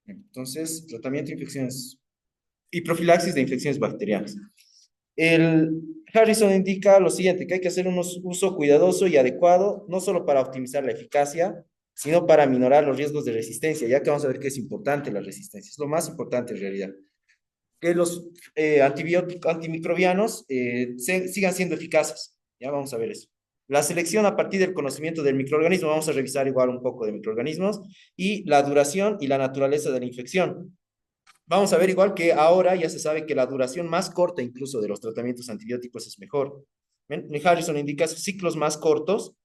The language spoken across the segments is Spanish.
Entonces, tratamiento de infecciones y profilaxis de infecciones bacterianas. El Harrison indica lo siguiente, que hay que hacer un uso cuidadoso y adecuado, no solo para optimizar la eficacia, sino para minorar los riesgos de resistencia, ya que vamos a ver que es importante la resistencia, es lo más importante en realidad. Que los antibióticos, antimicrobianos sigan siendo eficaces. Ya vamos a ver eso. La selección a partir del conocimiento del microorganismo, vamos a revisar igual un poco de microorganismos, y la duración y la naturaleza de la infección. Vamos a ver igual que ahora ya se sabe que la duración más corta incluso de los tratamientos antibióticos es mejor. ¿Ven? Harrison indica ciclos más cortos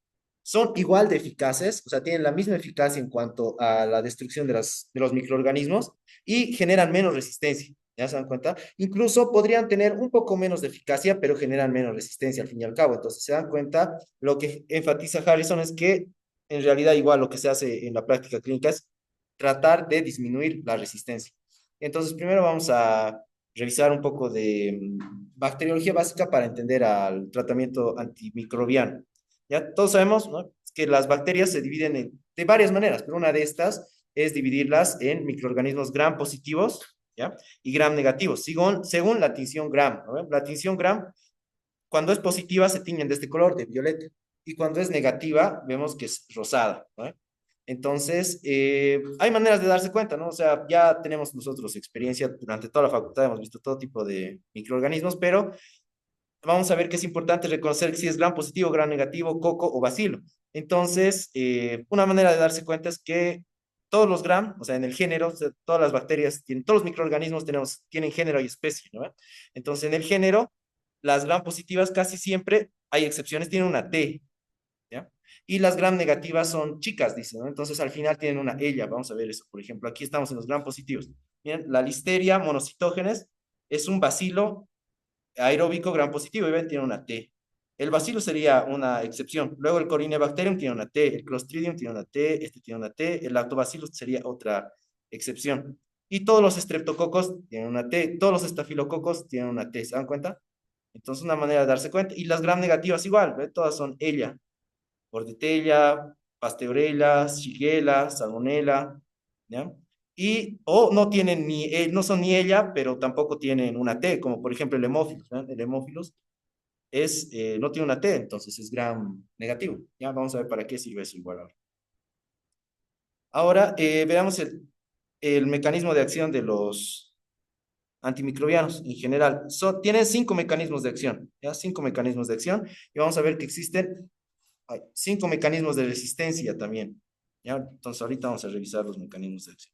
son igual de eficaces, o sea, tienen la misma eficacia en cuanto a la destrucción de los microorganismos y generan menos resistencia. ¿Ya se dan cuenta? Incluso podrían tener un poco menos de eficacia, pero generan menos resistencia al fin y al cabo. Entonces, se dan cuenta, lo que enfatiza Harrison es que en realidad igual lo que se hace en la práctica clínica es tratar de disminuir la resistencia. Entonces, primero vamos a revisar un poco de bacteriología básica para entender al tratamiento antimicrobiano. Ya todos sabemos, ¿no?, que las bacterias se dividen de varias maneras, pero una de estas es dividirlas en microorganismos gram positivos, ¿ya? Y gram negativos, según la tinción gram, ¿no? La tinción gram, cuando es positiva, se tiñen de este color, de violeta, y cuando es negativa, vemos que es rosada, ¿no? Entonces, hay maneras de darse cuenta, ¿no? O sea, ya tenemos nosotros experiencia durante toda la facultad, hemos visto todo tipo de microorganismos, pero vamos a ver que es importante reconocer si es gram positivo, gram negativo, coco o bacilo. Entonces, una manera de darse cuenta es que todos los gram, o sea, en el género, o sea, todas las bacterias, todos los microorganismos tienen género y especie, ¿no? Entonces, en el género, las gram positivas casi siempre, hay excepciones, tienen una T, ¿ya? Y las gram negativas son chicas, dicen, ¿no? Entonces, al final tienen una ella. Vamos a ver eso. Por ejemplo, aquí estamos en los gram positivos. Bien, la Listeria monocitógenes es un bacilo aeróbico gram positivo y ven, tiene una T. El bacilo sería una excepción. Luego el Corynebacterium tiene una T, el Clostridium tiene una T, este tiene una T, el Lactobacillus sería otra excepción. Y todos los estreptococos tienen una T, todos los estafilococos tienen una T, ¿se dan cuenta? Entonces, una manera de darse cuenta. Y las gram negativas igual, ¿ve? Todas son ella. Bordetella, Pasteurella, Shigella, Salmonella, ¿ya? Y, o no tienen ni, no son ni ella, pero tampoco tienen una T, como por ejemplo el Hemophilus, ¿no? El Hemophilus no tiene una T, entonces es gram negativo. Ya vamos a ver para qué sirve eso igual ahora. Ahora, veamos el mecanismo de acción de los antimicrobianos en general. Tienen cinco mecanismos de acción, ¿ya? Cinco mecanismos de acción, y vamos a ver que existen cinco mecanismos de resistencia también. ¿Ya? Entonces ahorita vamos a revisar los mecanismos de acción.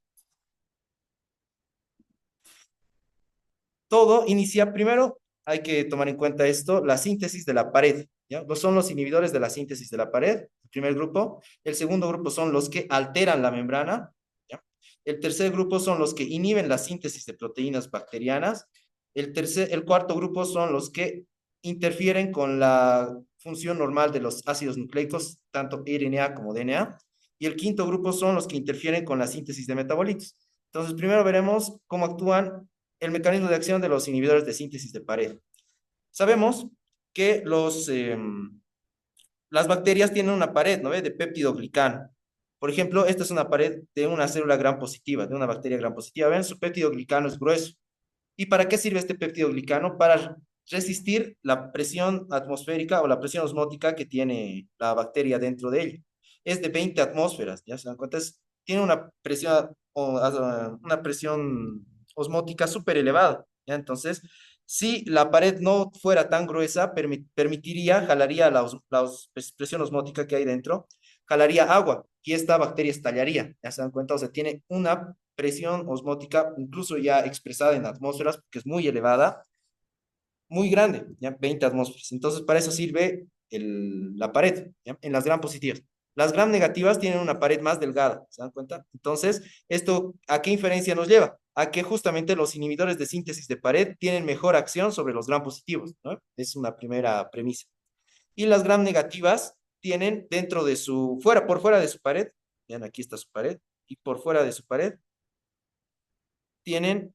Todo inicia, primero hay que tomar en cuenta esto, la síntesis de la pared. ¿Ya? Son los inhibidores de la síntesis de la pared, el primer grupo. El segundo grupo son los que alteran la membrana. ¿Ya? El tercer grupo son los que inhiben la síntesis de proteínas bacterianas. El cuarto grupo son los que interfieren con la función normal de los ácidos nucleicos, tanto RNA como DNA. Y el quinto grupo son los que interfieren con la síntesis de metabolitos. Entonces, primero veremos cómo actúan el mecanismo de acción de los inhibidores de síntesis de pared. Sabemos que las bacterias tienen una pared, ¿no ve? De péptidoglicano. Por ejemplo, esta es una pared de una célula gram positiva, de una bacteria gram positiva. Ven, su péptidoglicano es grueso. ¿Y para qué sirve este péptidoglicano? Para resistir la presión atmosférica o la presión osmótica que tiene la bacteria dentro de ella. Es de 20 atmósferas, ¿ya se dan cuenta? Tiene una presión osmótica súper elevada, ¿ya? Entonces, si la pared no fuera tan gruesa, jalaría la presión osmótica que hay dentro, jalaría agua y esta bacteria estallaría, ¿ya se dan cuenta? O sea, tiene una presión osmótica, incluso ya expresada en atmósferas, porque es muy elevada, muy grande, ya 20 atmósferas. Entonces, para eso sirve la pared, ¿ya? En las gram positivas. Las gram negativas tienen una pared más delgada, ¿se dan cuenta? Entonces, ¿esto a qué inferencia nos lleva? A que justamente los inhibidores de síntesis de pared tienen mejor acción sobre los gram positivos, ¿no? Es una primera premisa. Y las gram negativas tienen dentro de por fuera de su pared, vean, aquí está su pared, y por fuera de su pared tienen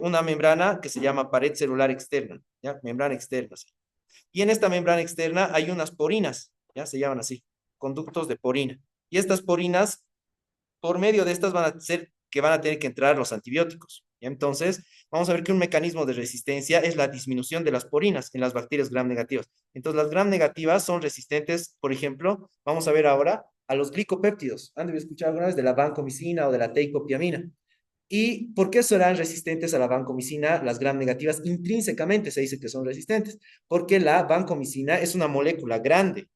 una membrana que se llama pared celular externa, ¿ya? Membrana externa. ¿Sí? Y en esta membrana externa hay unas porinas, ¿ya? Se llaman así, conductos de porina. Y estas porinas, por medio de estas, van a ser que van a tener que entrar los antibióticos. ¿Ya? Entonces, vamos a ver que un mecanismo de resistencia es la disminución de las porinas en las bacterias gram negativas. Entonces, las gram negativas son resistentes, por ejemplo, vamos a ver ahora a los glicopéptidos. ¿Han debido escuchar alguna vez de la vancomicina o de la teicopiamina? ¿Y por qué serán resistentes a la vancomicina? Las gram negativas intrínsecamente se dice que son resistentes, porque la vancomicina es una molécula grande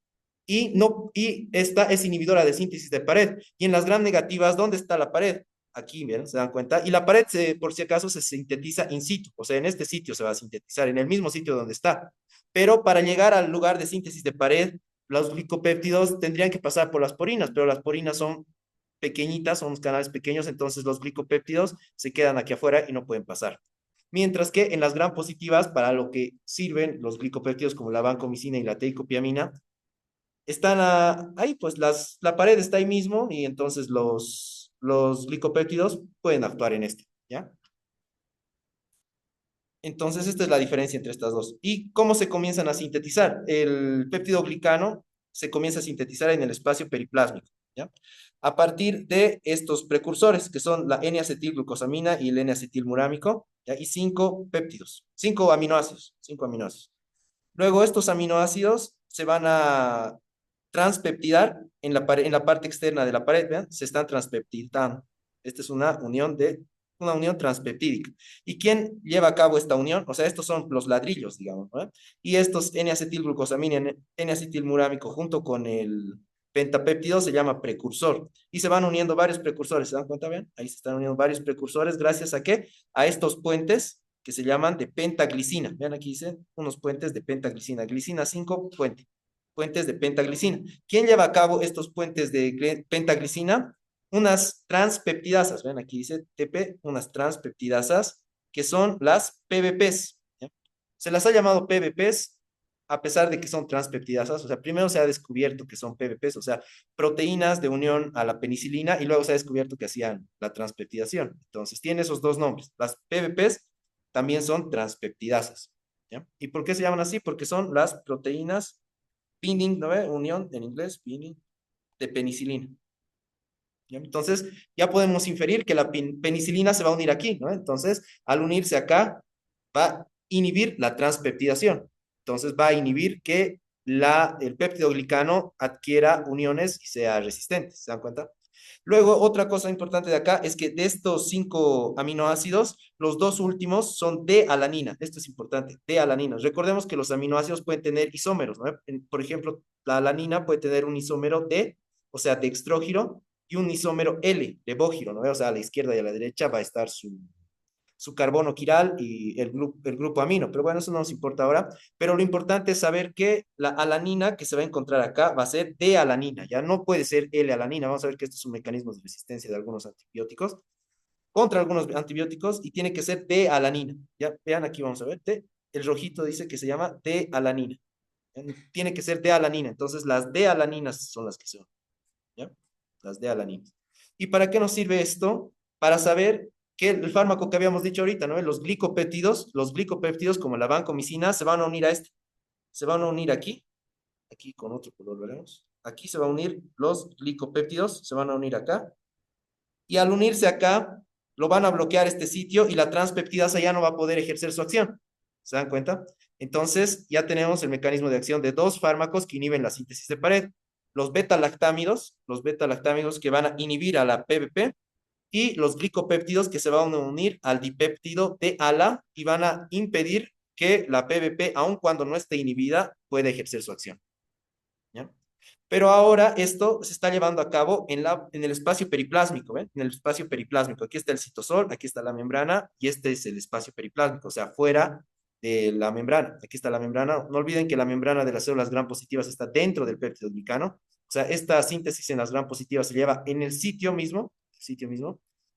y, no, y esta es inhibidora de síntesis de pared. Y en las gram negativas, ¿dónde está la pared? Aquí, ¿bien? ¿Se dan cuenta? Y la pared, por si acaso, se sintetiza in situ, o sea, en este sitio se va a sintetizar, en el mismo sitio donde está. Pero para llegar al lugar de síntesis de pared, los glicopéptidos tendrían que pasar por las porinas, pero las porinas son pequeñitas, son canales pequeños, entonces los glicopéptidos se quedan aquí afuera y no pueden pasar. Mientras que en las gram positivas, para lo que sirven los glicopéptidos como la vancomicina y la teicopiamina, están ahí, pues la pared está ahí mismo y entonces los glicopéptidos pueden actuar en este, ¿ya? Entonces, esta es la diferencia entre estas dos. ¿Y cómo se comienzan a sintetizar? El péptido glicano se comienza a sintetizar en el espacio periplásmico, ¿ya? A partir de estos precursores, que son la N-acetilglucosamina y el N-acetilmurámico, ¿ya? Y cinco péptidos, cinco aminoácidos. Luego, estos aminoácidos se van a transpeptidar en la parte externa de la pared, ¿vean? Se están transpeptidando. Esta es una unión transpeptídica. ¿Y quién lleva a cabo esta unión? O sea, estos son los ladrillos, digamos, ¿no? Y estos N-acetilglucosamina, N-acetilmurámico, junto con el pentapéptido, se llama precursor. Y se van uniendo varios precursores, ¿se dan cuenta? ¿Vean? Ahí se están uniendo varios precursores, ¿gracias a qué? A estos puentes que se llaman de pentaglicina. Vean, aquí dicen unos puentes de pentaglicina. Glicina 5, puentes de pentaglicina. ¿Quién lleva a cabo estos puentes de pentaglicina? Unas transpeptidasas, ven aquí dice TP, unas transpeptidasas que son las PBPs. ¿Ya? Se las ha llamado PBPs a pesar de que son transpeptidasas, o sea, primero se ha descubierto que son PBPs, o sea, proteínas de unión a la penicilina, y luego se ha descubierto que hacían la transpeptidación. Entonces, tiene esos dos nombres. Las PBPs también son transpeptidasas. ¿Ya? ¿Y por qué se llaman así? Porque son las proteínas binding, ¿no ve? Unión en inglés, binding, de penicilina. ¿Ya? Entonces, ya podemos inferir que la penicilina se va a unir aquí, ¿no? Entonces, al unirse acá, va a inhibir la transpeptidación. Entonces, va a inhibir que el péptido glicano adquiera uniones y sea resistente. ¿Se dan cuenta? Luego, otra cosa importante de acá es que de estos cinco aminoácidos, los dos últimos son D-alanina. Esto es importante, D-alanina. Recordemos que los aminoácidos pueden tener isómeros, ¿no? Por ejemplo, la alanina puede tener un isómero D, o sea, dextrógiro, y un isómero L, levógiro, ¿no? O sea, a la izquierda y a la derecha va a estar su carbono quiral y el grupo amino. Pero bueno, eso no nos importa ahora. Pero lo importante es saber que la alanina que se va a encontrar acá va a ser D-alanina, ya no puede ser L-alanina. Vamos a ver que esto es un mecanismo de resistencia de algunos antibióticos, contra algunos antibióticos, y tiene que ser D-alanina. Ya vean aquí, vamos a ver, el rojito dice que se llama D-alanina. Tiene que ser D-alanina. Entonces, las D-alaninas son las que son, ¿ya? Las D-alaninas. ¿Y para qué nos sirve esto? Para saber que el fármaco que habíamos dicho ahorita, ¿no? Los glicopéptidos como la vancomicina se van a unir a este. Se van a unir aquí, aquí con otro color veremos. Aquí se van a unir los glicopéptidos, se van a unir acá. Y al unirse acá, lo van a bloquear este sitio y la transpeptidasa ya no va a poder ejercer su acción. ¿Se dan cuenta? Entonces, ya tenemos el mecanismo de acción de dos fármacos que inhiben la síntesis de pared. Los beta-lactámidos que van a inhibir a la PBP, y los glicopéptidos que se van a unir al dipéptido de ALA y van a impedir que la PBP, aun cuando no esté inhibida, pueda ejercer su acción. ¿Ya? Pero ahora esto se está llevando a cabo en el espacio periplásmico, ¿ven? En el espacio periplásmico. Aquí está el citosol, aquí está la membrana, y este es el espacio periplásmico, o sea, fuera de la membrana. Aquí está la membrana. No olviden que la membrana de las células gram positivas está dentro del péptido glicano. O sea, esta síntesis en las gram positivas se lleva en el sitio mismo,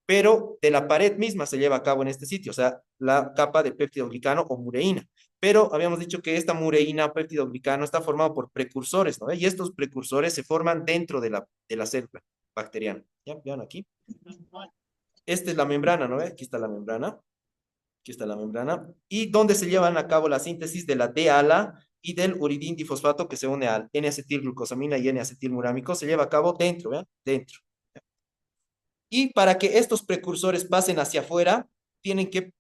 pero de la pared misma se lleva a cabo en este sitio, o sea, la capa de péptido glicano o mureína. Pero habíamos dicho que esta mureína, péptido glicano, está formado por precursores, ¿no? Y estos precursores se forman dentro de la célula bacteriana. ¿Ya? Vean aquí. Esta es la membrana, ¿no? Aquí está la membrana. Aquí está la membrana. Y donde se llevan a cabo la síntesis de la D-ala y del uridín difosfato que se une al N-acetilglucosamina y N-acetilmurámico, se lleva a cabo dentro, ¿vean? Dentro. Y para que estos precursores pasen hacia afuera, tienen que,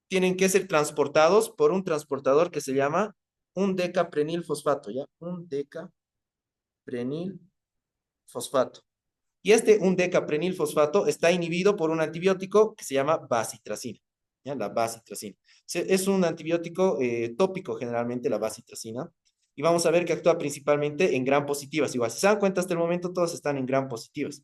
tienen que ser transportados por un transportador que se llama un decaprenilfosfato, ¿ya? Un decaprenilfosfato. Y este un decaprenilfosfato está inhibido por un antibiótico que se llama bacitracina, ¿ya? La bacitracina. Es un antibiótico tópico generalmente, la bacitracina. Y vamos a ver que actúa principalmente en gram positivas. Igual, si se dan cuenta hasta el momento, todos están en gram positivas.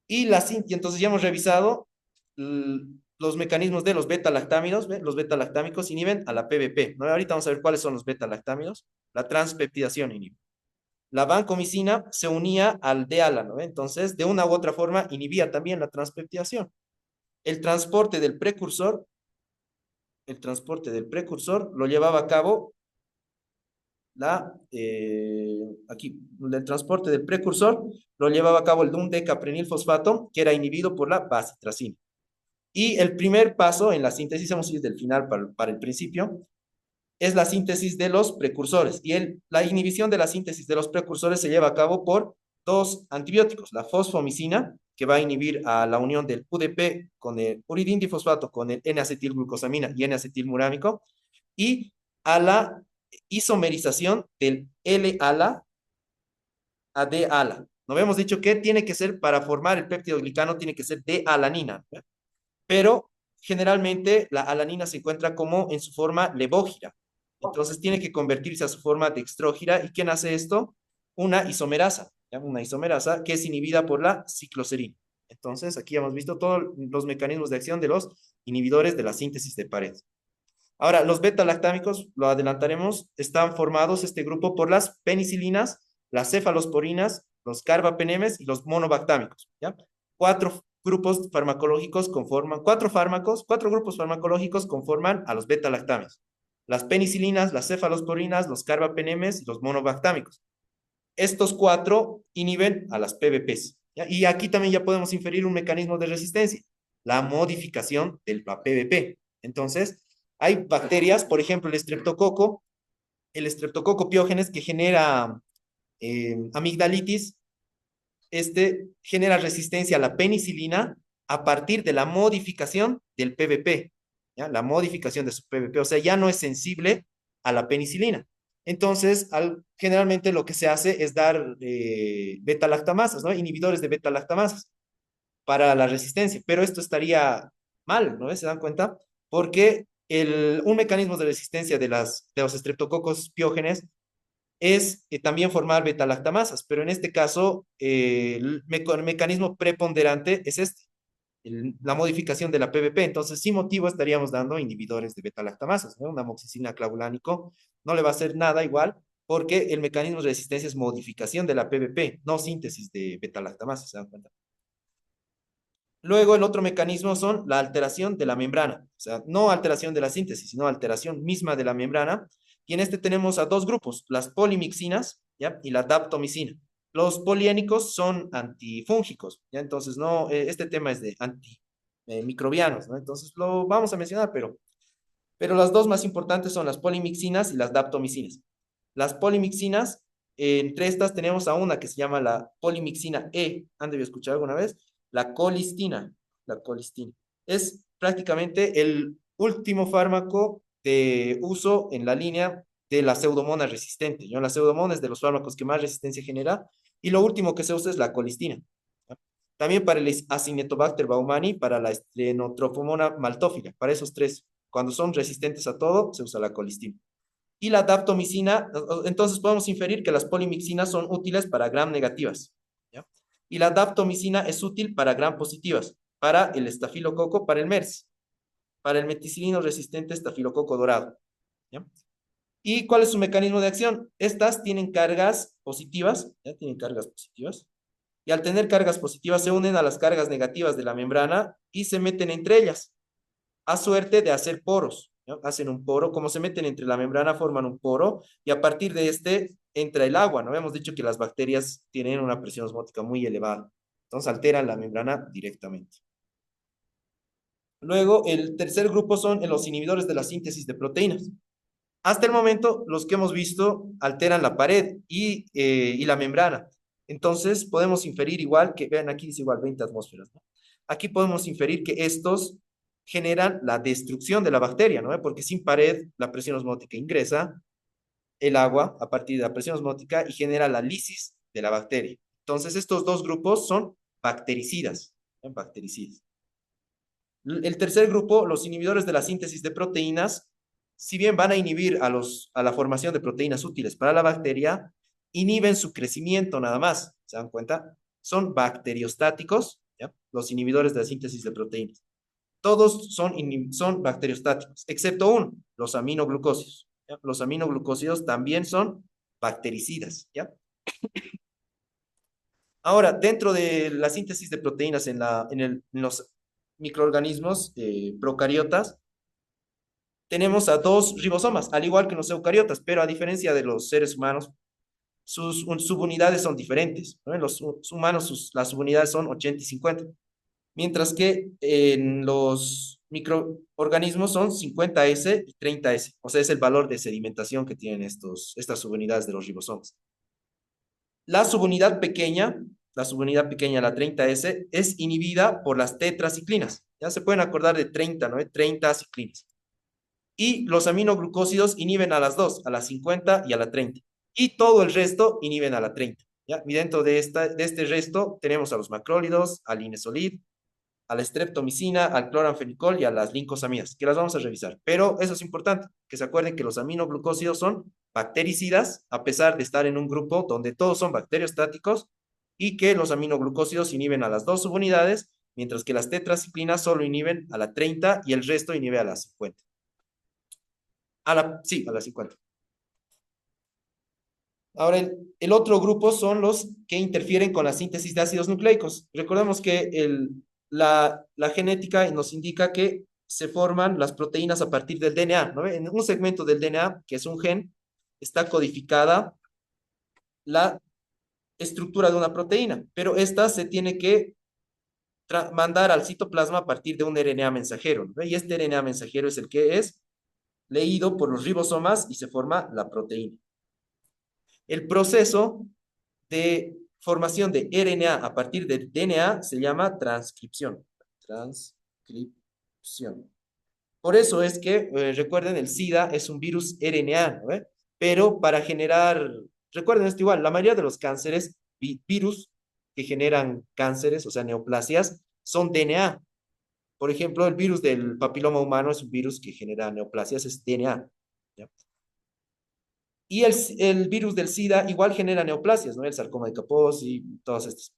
Y entonces ya hemos revisado los mecanismos de los beta-lactámidos. ¿Ve? Los beta-lactámicos inhiben a la PBP, ¿no? Ahorita vamos a ver cuáles son los beta-lactámidos. La transpeptidación inhibe. La vancomicina se unía al D-ala, ¿no? Entonces, de una u otra forma, inhibía también la transpeptidación. El transporte del precursor, el transporte del precursor lo llevaba a cabo aquí, el transporte del precursor lo llevaba a cabo el un decaprenilfosfato, que era inhibido por la bacitracina. Y el primer paso en la síntesis, vamos a ir del final para el principio, es la síntesis de los precursores. Y la inhibición de la síntesis de los precursores se lleva a cabo por dos antibióticos, la fosfomicina, que va a inhibir a la unión del UDP con el uridindifosfato, con el N-acetilglucosamina y N-acetilmurámico, y a la isomerización del L-ala a D-ala. Nos habíamos dicho que tiene que ser, para formar el péptido glicano, tiene que ser D-alanina, ¿verdad? Pero generalmente la alanina se encuentra como en su forma levógira. Entonces tiene que convertirse a su forma dextrógira. ¿Y quién hace esto? Una isomerasa, ¿ya? Una isomerasa que es inhibida por la cicloserina. Entonces aquí hemos visto todos los mecanismos de acción de los inhibidores de la síntesis de pared. Ahora, los beta-lactámicos, lo adelantaremos, están formados este grupo por las penicilinas, las cefalosporinas, los carbapenemes y los monobactámicos, ¿ya? Cuatro grupos farmacológicos conforman, cuatro fármacos, cuatro grupos farmacológicos conforman a los beta-lactámicos. Las penicilinas, las cefalosporinas, los carbapenemes y los monobactámicos. Estos cuatro inhiben a las PBPs, ¿ya? Y aquí también ya podemos inferir un mecanismo de resistencia, la modificación del PBP. Entonces, hay bacterias, por ejemplo, el estreptococo piógenes que genera amigdalitis, este genera resistencia a la penicilina a partir de la modificación del PBP, ¿ya? La modificación de su PBP, o sea, ya no es sensible a la penicilina. Entonces, generalmente lo que se hace es dar beta-lactamasas, ¿no? Inhibidores de beta-lactamasas para la resistencia, pero esto estaría mal, ¿no? ¿Se dan cuenta? Porque un mecanismo de resistencia de los estreptococos piógenes es también formar beta-lactamasas, pero en este caso el mecanismo preponderante es este, la modificación de la PBP. Entonces, sin motivo estaríamos dando inhibidores de beta-lactamasas, ¿no? Una amoxicilina clavulánico no le va a hacer nada igual porque el mecanismo de resistencia es modificación de la PBP, no síntesis de beta-lactamasas, ¿se dan cuenta? Luego, el otro mecanismo son la alteración de la membrana, o sea, no alteración de la síntesis, sino alteración misma de la membrana. Y en este tenemos a dos grupos, las polimixinas, ¿ya? Y la daptomicina. Los poliénicos son antifúngicos, ¿ya? Entonces, no, este tema es de antimicrobianos, ¿no? Entonces, lo vamos a mencionar, pero las dos más importantes son las polimixinas y las daptomicinas. Las polimixinas, entre estas tenemos a una que se llama la polimixina E. ¿Han debido escuchar alguna vez? La colistina. La colistina. Es prácticamente el último fármaco de uso en la línea de la pseudomonas resistente. ¿No? La pseudomonas es de los fármacos que más resistencia genera. Y lo último que se usa es la colistina. ¿No? También para el Acinetobacter baumani, para la Stenotrophomona maltófila. Para esos tres, cuando son resistentes a todo, se usa la colistina. Y la daptomicina, entonces podemos inferir que las polimixinas son útiles para gram negativas, ¿ya? Y la daptomicina es útil para gram positivas, para el estafilococo, para el MERS, para el meticilino resistente estafilococo dorado, ¿ya? ¿Y cuál es su mecanismo de acción? Estas tienen cargas positivas, ¿ya? Tienen cargas positivas, y al tener cargas positivas se unen a las cargas negativas de la membrana y se meten entre ellas a suerte de hacer poros, ¿no? Hacen un poro, como se meten entre la membrana, forman un poro y a partir de este entra el agua, ¿no? Hemos dicho que las bacterias tienen una presión osmótica muy elevada, entonces alteran la membrana directamente. Luego, el tercer grupo son los inhibidores de la síntesis de proteínas. Hasta el momento, los que hemos visto alteran la pared y la membrana. Entonces, podemos inferir igual que, vean, aquí dice igual 20 atmósferas, ¿no? Aquí podemos inferir que estos generan la destrucción de la bacteria, ¿no? Porque sin pared, la presión osmótica ingresa el agua a partir de la presión osmótica y genera la lisis de la bacteria. Entonces, estos dos grupos son bactericidas, ¿no? Bactericidas. El tercer grupo, los inhibidores de la síntesis de proteínas, si bien van a inhibir a la formación de proteínas útiles para la bacteria, inhiben su crecimiento nada más. ¿Se dan cuenta? Son bacteriostáticos, ¿ya? Los inhibidores de la síntesis de proteínas. Todos son bacteriostáticos, excepto uno, los aminoglucósidos, ¿ya? Los aminoglucósidos también son bactericidas, ¿ya? Ahora, dentro de la síntesis de proteínas en los microorganismos procariotas, tenemos a dos ribosomas, al igual que en los eucariotas, pero a diferencia de los seres humanos, sus subunidades son diferentes, ¿no? En los humanos las subunidades son 80 y 50, mientras que en los microorganismos son 50S y 30S, o sea, es el valor de sedimentación que tienen estas subunidades de los ribosomas. La subunidad pequeña, la 30S, es inhibida por las tetraciclinas. Ya se pueden acordar de 30, ¿no? 30 ciclinas. Y los aminoglucósidos inhiben a las dos, a la 50 y a la 30. Y todo el resto inhiben a la 30. ¿Ya? Y dentro de este resto tenemos a los macrólidos, al inesolid, a la streptomicina, al cloranfenicol y a las lincosamidas, que las vamos a revisar. Pero eso es importante, que se acuerden que los aminoglucósidos son bactericidas, a pesar de estar en un grupo donde todos son bacteriostáticos, y que los aminoglucósidos inhiben a las dos subunidades, mientras que las tetraciclinas solo inhiben a la 30 y el resto inhibe a la 50. Sí, a la 50. Ahora, el otro grupo son los que interfieren con la síntesis de ácidos nucleicos. Recordemos que la genética nos indica que se forman las proteínas a partir del DNA, ¿no? En un segmento del DNA, que es un gen, está codificada la estructura de una proteína, pero esta se tiene que mandar al citoplasma a partir de un RNA mensajero, ¿no? Y este RNA mensajero es el que es leído por los ribosomas y se forma la proteína. El proceso de formación de RNA a partir del DNA se llama transcripción. Transcripción. Por eso es que, recuerden, el SIDA es un virus RNA, ¿no? Pero para generar, recuerden esto igual, la mayoría de los cánceres, virus que generan cánceres, o sea, neoplasias, son DNA. Por ejemplo, el virus del papiloma humano es un virus que genera neoplasias, es DNA. ¿Ya? Y el virus del SIDA igual genera neoplasias, ¿no? El sarcoma de Kaposi y todas estas.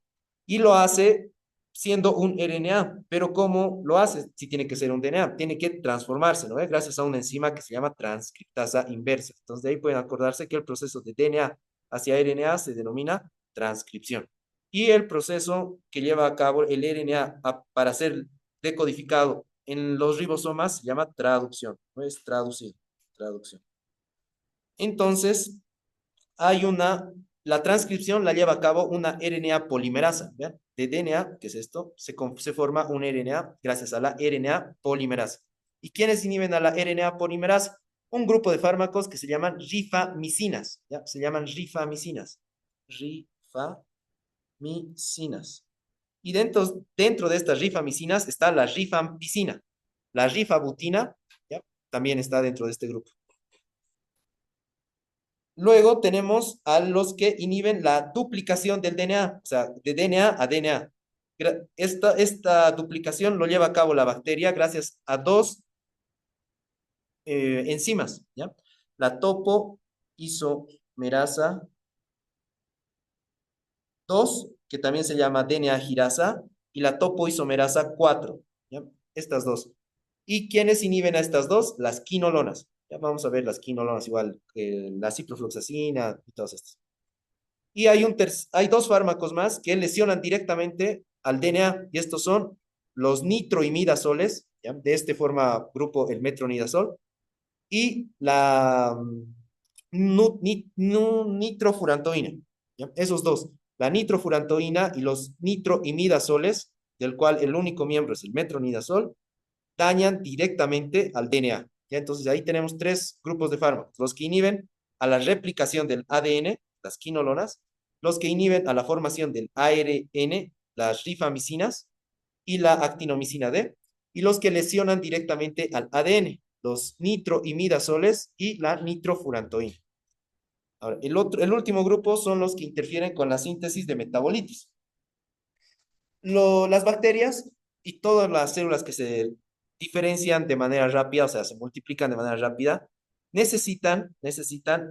Y lo hace siendo un RNA. Pero ¿cómo lo hace? Si tiene que ser un DNA, tiene que transformarse, ¿no? Gracias a una enzima que se llama transcriptasa inversa. Entonces, de ahí pueden acordarse que el proceso de DNA hacia RNA se denomina transcripción. Y el proceso que lleva a cabo el RNA para ser decodificado en los ribosomas se llama traducción, ¿no? Es traducir, traducción. Entonces, la transcripción la lleva a cabo una RNA polimerasa, ¿vean? De DNA, ¿qué es esto? Se forma un RNA gracias a la RNA polimerasa. ¿Y quiénes inhiben a la RNA polimerasa? Un grupo de fármacos que se llaman rifamicinas, ¿ya? Se llaman rifamicinas. Rifamicinas. Y dentro de estas rifamicinas está la rifampicina. La rifabutina, ¿ya? También está dentro de este grupo. Luego tenemos a los que inhiben la duplicación del DNA, o sea, de DNA a DNA. Esta duplicación lo lleva a cabo la bacteria gracias a dos enzimas, ¿ya? La topoisomerasa 2, que también se llama DNA girasa, y la topoisomerasa 4, ¿ya? Estas dos. ¿Y quiénes inhiben a estas dos? Las quinolonas. Ya vamos a ver las quinolonas igual, la ciprofloxacina y todas estas. Y hay dos fármacos más que lesionan directamente al DNA, y estos son los nitroimidazoles, ¿ya? De este forma grupo el metronidazol, y la nitrofurantoína, ¿ya? Esos dos, la nitrofurantoína y los nitroimidazoles, del cual el único miembro es el metronidazol, dañan directamente al DNA. ¿Ya? Entonces ahí tenemos tres grupos de fármacos, los que inhiben a la replicación del ADN, las quinolonas, los que inhiben a la formación del ARN, las rifamicinas y la actinomicina D, y los que lesionan directamente al ADN, los nitroimidazoles y la nitrofurantoína. Ahora, el último grupo son los que interfieren con la síntesis de metabolitos. Las bacterias y todas las células que se diferencian de manera rápida, o sea, se multiplican de manera rápida, necesitan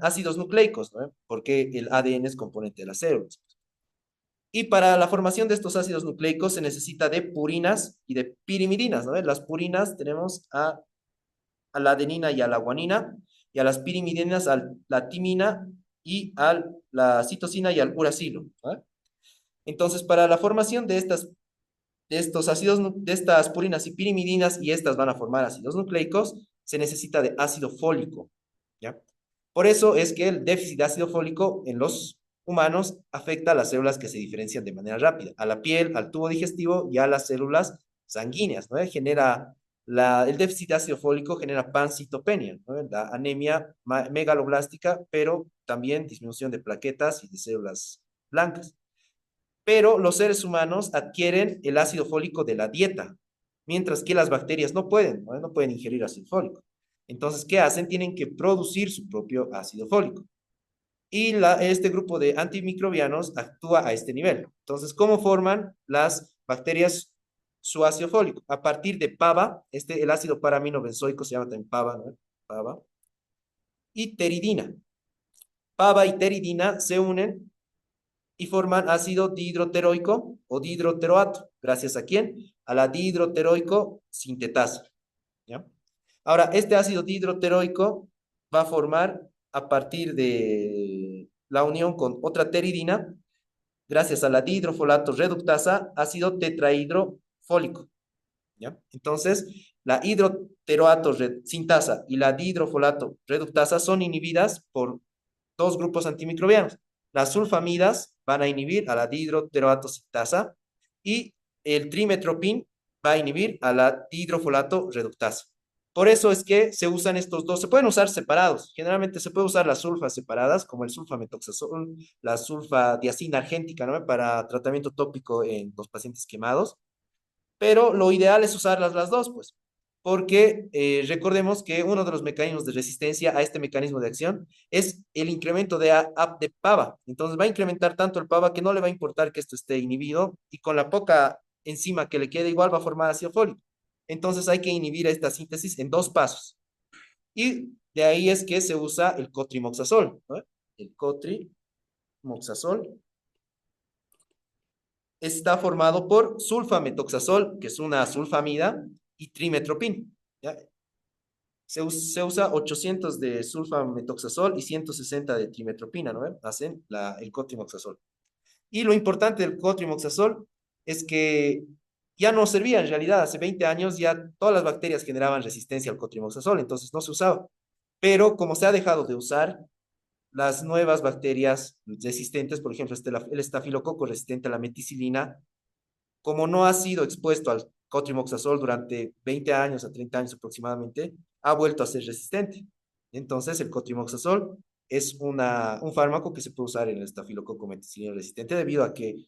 ácidos nucleicos, ¿no? Porque el ADN es componente de las células. Y para la formación de estos ácidos nucleicos se necesita de purinas y de pirimidinas, ¿no? Las purinas tenemos a la adenina y a la guanina, y a las pirimidinas a la timina y a la citosina y al uracilo, ¿no? Entonces, para la formación de estos ácidos, de estas purinas y pirimidinas, y estas van a formar ácidos nucleicos, se necesita de ácido fólico, ¿ya? Por eso es que el déficit de ácido fólico en los humanos afecta a las células que se diferencian de manera rápida, a la piel, al tubo digestivo y a las células sanguíneas, ¿no? El déficit de ácido fólico genera pancitopenia, ¿no? La anemia megaloblástica, pero también disminución de plaquetas y de células blancas. Pero los seres humanos adquieren el ácido fólico de la dieta, mientras que las bacterias no pueden, ¿no? No pueden ingerir ácido fólico. Entonces, ¿qué hacen? Tienen que producir su propio ácido fólico. Y este grupo de antimicrobianos actúa a este nivel. Entonces, ¿cómo forman las bacterias su ácido fólico? A partir de PABA, el ácido paraminobenzoico se llama también PABA, ¿no? PABA, y teridina. PABA y teridina se unen y forman ácido dihidroteroico o dihidroteroato. ¿Gracias a quién? A la dihidroteroico sintetasa, ¿ya? Ahora, este ácido dihidroteroico va a formar a partir de la unión con otra teridina, gracias a la dihidrofolato reductasa, ácido tetrahidrofólico, ¿ya? Entonces, la hidroteroato sintasa y la dihidrofolato reductasa son inhibidas por dos grupos antimicrobianos. Las sulfamidas van a inhibir a la dihidroteroato sintasa y el trimetropin va a inhibir a la dihidrofolato reductasa. Por eso es que se usan estos dos, se pueden usar separados. Generalmente se puede usar las sulfas separadas, como el sulfametoxazol, la sulfadiacina argéntica, ¿no? Para tratamiento tópico en los pacientes quemados, pero lo ideal es usarlas las dos, pues, porque recordemos que uno de los mecanismos de resistencia a este mecanismo de acción es el incremento de PABA. Entonces va a incrementar tanto el PABA que no le va a importar que esto esté inhibido, y con la poca enzima que le quede igual va a formar ácido fólico. Entonces hay que inhibir esta síntesis en dos pasos. Y de ahí es que se usa el cotrimoxazol, ¿no? El cotrimoxazol está formado por sulfametoxazol, que es una sulfamida, y trimetropin, ¿ya? Se usa 800 de sulfametoxazol y 160 de trimetropina, ¿no? Hacen el cotrimoxazol. Y lo importante del cotrimoxazol es que ya no servía en realidad. Hace 20 años ya todas las bacterias generaban resistencia al cotrimoxazol, entonces no se usaba. Pero como se ha dejado de usar, las nuevas bacterias resistentes, por ejemplo, el estafilococo resistente a la meticilina, como no ha sido expuesto al cotrimoxazol durante 20 años a 30 años aproximadamente, ha vuelto a ser resistente. Entonces, el cotrimoxazol es un fármaco que se puede usar en el estafilococo meticilina resistente, debido a que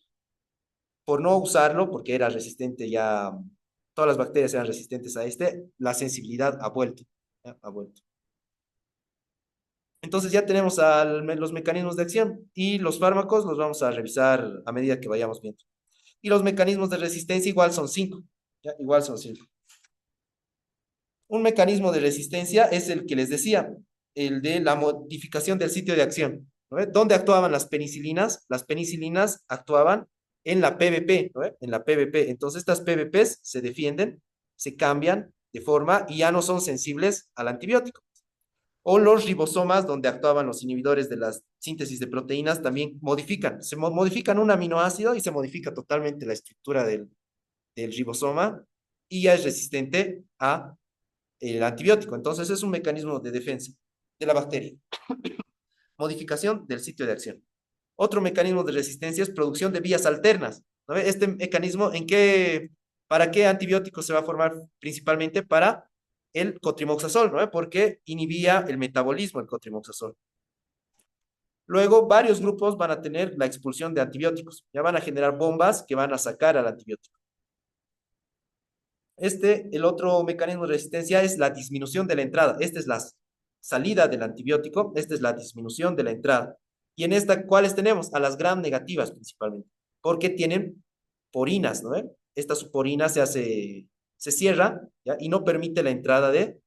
por no usarlo, porque era resistente ya, todas las bacterias eran resistentes a la sensibilidad ha vuelto, ¿ya? Ha vuelto. Entonces ya tenemos los mecanismos de acción, y los fármacos los vamos a revisar a medida que vayamos viendo. Y los mecanismos de resistencia igual son cinco, ¿ya? Igual son cinco. Un mecanismo de resistencia es el que les decía, el de la modificación del sitio de acción, ¿no ve? ¿Dónde actuaban las penicilinas? Las penicilinas actuaban en la PVP, ¿no ve? En la PVP. Entonces estas PVPs se defienden, se cambian de forma y ya no son sensibles al antibiótico. O los ribosomas, donde actuaban los inhibidores de la síntesis de proteínas, también modifican un aminoácido y se modifica totalmente la estructura del ribosoma, y ya es resistente a el antibiótico. Entonces es un mecanismo de defensa de la bacteria. Modificación del sitio de acción. Otro mecanismo de resistencia es producción de vías alternas, ¿no? Este mecanismo, ¿para qué antibiótico se va a formar? Principalmente para el cotrimoxazol, ¿no? Porque inhibía el metabolismo el cotrimoxazol. Luego, varios grupos van a tener la expulsión de antibióticos. Ya van a generar bombas que van a sacar al antibiótico. El otro mecanismo de resistencia es la disminución de la entrada. Esta es la salida del antibiótico, esta es la disminución de la entrada. Y en esta, ¿cuáles tenemos? A las gram negativas principalmente, porque tienen porinas, ¿no? Esta suporina se cierra, ¿ya? Y no permite la entrada de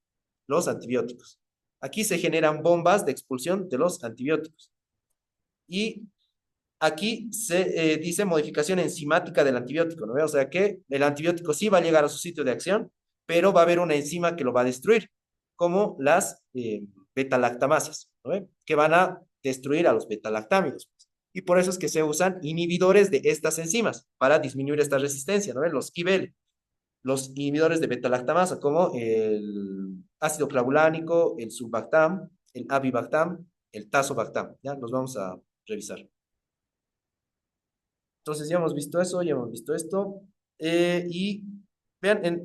los antibióticos. Aquí se generan bombas de expulsión de los antibióticos. Y aquí se dice modificación enzimática del antibiótico, ¿no? O sea que el antibiótico sí va a llegar a su sitio de acción, pero va a haber una enzima que lo va a destruir, como las beta-lactamasas, ¿no? Que van a destruir a los beta-lactámidos. Y por eso es que se usan inhibidores de estas enzimas para disminuir esta resistencia, ¿no? Los IBL, los inhibidores de beta-lactamasa, como el ácido clavulánico, el sulbactam, el avibactam, el tazobactam. Ya los vamos a revisar. Entonces ya hemos visto eso, ya hemos visto esto. Y vean,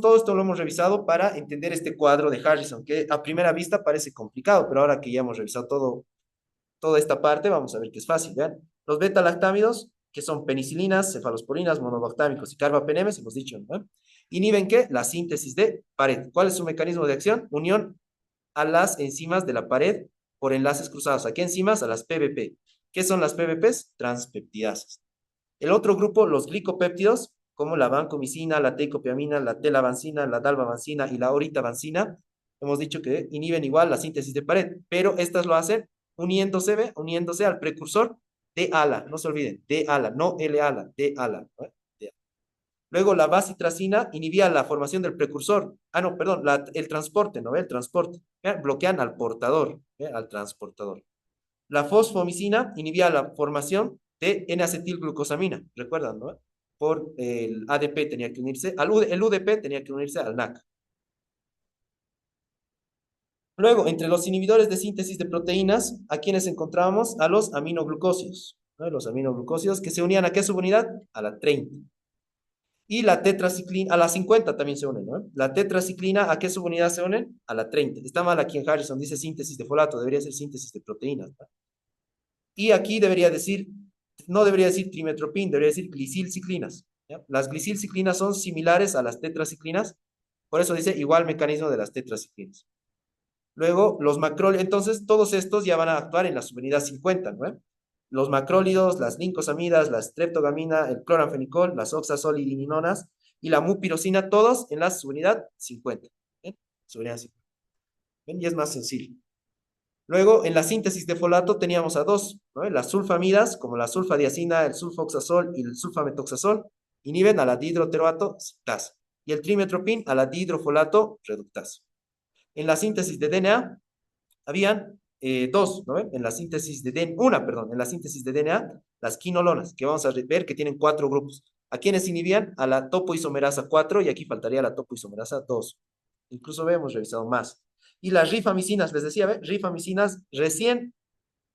todo esto lo hemos revisado para entender este cuadro de Harrison, que a primera vista parece complicado, pero ahora que ya hemos revisado toda esta parte, vamos a ver que es fácil. Vean, los beta-lactámidos, que son penicilinas, cefalosporinas, monobactámicos y carbapenemes, hemos dicho, ¿no? Inhiben ¿qué? La síntesis de pared. ¿Cuál es su mecanismo de acción? Unión a las enzimas de la pared por enlaces cruzados. ¿A qué enzimas? A las PBP. ¿Qué son las PBPs? Transpeptidasas. El otro grupo, los glicopéptidos, como la vancomicina, la teicopiamina, la telavancina, la dalbavancina y la oritavancina, hemos dicho que inhiben igual la síntesis de pared, pero estas lo hacen uniéndose al precursor de ALA, no se olviden, de ALA, no L-ALA, de ALA. ¿No? Luego la bacitracina inhibía la formación del precursor. Ah, no, perdón, el transporte, ¿no? El transporte. Bloquean al portador, al transportador. La fosfomicina inhibía la formación de N-acetilglucosamina, recuerdan, ¿no? Por el ADP tenía que unirse, el UDP tenía que unirse al NAC. Luego, entre los inhibidores de síntesis de proteínas, ¿a quiénes encontrábamos? A los aminoglucósidos, ¿no? Los aminoglucósidos que se unían ¿a qué subunidad? A la 30. Y la tetraciclina, a la 50 también se unen, ¿no? La tetraciclina, ¿a qué subunidad se unen? A la 30. Está mal aquí en Harrison, dice síntesis de folato, debería ser síntesis de proteínas, ¿no? Y aquí debería decir, no debería decir trimetropin, debería decir glicilciclinas, ¿ya? Las glicilciclinas son similares a las tetraciclinas, por eso dice igual mecanismo de las tetraciclinas. Luego, los macrólidos, entonces todos estos ya van a actuar en la subunidad 50, ¿no? Los macrólidos, las lincosamidas, la streptogamina, el cloranfenicol, las oxazolidininonas y la mupirocina, todos en la subunidad 50. ¿Bien? Subunidad 50. ¿Bien? Y es más sencillo. Luego, en la síntesis de folato teníamos a dos, ¿no? Las sulfamidas, como la sulfadiacina, el sulfoxazol y el sulfametoxazol, inhiben a la dihidroteroato citasa. Y el trimetropin a la dihidrofolato reductasa. En la síntesis de DNA, habían dos, ¿no ven? En la síntesis de DNA, perdón, en la síntesis de DNA, las quinolonas, que vamos a ver que tienen 4 grupos. ¿A quiénes inhibían? A la topoisomerasa 4 y aquí faltaría la topoisomerasa 2. Incluso hemos revisado más. Y las rifamicinas, les decía, ¿ve? Rifamicinas recién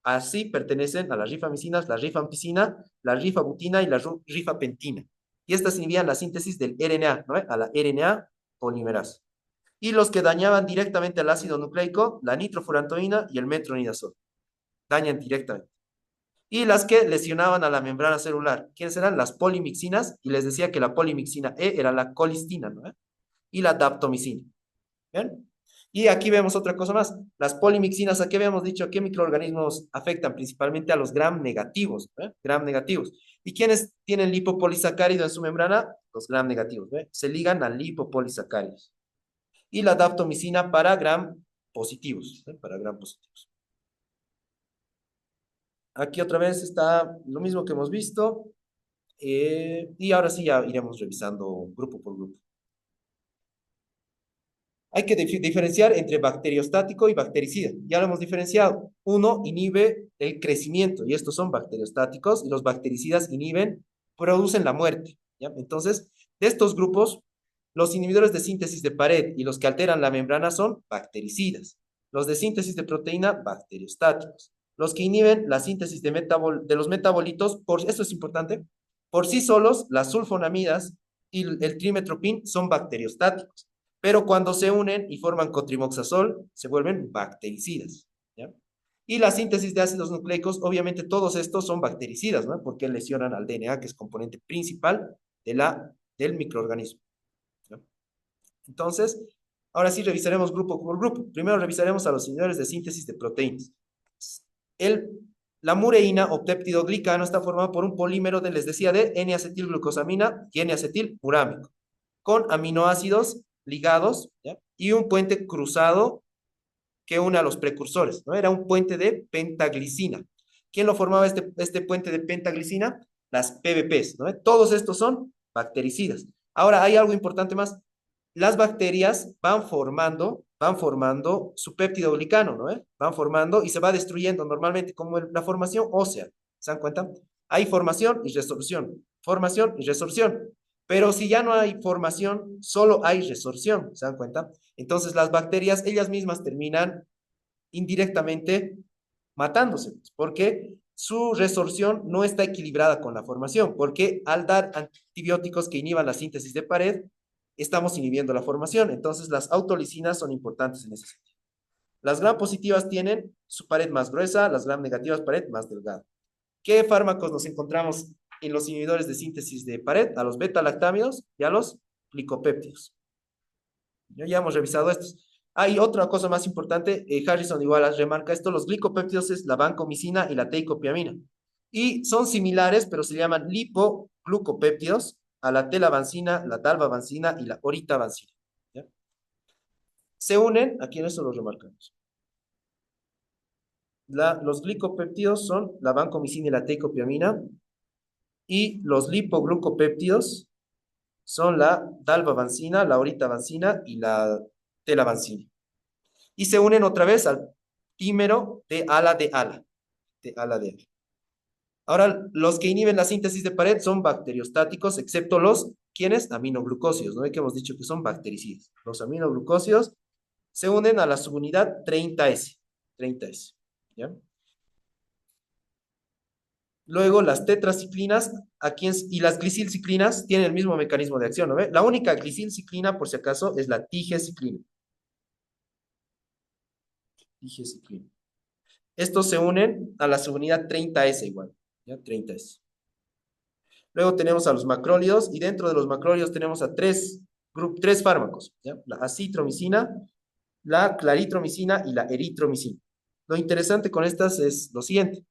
así pertenecen a las rifamicinas, la rifampicina, la rifabutina y la rifapentina. Y estas inhibían la síntesis del RNA, ¿no? A la RNA polimerasa. Y los que dañaban directamente al ácido nucleico, la nitrofurantoína y el metronidazol. Dañan directamente. Y las que lesionaban a la membrana celular. ¿Quiénes eran? Las polimixinas. Y les decía que la polimixina E era la colistina, ¿no? Y la daptomicina. ¿Bien? Y aquí vemos otra cosa más. Las polimixinas, ¿a qué habíamos dicho? ¿A qué microorganismos afectan? Principalmente a los gram negativos. Gram negativos. ¿Y quiénes tienen lipopolisacárido en su membrana? Los gram negativos. Se ligan a lipopolisacáridos. Y la daptomicina para gram positivos. Para gram positivos. Aquí otra vez está lo mismo que hemos visto. Y ahora sí ya iremos revisando grupo por grupo. Hay que diferenciar entre bacteriostático y bactericida. Ya lo hemos diferenciado. Uno inhibe el crecimiento y estos son bacteriostáticos y los bactericidas producen la muerte. ¿Ya? Entonces, de estos grupos, los inhibidores de síntesis de pared y los que alteran la membrana son bactericidas. Los de síntesis de proteína, bacteriostáticos. Los que inhiben la síntesis de los metabolitos, esto es importante, por sí solos, las sulfonamidas y el trimetropin son bacteriostáticos. Pero cuando se unen y forman cotrimoxazol, se vuelven bactericidas. ¿Ya? Y la síntesis de ácidos nucleicos, obviamente todos estos son bactericidas, ¿no? Porque lesionan al DNA, que es componente principal del microorganismo, ¿no? Entonces, ahora sí revisaremos grupo por grupo. Primero revisaremos a los inhibidores de síntesis de proteínas. El, la mureína o péptidoglicano está formado por un polímero les decía, de N-acetilglucosamina y N-acetilmurámico, con aminoácidos ligados, ¿ya? Y un puente cruzado que une a los precursores, ¿no? Era un puente de pentaglicina. ¿Quién lo formaba este puente de pentaglicina? Las PBPs, ¿no? Todos estos son bactericidas. Ahora, hay algo importante más. Las bacterias van formando su péptido glicano, ¿no? Van formando y se va destruyendo normalmente como la formación ósea. ¿Se dan cuenta? Hay formación y resorción. Pero si ya no hay formación, solo hay resorción. ¿Se dan cuenta? Entonces las bacterias, ellas mismas terminan indirectamente matándose, porque su resorción no está equilibrada con la formación, porque al dar antibióticos que inhiban la síntesis de pared, estamos inhibiendo la formación. Entonces las autolisinas son importantes en ese sentido. Las gram positivas tienen su pared más gruesa, las gram negativas pared más delgada. ¿Qué fármacos nos encontramos en los inhibidores de síntesis de pared? A los beta-lactámidos y a los glicopéptidos. Ya hemos revisado estos. Hay otra cosa más importante, Harrison igual remarca esto, los glicopéptidos es la vancomicina y la teicopiamina. Y son similares, pero se llaman lipoglucopéptidos a la telavancina, la dalbavancina y la oritavancina. ¿Ya? Se unen, aquí en esto lo remarcamos. Los glicopéptidos son la vancomicina y la teicopiamina, y los lipoglucopéptidos son la dalbavancina, la oritavancina y la telavancina. Y se unen otra vez al dímero de ala de ala, de ala de ala. Ahora, los que inhiben la síntesis de pared son bacteriostáticos, excepto los, ¿quiénes? Aminoglucósidos, ¿no? Que hemos dicho que son bactericidas. Los aminoglucósidos se unen a la subunidad 30S, 30S, ¿ya? Luego, las tetraciclinas y las glicilciclinas tienen el mismo mecanismo de acción, ¿no ve? La única glicilciclina, por si acaso, es la tigeciclina. Tigeciclina. Estos se unen a la subunidad 30S igual, ¿ya? 30S. Luego tenemos a los macrólidos y dentro de los macrólidos tenemos a tres fármacos, ¿ya? La acitromicina, la claritromicina y la eritromicina. Lo interesante con estas es lo siguiente.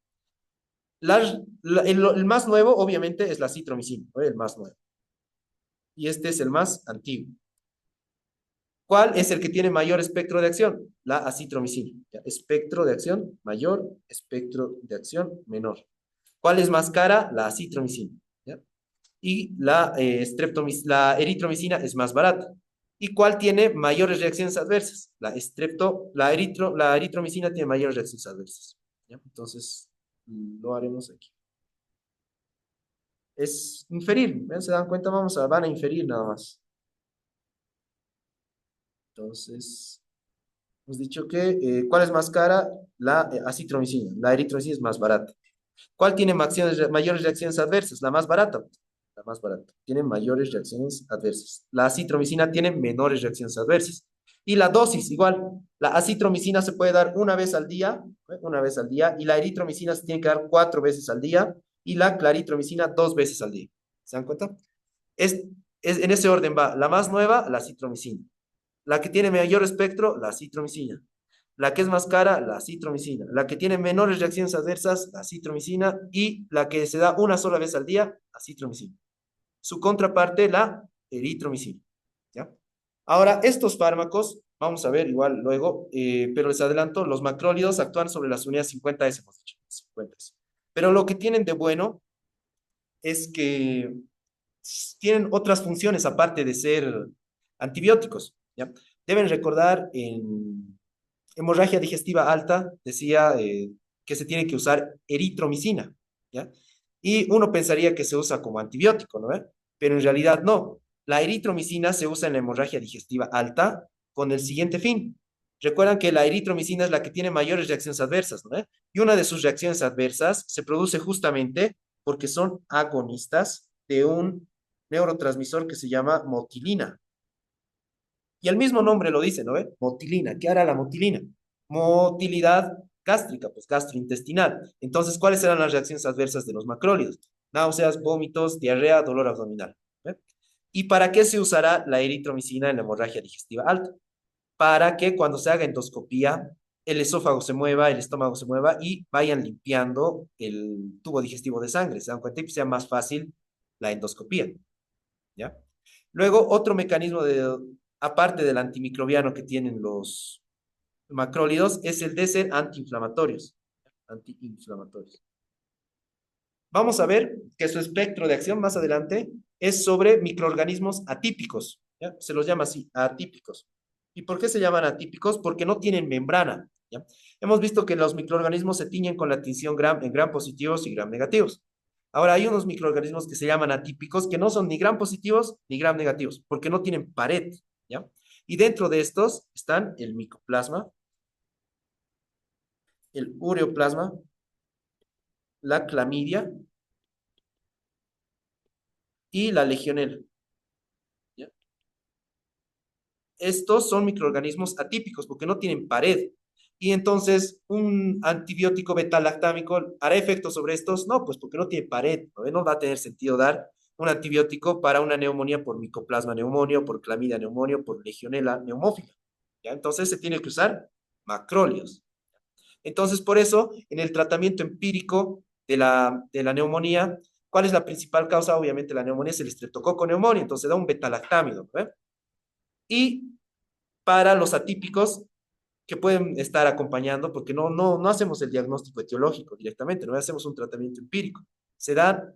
El más nuevo, obviamente, es la acitromicina, ¿no? El más nuevo. Y este es el más antiguo. ¿Cuál es el que tiene mayor espectro de acción? La acitromicina. ¿Ya? Espectro de acción mayor, espectro de acción menor. ¿Cuál es más cara? La acitromicina. ¿Ya? Y la eritromicina es más barata. ¿Y cuál tiene mayores reacciones adversas? La eritromicina tiene mayores reacciones adversas. ¿Ya? Entonces, lo haremos aquí. Es inferir, ¿ven? ¿Se dan cuenta? Van a inferir nada más. Entonces, hemos dicho que, ¿cuál es más cara? La acitromicina. La eritromicina es más barata. ¿Cuál tiene mayores reacciones adversas? La más barata. La más barata. Tiene mayores reacciones adversas. La acitromicina tiene menores reacciones adversas. Y la dosis, igual. La acitromicina se puede dar una vez al día, y la eritromicina se tiene que dar 4 veces al día, y la claritromicina 2 veces al día. ¿Se dan cuenta? Es, en ese orden va. La más nueva, la acitromicina. La que tiene mayor espectro, la acitromicina. La que es más cara, la acitromicina. La que tiene menores reacciones adversas, la acitromicina. Y la que se da una sola vez al día, acitromicina. Su contraparte, la eritromicina. ¿Ya? Ahora, estos fármacos, vamos a ver igual luego, pero les adelanto, los macrólidos actúan sobre las unidades 50S, hemos dicho, 50S. Pero lo que tienen de bueno es que tienen otras funciones aparte de ser antibióticos, ¿ya? Deben recordar en hemorragia digestiva alta, decía que se tiene que usar eritromicina, ¿ya? Y uno pensaría que se usa como antibiótico, ¿no? Pero en realidad no. La eritromicina se usa en la hemorragia digestiva alta con el siguiente fin. Recuerdan que la eritromicina es la que tiene mayores reacciones adversas, ¿no? Y una de sus reacciones adversas se produce justamente porque son agonistas de un neurotransmisor que se llama motilina. Y el mismo nombre lo dice, ¿no? Motilina. ¿Qué hará la motilina? Motilidad gástrica, pues gastrointestinal. Entonces, ¿cuáles eran las reacciones adversas de los macrólidos? Náuseas, vómitos, diarrea, dolor abdominal. ¿Ve? ¿Y para qué se usará la eritromicina en la hemorragia digestiva alta? Para que cuando se haga endoscopía, el esófago se mueva, el estómago se mueva y vayan limpiando el tubo digestivo de sangre. ¿Se dan cuenta? Y sea más fácil la endoscopía. ¿Ya? Luego, otro mecanismo aparte del antimicrobiano que tienen los macrólidos es el de ser antiinflamatorios. Antiinflamatorios. Vamos a ver que su espectro de acción más adelante es sobre microorganismos atípicos. ¿Ya? Se los llama así, atípicos. ¿Y por qué se llaman atípicos? Porque no tienen membrana. ¿Ya? Hemos visto que los microorganismos se tiñen con la tinción en gram positivos y gram negativos. Ahora, hay unos microorganismos que se llaman atípicos que no son ni gram positivos ni gram negativos, porque no tienen pared. ¿Ya? Y dentro de estos están el micoplasma, el ureoplasma, la clamidia y la legionela. ¿Ya? Estos son microorganismos atípicos porque no tienen pared. Y entonces, ¿un antibiótico beta-lactámico hará efecto sobre estos? No, pues porque no tiene pared. No va a tener sentido dar un antibiótico para una neumonía por micoplasma neumonio, por clamidia neumonio, por legionela neumófila. ¿Ya? Entonces se tiene que usar macrólidos. Entonces, por eso, en el tratamiento empírico de la neumonía, ¿cuál es la principal causa? Obviamente la neumonía es el estreptococo neumonio, entonces da un beta-lactámido. ¿Ve? Y para los atípicos que pueden estar acompañando, porque no hacemos el diagnóstico etiológico directamente, no hacemos un tratamiento empírico, se dan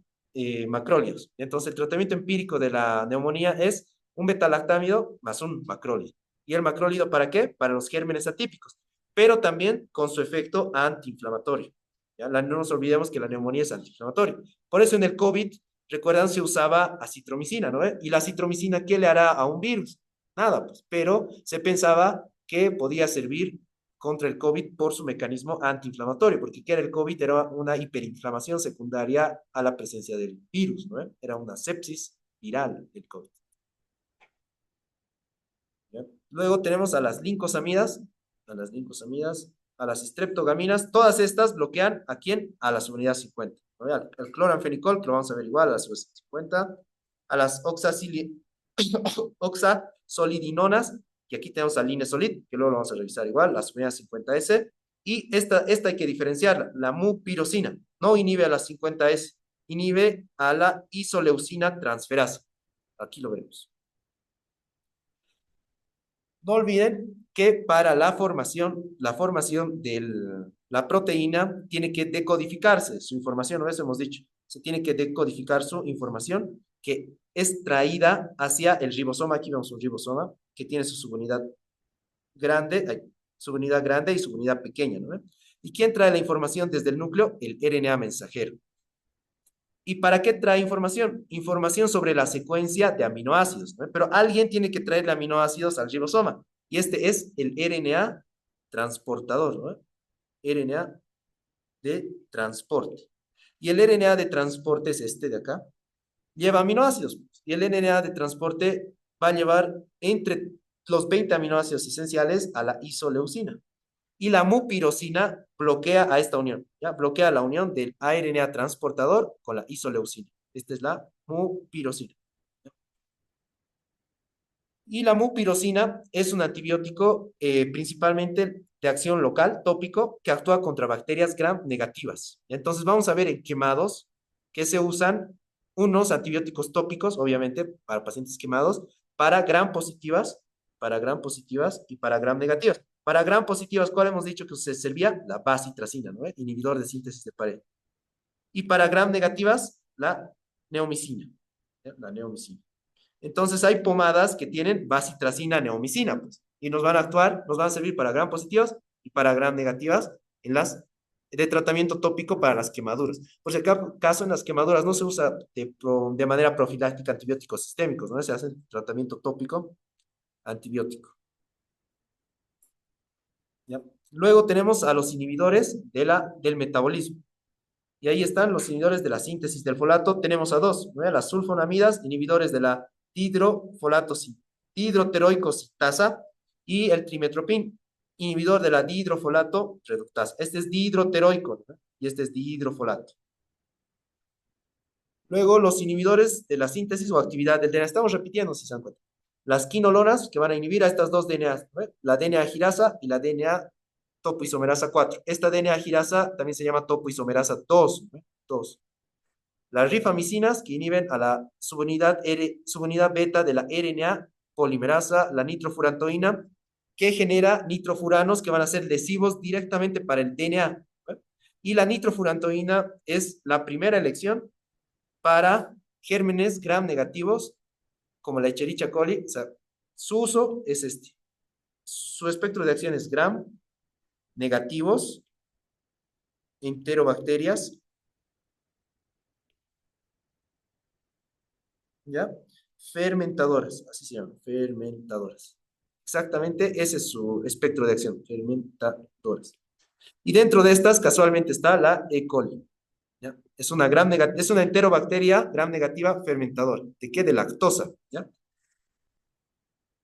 macrólidos. Entonces, el tratamiento empírico de la neumonía es un beta-lactámido más un macrólido. ¿Y el macrólido para qué? Para los gérmenes atípicos, pero también con su efecto antiinflamatorio. ¿Ya? No nos olvidemos que la neumonía es antiinflamatoria. Por eso en el COVID, recuerdan, se usaba acitromicina, ¿no? ¿Y la acitromicina qué le hará a un virus? Nada, pues, pero se pensaba que podía servir contra el COVID por su mecanismo antiinflamatorio, porque ¿qué era el COVID? Era una hiperinflamación secundaria a la presencia del virus, ¿no? Era una sepsis viral del COVID. ¿Ya? Luego tenemos a las lincosamidas, a las streptogaminas, todas estas bloquean ¿a quién? A la subunidad 50. ¿No? El cloranfenicol, que lo vamos a ver igual, a la subunidad 50, a las oxasolidinonas, que aquí tenemos al linesolid, que luego lo vamos a revisar igual, la subunidad 50S, y esta hay que diferenciarla, la mupirocina, no inhibe a la 50S, inhibe a la isoleucina transferasa. Aquí lo veremos. No olviden que para la formación de la proteína tiene que decodificarse su información, ¿no? Eso hemos dicho. Se tiene que decodificar su información que es traída hacia el ribosoma. Aquí vemos un ribosoma que tiene su subunidad grande y subunidad pequeña, ¿no? ¿Y quién trae la información desde el núcleo? El RNA mensajero. ¿Y para qué trae información? Información sobre la secuencia de aminoácidos, ¿no? Pero alguien tiene que traerle aminoácidos al ribosoma. Y este es el RNA transportador, ¿no? RNA de transporte. Y el RNA de transporte es este de acá. Lleva aminoácidos. Y el RNA de transporte va a llevar entre los 20 aminoácidos esenciales a la isoleucina. Y la mupirocina bloquea a esta unión, ¿ya? Bloquea la unión del ARNA transportador con la isoleucina. Esta es la mupirocina. Y la mupirocina es un antibiótico principalmente de acción local, tópico, que actúa contra bacterias gram negativas. Entonces vamos a ver en quemados que se usan unos antibióticos tópicos, obviamente, para pacientes quemados, para gram positivas y para gram negativas. Para gram positivas, ¿cuál hemos dicho que se servía? La bacitracina, ¿no? Inhibidor de síntesis de pared. Y para gram negativas, la neomicina. ¿Ya? La neomicina. Entonces hay pomadas que tienen bacitracina, neomicina, pues, y nos van a servir para gram positivas y para gram negativas en las de tratamiento tópico para las quemaduras. Por si acaso en las quemaduras no se usa de manera profiláctica antibióticos sistémicos, ¿no? Se hace tratamiento tópico antibiótico. ¿Ya? Luego tenemos a los inhibidores del metabolismo. Y ahí están los inhibidores de la síntesis del folato. Tenemos a dos, ¿no? Las sulfonamidas, inhibidores de la hidroteroicositasa y el trimetropin. inhibidor de la dihidrofolato reductasa. Este es dihidroteroico, ¿no? Y este es dihidrofolato. Luego, los inhibidores de la síntesis o actividad del DNA. Estamos repitiendo, si se dan cuenta. Las quinolonas, que van a inhibir a estas dos DNAs, ¿no? La DNA girasa y la DNA topoisomerasa 4. Esta DNA girasa también se llama topoisomerasa 2, ¿no? 2. Las rifamicinas, que inhiben a la subunidad beta de la RNA polimerasa, la nitrofurantoína, que genera nitrofuranos que van a ser lesivos directamente para el DNA, ¿no? Y la nitrofurantoína es la primera elección para gérmenes gram negativos, como la Escherichia coli. O sea, su uso es este. Su espectro de acción es gram negativos, enterobacterias, ¿ya? Fermentadoras, así se llaman, fermentadoras. Exactamente, ese es su espectro de acción, fermentadoras. Y dentro de estas, casualmente está la E. coli, ¿ya? Es una enterobacteria gram negativa fermentadora. ¿De qué? De lactosa, ¿ya?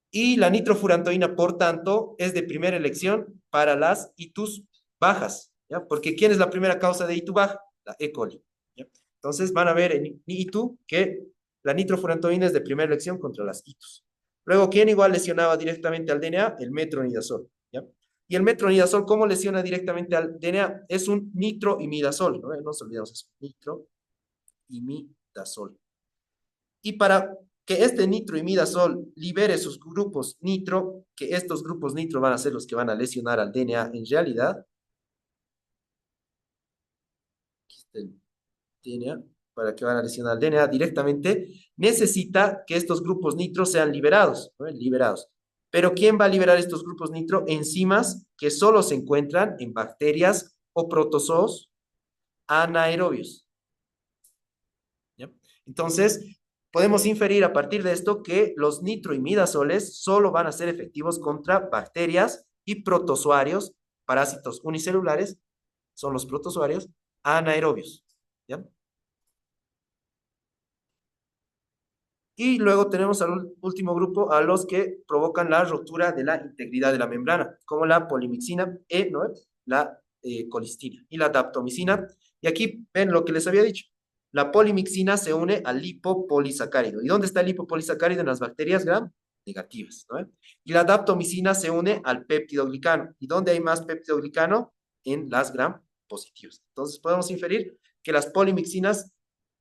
Y la nitrofurantoína, por tanto, es de primera elección para las ITUs bajas, ¿ya? Porque ¿quién es la primera causa de ITU baja? La E. coli, ¿ya? Entonces van a ver en ITU que la nitrofurantoína es de primera elección contra las ITUs. Luego, ¿quién igual lesionaba directamente al DNA? El metronidazol, ¿ya? Y el metronidazol, ¿cómo lesiona directamente al DNA? Es un nitroimidazol, ¿no? No nos olvidemos eso, nitroimidazol. Y para que este nitroimidazol libere sus grupos nitro, que estos grupos nitro van a ser los que van a lesionar al DNA en realidad, aquí está el DNA, para que van a lesionar al DNA directamente, necesita que estos grupos nitro sean liberados, ¿no? Liberados. Pero ¿quién va a liberar estos grupos nitro? Enzimas que solo se encuentran en bacterias o protozoos anaerobios, ¿ya? Entonces, podemos inferir a partir de esto que los nitroimidazoles solo van a ser efectivos contra bacterias y protozoarios, parásitos unicelulares, son los protozoarios anaerobios, ¿ya? Y luego tenemos al último grupo, a los que provocan la rotura de la integridad de la membrana, como la polimixina E, ¿no? La colistina y la daptomicina. Y aquí ven lo que les había dicho. La polimixina se une al lipopolisacárido. ¿Y dónde está el lipopolisacárido? En las bacterias gram negativas, ¿no? Y la daptomicina se une al péptidoglicano. ¿Y dónde hay más péptidoglicano? En las gram positivas. Entonces podemos inferir que las polimixinas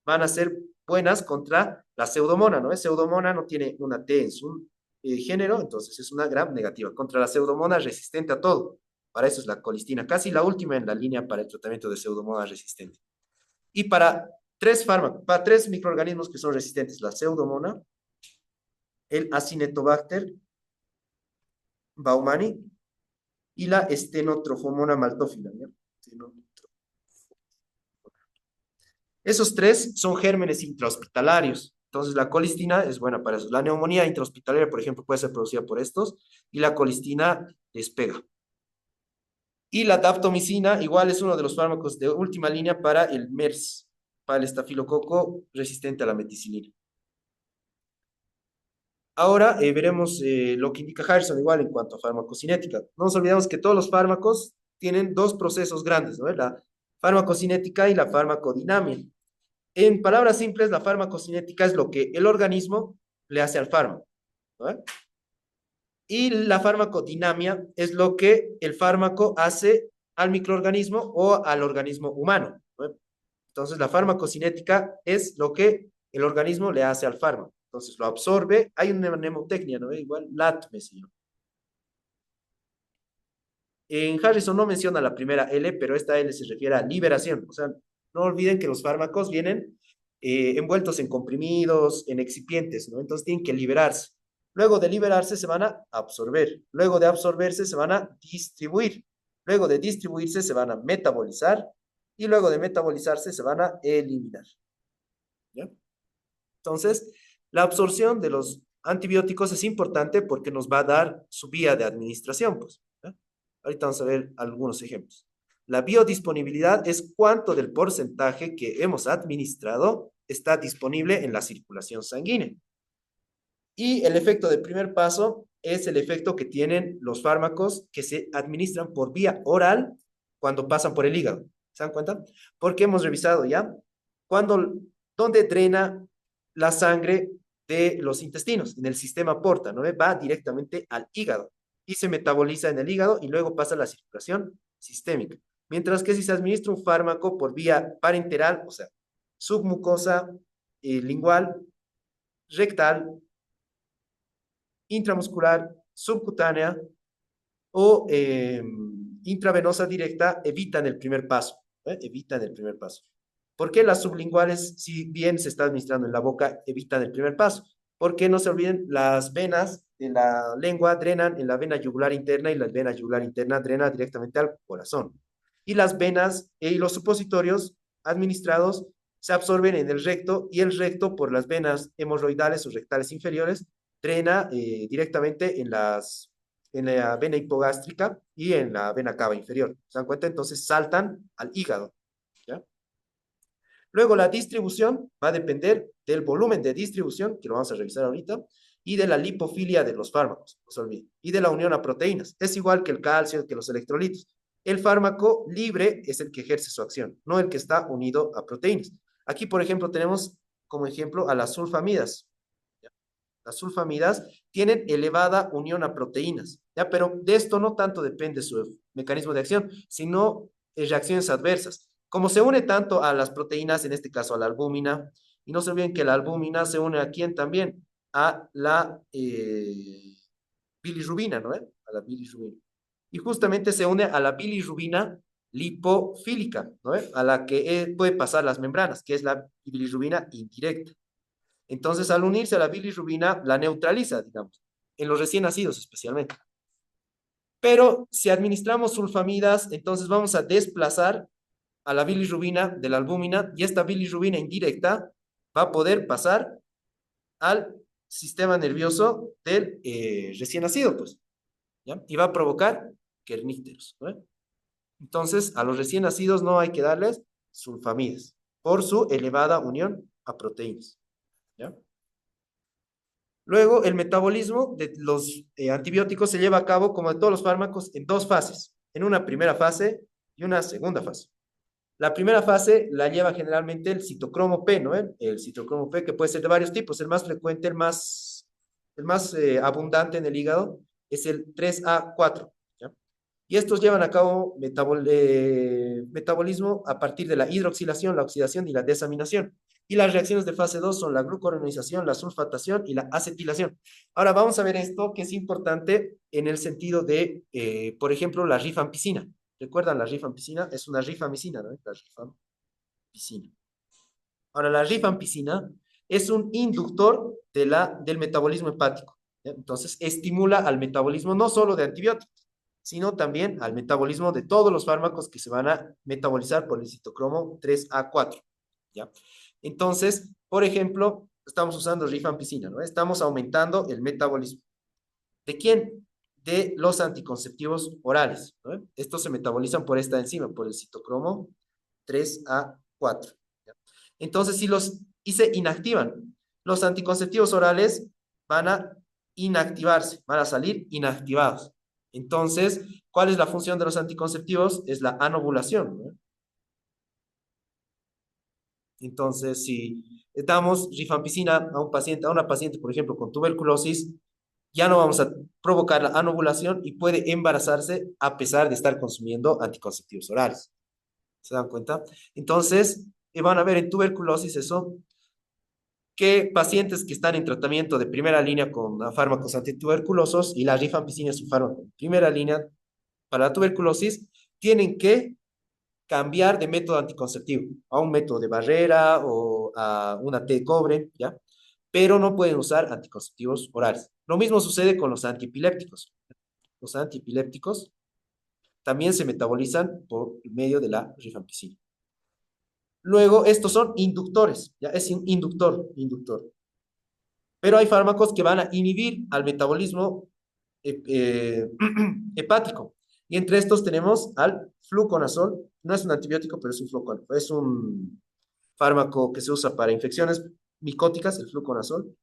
van a ser buenas contra la pseudomona, ¿no? Pseudomona no tiene una T en su género, entonces es una gram negativa. Contra la pseudomona resistente a todo. Para eso es la colistina, casi la última en la línea para el tratamiento de pseudomonas resistente. Y para tres fármacos, para tres microorganismos que son resistentes, la pseudomona, el Acinetobacter baumani y la Stenotrophomona maltofila, ¿no? Esos tres son gérmenes intrahospitalarios. Entonces, la colistina es buena para eso. La neumonía intrahospitalaria, por ejemplo, puede ser producida por estos y la colistina despega. Y la daptomicina, igual es uno de los fármacos de última línea para el MERS, para el estafilococo resistente a la meticilina. Ahora veremos lo que indica Harrison, igual en cuanto a farmacocinética. No nos olvidemos que todos los fármacos tienen dos procesos grandes, ¿no? La farmacocinética y la farmacodinamia. En palabras simples, la farmacocinética es lo que el organismo le hace al fármaco, ¿no? Y la farmacodinamia es lo que el fármaco hace al microorganismo o al organismo humano, ¿no? Entonces, la farmacocinética es lo que el organismo le hace al fármaco. Entonces, lo absorbe. Hay una mnemotecnia, ¿no? Igual, LATME se llama. En Harrison no menciona la primera L, pero esta L se refiere a liberación. O sea, no olviden que los fármacos vienen envueltos en comprimidos, en excipientes, ¿no? Entonces tienen que liberarse. Luego de liberarse se van a absorber. Luego de absorberse se van a distribuir. Luego de distribuirse se van a metabolizar. Y luego de metabolizarse se van a eliminar, ¿ya? Entonces, la absorción de los antibióticos es importante porque nos va a dar su vía de administración, pues, ¿ya? Ahorita vamos a ver algunos ejemplos. La biodisponibilidad es cuánto del porcentaje que hemos administrado está disponible en la circulación sanguínea. Y el efecto del primer paso es el efecto que tienen los fármacos que se administran por vía oral cuando pasan por el hígado. ¿Se dan cuenta? Porque hemos revisado ya cuando, dónde drena la sangre de los intestinos, en el sistema porta, ¿no? Va directamente al hígado y se metaboliza en el hígado y luego pasa a la circulación sistémica. Mientras que si se administra un fármaco por vía parenteral, o sea, submucosa, lingual, rectal, intramuscular, subcutánea o intravenosa directa, evitan el primer paso, evitan el primer paso. ¿Por qué las sublinguales, si bien se está administrando en la boca, evitan el primer paso? Porque no se olviden, las venas de la lengua drenan en la vena yugular interna y la vena yugular interna drena directamente al corazón. Y las venas y los supositorios administrados se absorben en el recto y el recto por las venas hemorroidales o rectales inferiores drena directamente en la vena hipogástrica y en la vena cava inferior. ¿Se dan cuenta? Entonces saltan al hígado. ¿Ya? Luego la distribución va a depender del volumen de distribución, que lo vamos a revisar ahorita, y de la lipofilia de los fármacos, no se olviden, y de la unión a proteínas. Es igual que el calcio, que los electrolitos. El fármaco libre es el que ejerce su acción, no el que está unido a proteínas. Aquí, por ejemplo, tenemos como ejemplo a las sulfamidas. ¿Ya? Las sulfamidas tienen elevada unión a proteínas, ¿ya? Pero de esto no tanto depende su mecanismo de acción, sino reacciones adversas. Como se une tanto a las proteínas, en este caso a la albúmina, y no se olviden que la albúmina se une a quién también, a la bilirrubina, ¿no? A la bilirrubina. Y justamente se une a la bilirrubina lipofílica, ¿no? A la que puede pasar las membranas, que es la bilirrubina indirecta. Entonces, al unirse a la bilirrubina, la neutraliza, digamos, en los recién nacidos especialmente. Pero si administramos sulfamidas, entonces vamos a desplazar a la bilirrubina de la albúmina y esta bilirrubina indirecta va a poder pasar al sistema nervioso del recién nacido, pues, ¿ya? Y va a provocar kerníteros, ¿no? Entonces, a los recién nacidos no hay que darles sulfamidas por su elevada unión a proteínas, ¿ya? Luego, el metabolismo de los antibióticos se lleva a cabo, como de todos los fármacos, en dos fases, en una primera fase y una segunda fase. La primera fase la lleva generalmente el citocromo P, ¿no? El citocromo P, que puede ser de varios tipos. El más frecuente, el más abundante en el hígado es el 3A4, ¿ya? Y estos llevan a cabo metabolismo a partir de la hidroxilación, la oxidación y la desaminación. Y las reacciones de fase 2 son la glucuronización, la sulfatación y la acetilación. Ahora vamos a ver esto que es importante en el sentido de, por ejemplo, la rifampicina. ¿Recuerdan la rifampicina? Es una rifamicina, ¿no? La rifampicina. Ahora, la rifampicina es un inductor del metabolismo hepático, ¿ya? Entonces, estimula al metabolismo no solo de antibióticos, sino también al metabolismo de todos los fármacos que se van a metabolizar por el citocromo 3A4, ¿ya? Entonces, por ejemplo, estamos usando rifampicina, ¿no? Estamos aumentando el metabolismo. ¿De quién? De los anticonceptivos orales, ¿no? Estos se metabolizan por esta enzima, por el citocromo 3A4. ¿Ya? Entonces, y se inactivan, los anticonceptivos orales van a inactivarse, van a salir inactivados. Entonces, ¿cuál es la función de los anticonceptivos? Es la anovulación, ¿no? Entonces, si damos rifampicina a un paciente, a una paciente, por ejemplo, con tuberculosis, ya no vamos a provocar la anovulación y puede embarazarse a pesar de estar consumiendo anticonceptivos orales. ¿Se dan cuenta? Entonces, van a ver en tuberculosis eso, que pacientes que están en tratamiento de primera línea con fármacos antituberculosos y la rifampicina es un fármaco de primera línea para la tuberculosis, tienen que cambiar de método anticonceptivo a un método de barrera o a una T de cobre, ¿ya? Pero no pueden usar anticonceptivos orales. Lo mismo sucede con los antiepilépticos. Los antiepilépticos también se metabolizan por medio de la rifampicina. Luego, estos son inductores, ¿ya? Es un inductor. Pero hay fármacos que van a inhibir al metabolismo hepático. Y entre estos tenemos al fluconazol. No es un antibiótico, pero es un fluconazol. Es un fármaco que se usa para infecciones micóticas, el fluconazol.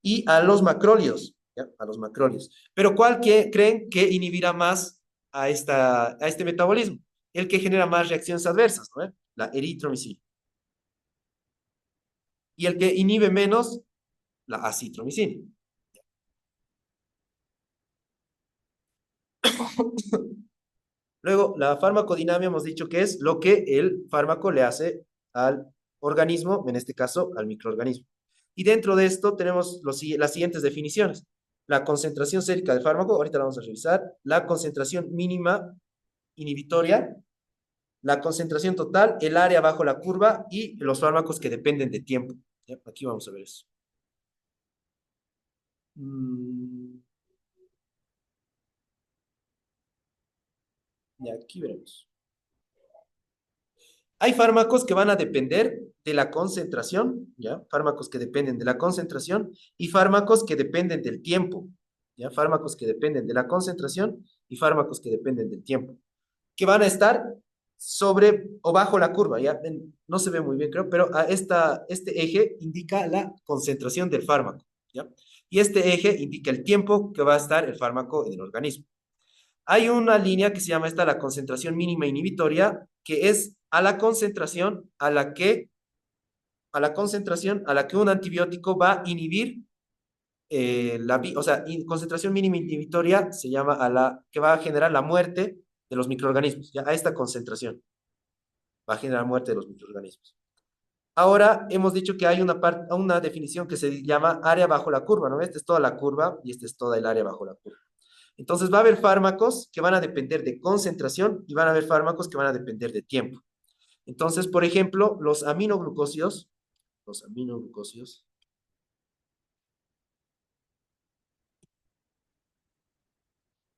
Y a los macrólidos. ¿ya? A los macrólidos. Pero ¿cuál creen que inhibirá más a este metabolismo? El que genera más reacciones adversas, ¿no? La eritromicina. Y el que inhibe menos, la acitromicina. Luego, la farmacodinamia hemos dicho que es lo que el fármaco le hace al organismo, en este caso al microorganismo. Y dentro de esto tenemos las siguientes definiciones. La concentración sérica del fármaco, ahorita la vamos a revisar, la concentración mínima inhibitoria, la concentración total, el área bajo la curva y los fármacos que dependen de tiempo. ¿Ya? Aquí vamos a ver eso. Mm, y aquí veremos. Hay fármacos que van a depender de la concentración, ¿ya? Fármacos que dependen de la concentración y fármacos que dependen del tiempo, ¿ya? Fármacos que dependen de la concentración y fármacos que dependen del tiempo, que van a estar sobre o bajo la curva, ¿ya? No se ve muy bien, creo, pero este eje indica la concentración del fármaco, ¿ya? Y este eje indica el tiempo que va a estar el fármaco en el organismo. Hay una línea que se llama esta la concentración mínima inhibitoria, que es a la concentración a la que un antibiótico va a inhibir o sea, concentración mínima inhibitoria se llama a la que va a generar la muerte de los microorganismos. Ya a esta concentración va a generar muerte de los microorganismos. Ahora hemos dicho que hay una definición que se llama área bajo la curva, ¿no? Esta es toda la curva y esta es toda el área bajo la curva. Entonces va a haber fármacos que van a depender de concentración y van a haber fármacos que van a depender de tiempo. Entonces, por ejemplo, los aminoglucósidos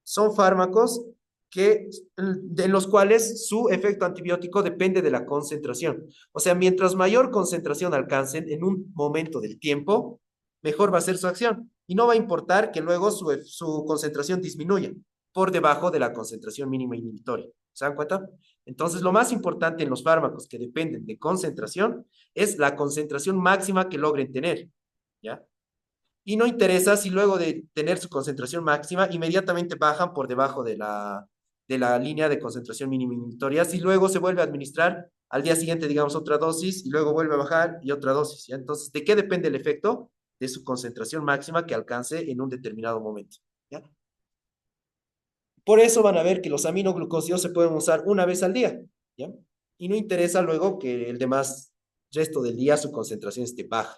son fármacos de los cuales su efecto antibiótico depende de la concentración. O sea, mientras mayor concentración alcancen en un momento del tiempo, mejor va a ser su acción. Y no va a importar que luego su concentración disminuya por debajo de la concentración mínima inhibitoria. ¿Se dan cuenta? Entonces, lo más importante en los fármacos que dependen de concentración es la concentración máxima que logren tener. ¿Ya? Y no interesa si luego de tener su concentración máxima, inmediatamente bajan por debajo de la línea de concentración mínima inhibitoria, si luego se vuelve a administrar al día siguiente, digamos, otra dosis y luego vuelve a bajar y otra dosis. ¿Ya? Entonces, ¿de qué depende el efecto? De su concentración máxima que alcance en un determinado momento. ¿Ya? Por eso van a ver que los aminoglucósidos se pueden usar una vez al día. ¿Ya? Y no interesa luego que el demás resto del día su concentración esté baja.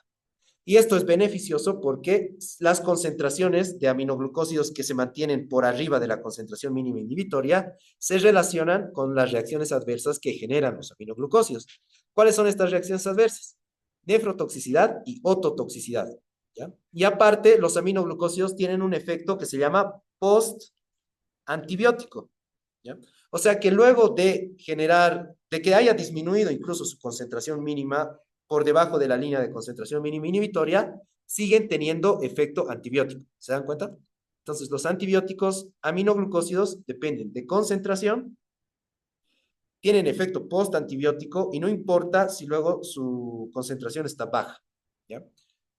Y esto es beneficioso porque las concentraciones de aminoglucósidos que se mantienen por arriba de la concentración mínima inhibitoria se relacionan con las reacciones adversas que generan los aminoglucósidos. ¿Cuáles son estas reacciones adversas? Nefrotoxicidad y ototoxicidad. ¿Ya? Y aparte, los aminoglucósidos tienen un efecto que se llama post-antibiótico. ¿Ya? O sea que luego de que haya disminuido incluso su concentración mínima por debajo de la línea de concentración mínima inhibitoria, siguen teniendo efecto antibiótico. ¿Se dan cuenta? Entonces, los antibióticos aminoglucósidos dependen de concentración, tienen efecto post-antibiótico y no importa si luego su concentración está baja. ¿Ya?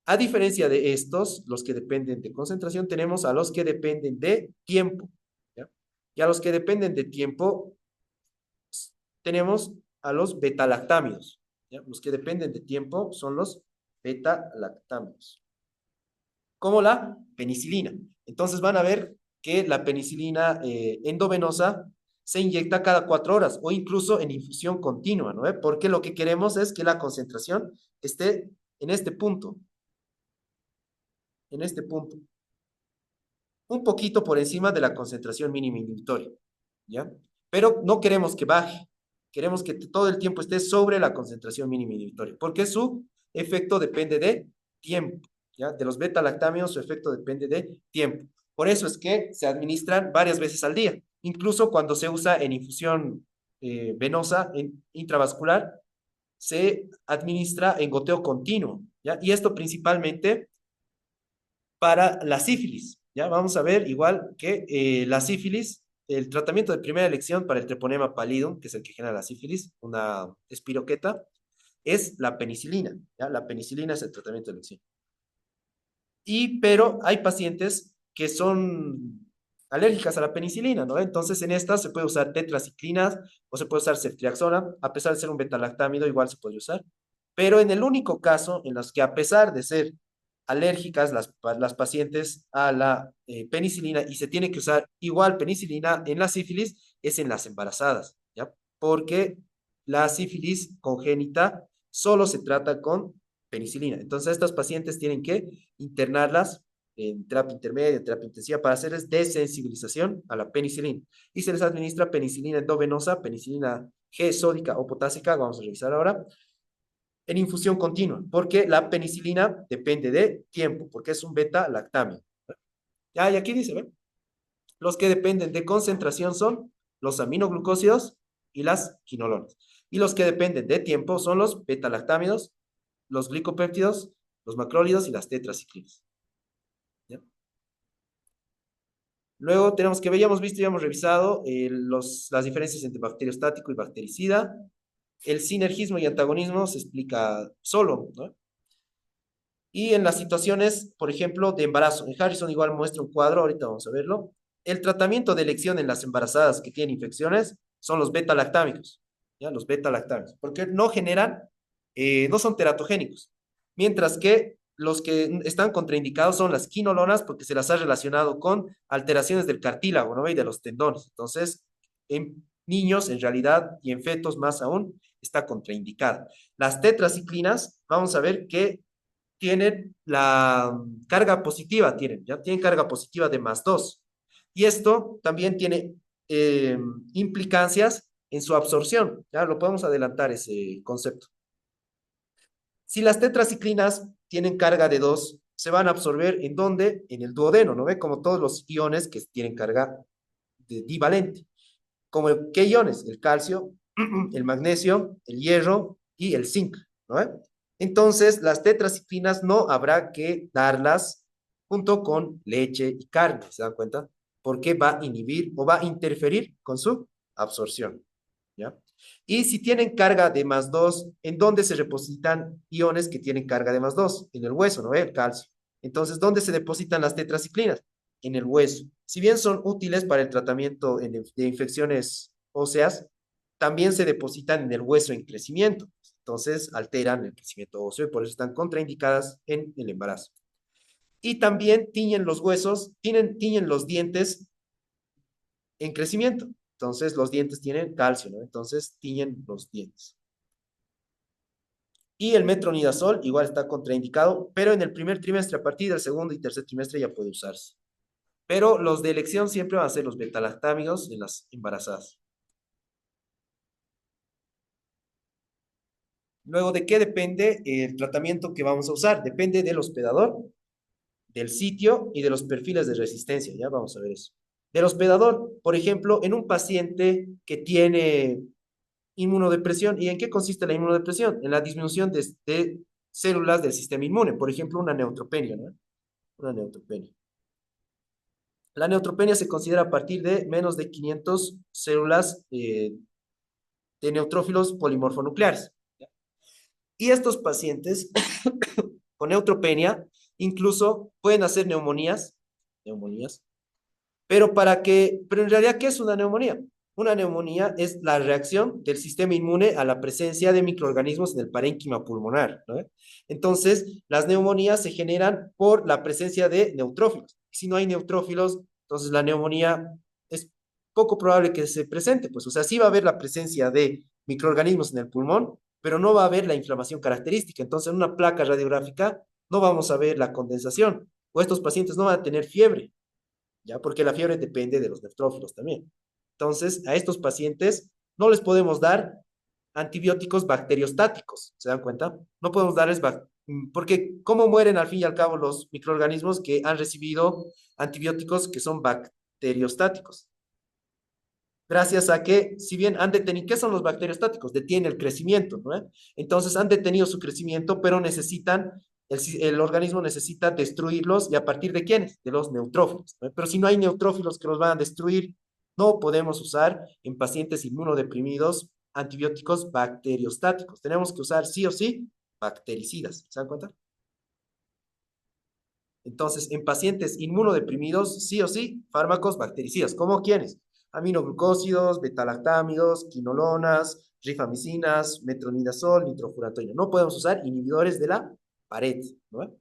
A diferencia de estos, los que dependen de concentración, tenemos a los que dependen de tiempo. ¿Ya? Y a los que dependen de tiempo, tenemos a los betalactámidos. ¿Ya? Los que dependen de tiempo son los betalactámidos, como la penicilina. Entonces van a ver que la penicilina endovenosa se inyecta cada 4 horas o incluso en infusión continua, ¿no? Porque lo que queremos es que la concentración esté en este punto, en este punto, un poquito por encima de la concentración mínima inhibitoria, ¿ya? Pero no queremos que baje, queremos que todo el tiempo esté sobre la concentración mínima inhibitoria, porque su efecto depende de tiempo, ¿ya? De los beta-lactámeos su efecto depende de tiempo. Por eso es que se administran varias veces al día, incluso cuando se usa en infusión venosa, intravascular, se administra en goteo continuo, ¿ya? Y esto principalmente para la sífilis. ¿Ya? Vamos a ver, igual que la sífilis, el tratamiento de primera elección para el treponema pallidum, que es el que genera la sífilis, una espiroqueta, es la penicilina. ¿Ya? La penicilina es el tratamiento de elección. pero hay pacientes que son alérgicas a la penicilina, ¿no? Entonces, en estas se puede usar tetraciclinas o se puede usar ceftriaxona, a pesar de ser un betalactámido, igual se puede usar. Pero en el único caso en los que, a pesar de ser alérgicas las pacientes a la penicilina y se tiene que usar igual penicilina en la sífilis, es en las embarazadas, ¿ya? Porque la sífilis congénita solo se trata con penicilina. Entonces, estas pacientes tienen que internarlas en terapia intermedia, en terapia intensiva, para hacerles desensibilización a la penicilina. Y se les administra penicilina endovenosa, penicilina G sódica o potásica, vamos a revisar ahora, en infusión continua, porque la penicilina depende de tiempo, porque es un beta-lactámido. Ah, y aquí dice, ¿ven? Los que dependen de concentración son los aminoglucósidos y las quinolonas. Y los que dependen de tiempo son los beta-lactámidos, los glicopéptidos, los macrólidos y las tetraciclinas. ¿Ya? Luego tenemos que habíamos visto y hemos revisado las diferencias entre bacteriostático y bactericida. El sinergismo y antagonismo se explica solo, ¿no? Y en las situaciones, por ejemplo, de embarazo, en Harrison igual muestra un cuadro, ahorita vamos a verlo. El tratamiento de elección en las embarazadas que tienen infecciones son los beta-lactámicos, ¿ya? Los beta-lactámicos, porque no generan, no son teratogénicos, mientras que los que están contraindicados son las quinolonas porque se las ha relacionado con alteraciones del cartílago, ¿no? Y de los tendones. Entonces, en niños, en realidad, y en fetos más aún, está contraindicada. Las tetraciclinas, vamos a ver que tienen la carga positiva, ya tienen carga positiva de +2. Y esto también tiene eh, implicancias en su absorción. Ya lo podemos adelantar ese concepto. Si las tetraciclinas tienen carga de 2, se van a absorber ¿en dónde? En el duodeno, ¿no ve? Como todos los iones que tienen carga divalente. Como ¿qué iones? El calcio, el magnesio, el hierro y el zinc, ¿no ve? Entonces, las tetraciclinas no habrá que darlas junto con leche y carne, ¿se dan cuenta? Porque va a inhibir o va a interferir con su absorción, ¿ya? Y si tienen carga de +2, ¿en dónde se depositan iones que tienen carga de +2? En el hueso, ¿no ve? El calcio. Entonces, ¿dónde se depositan las tetraciclinas? En el hueso. Si bien son útiles para el tratamiento de infecciones óseas, también se depositan en el hueso en crecimiento. Entonces, alteran el crecimiento óseo y por eso están contraindicadas en el embarazo. Y también tiñen los huesos, tiñen los dientes en crecimiento. Entonces, los dientes tienen calcio, ¿no? Entonces, tiñen los dientes. Y el metronidazol igual está contraindicado, pero en el primer trimestre, a partir del segundo y tercer trimestre ya puede usarse. Pero los de elección siempre van a ser los betalactámicos en las embarazadas. Luego, ¿de qué depende el tratamiento que vamos a usar? Depende del hospedador, del sitio y de los perfiles de resistencia. Ya vamos a ver eso. Del hospedador, por ejemplo, en un paciente que tiene inmunodepresión. ¿Y en qué consiste la inmunodepresión? En la disminución de células del sistema inmune. Por ejemplo, una neutropenia, ¿no? Una neutropenia. La neutropenia se considera a partir de menos de 500 células de neutrófilos polimorfonucleares. Y estos pacientes con neutropenia incluso pueden hacer neumonías, pero en realidad, ¿qué es una neumonía? Una neumonía es la reacción del sistema inmune a la presencia de microorganismos en el parénquima pulmonar, ¿no? Entonces, las neumonías se generan por la presencia de neutrófilos. Si no hay neutrófilos, entonces la neumonía es poco probable que se presente, pues, o sea, sí va a haber la presencia de microorganismos en el pulmón, pero no va a haber la inflamación característica. Entonces, en una placa radiográfica no vamos a ver la condensación, o estos pacientes no van a tener fiebre, ¿ya? Porque la fiebre depende de los neutrófilos también. Entonces, a estos pacientes no les podemos dar antibióticos bacteriostáticos, ¿se dan cuenta? No podemos darles, porque ¿cómo mueren al fin y al cabo los microorganismos que han recibido antibióticos que son bacteriostáticos? Gracias a que, si bien han detenido, ¿qué son los bacteriostáticos? Detienen el crecimiento, ¿no? Entonces han detenido su crecimiento, pero necesitan, el organismo necesita destruirlos, ¿y a partir de quiénes? De los neutrófilos, ¿no? Pero si no hay neutrófilos que los van a destruir, no podemos usar en pacientes inmunodeprimidos antibióticos bacteriostáticos. Tenemos que usar sí o sí bactericidas, ¿se dan cuenta? Entonces, en pacientes inmunodeprimidos, sí o sí, fármacos bactericidas. ¿Cómo quieres? Aminoglucósidos, betalactámidos, quinolonas, rifamicinas, metronidazol, nitrofurantoína. No podemos usar inhibidores de la pared, ¿no?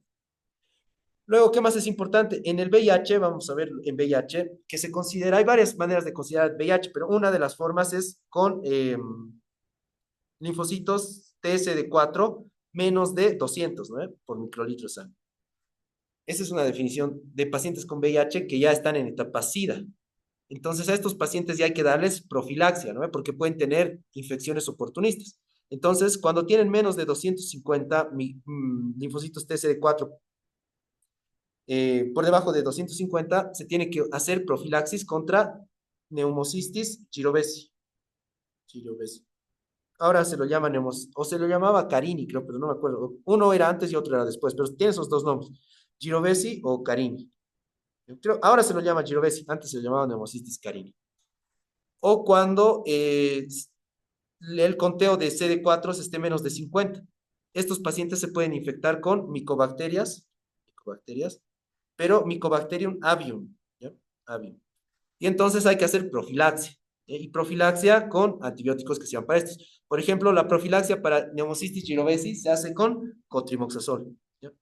Luego, ¿qué más es importante? En el VIH, vamos a ver en VIH, que se considera, hay varias maneras de considerar VIH, pero una de las formas es con linfocitos TSD4 menos de 200, ¿no? Por microlitro de sangre. Esa es una definición de pacientes con VIH que ya están en etapa SIDA. Entonces, a estos pacientes ya hay que darles profilaxia, ¿no? Porque pueden tener infecciones oportunistas. Entonces, cuando tienen menos de 250 linfocitos TSD4 por debajo de 250, se tiene que hacer profilaxis contra neumocistis girovesi. Girovesi. Ahora se lo llama o se lo llamaba Carini, creo, pero no me acuerdo. Uno era antes y otro era después, pero tiene esos dos nombres, Girovesi o Carini. Creo, ahora se lo llama Girovesi, antes se lo llamaba Neumocystis carini. O cuando el conteo de CD4 esté menos de 50. Estos pacientes se pueden infectar con micobacterias, pero Mycobacterium avium, ¿ya? Avium. Y entonces hay que hacer profilaxia, y profilaxia con antibióticos que sean para estos. Por ejemplo, la profilaxia para Neumocystis girovesi se hace con cotrimoxazol, ¿ya?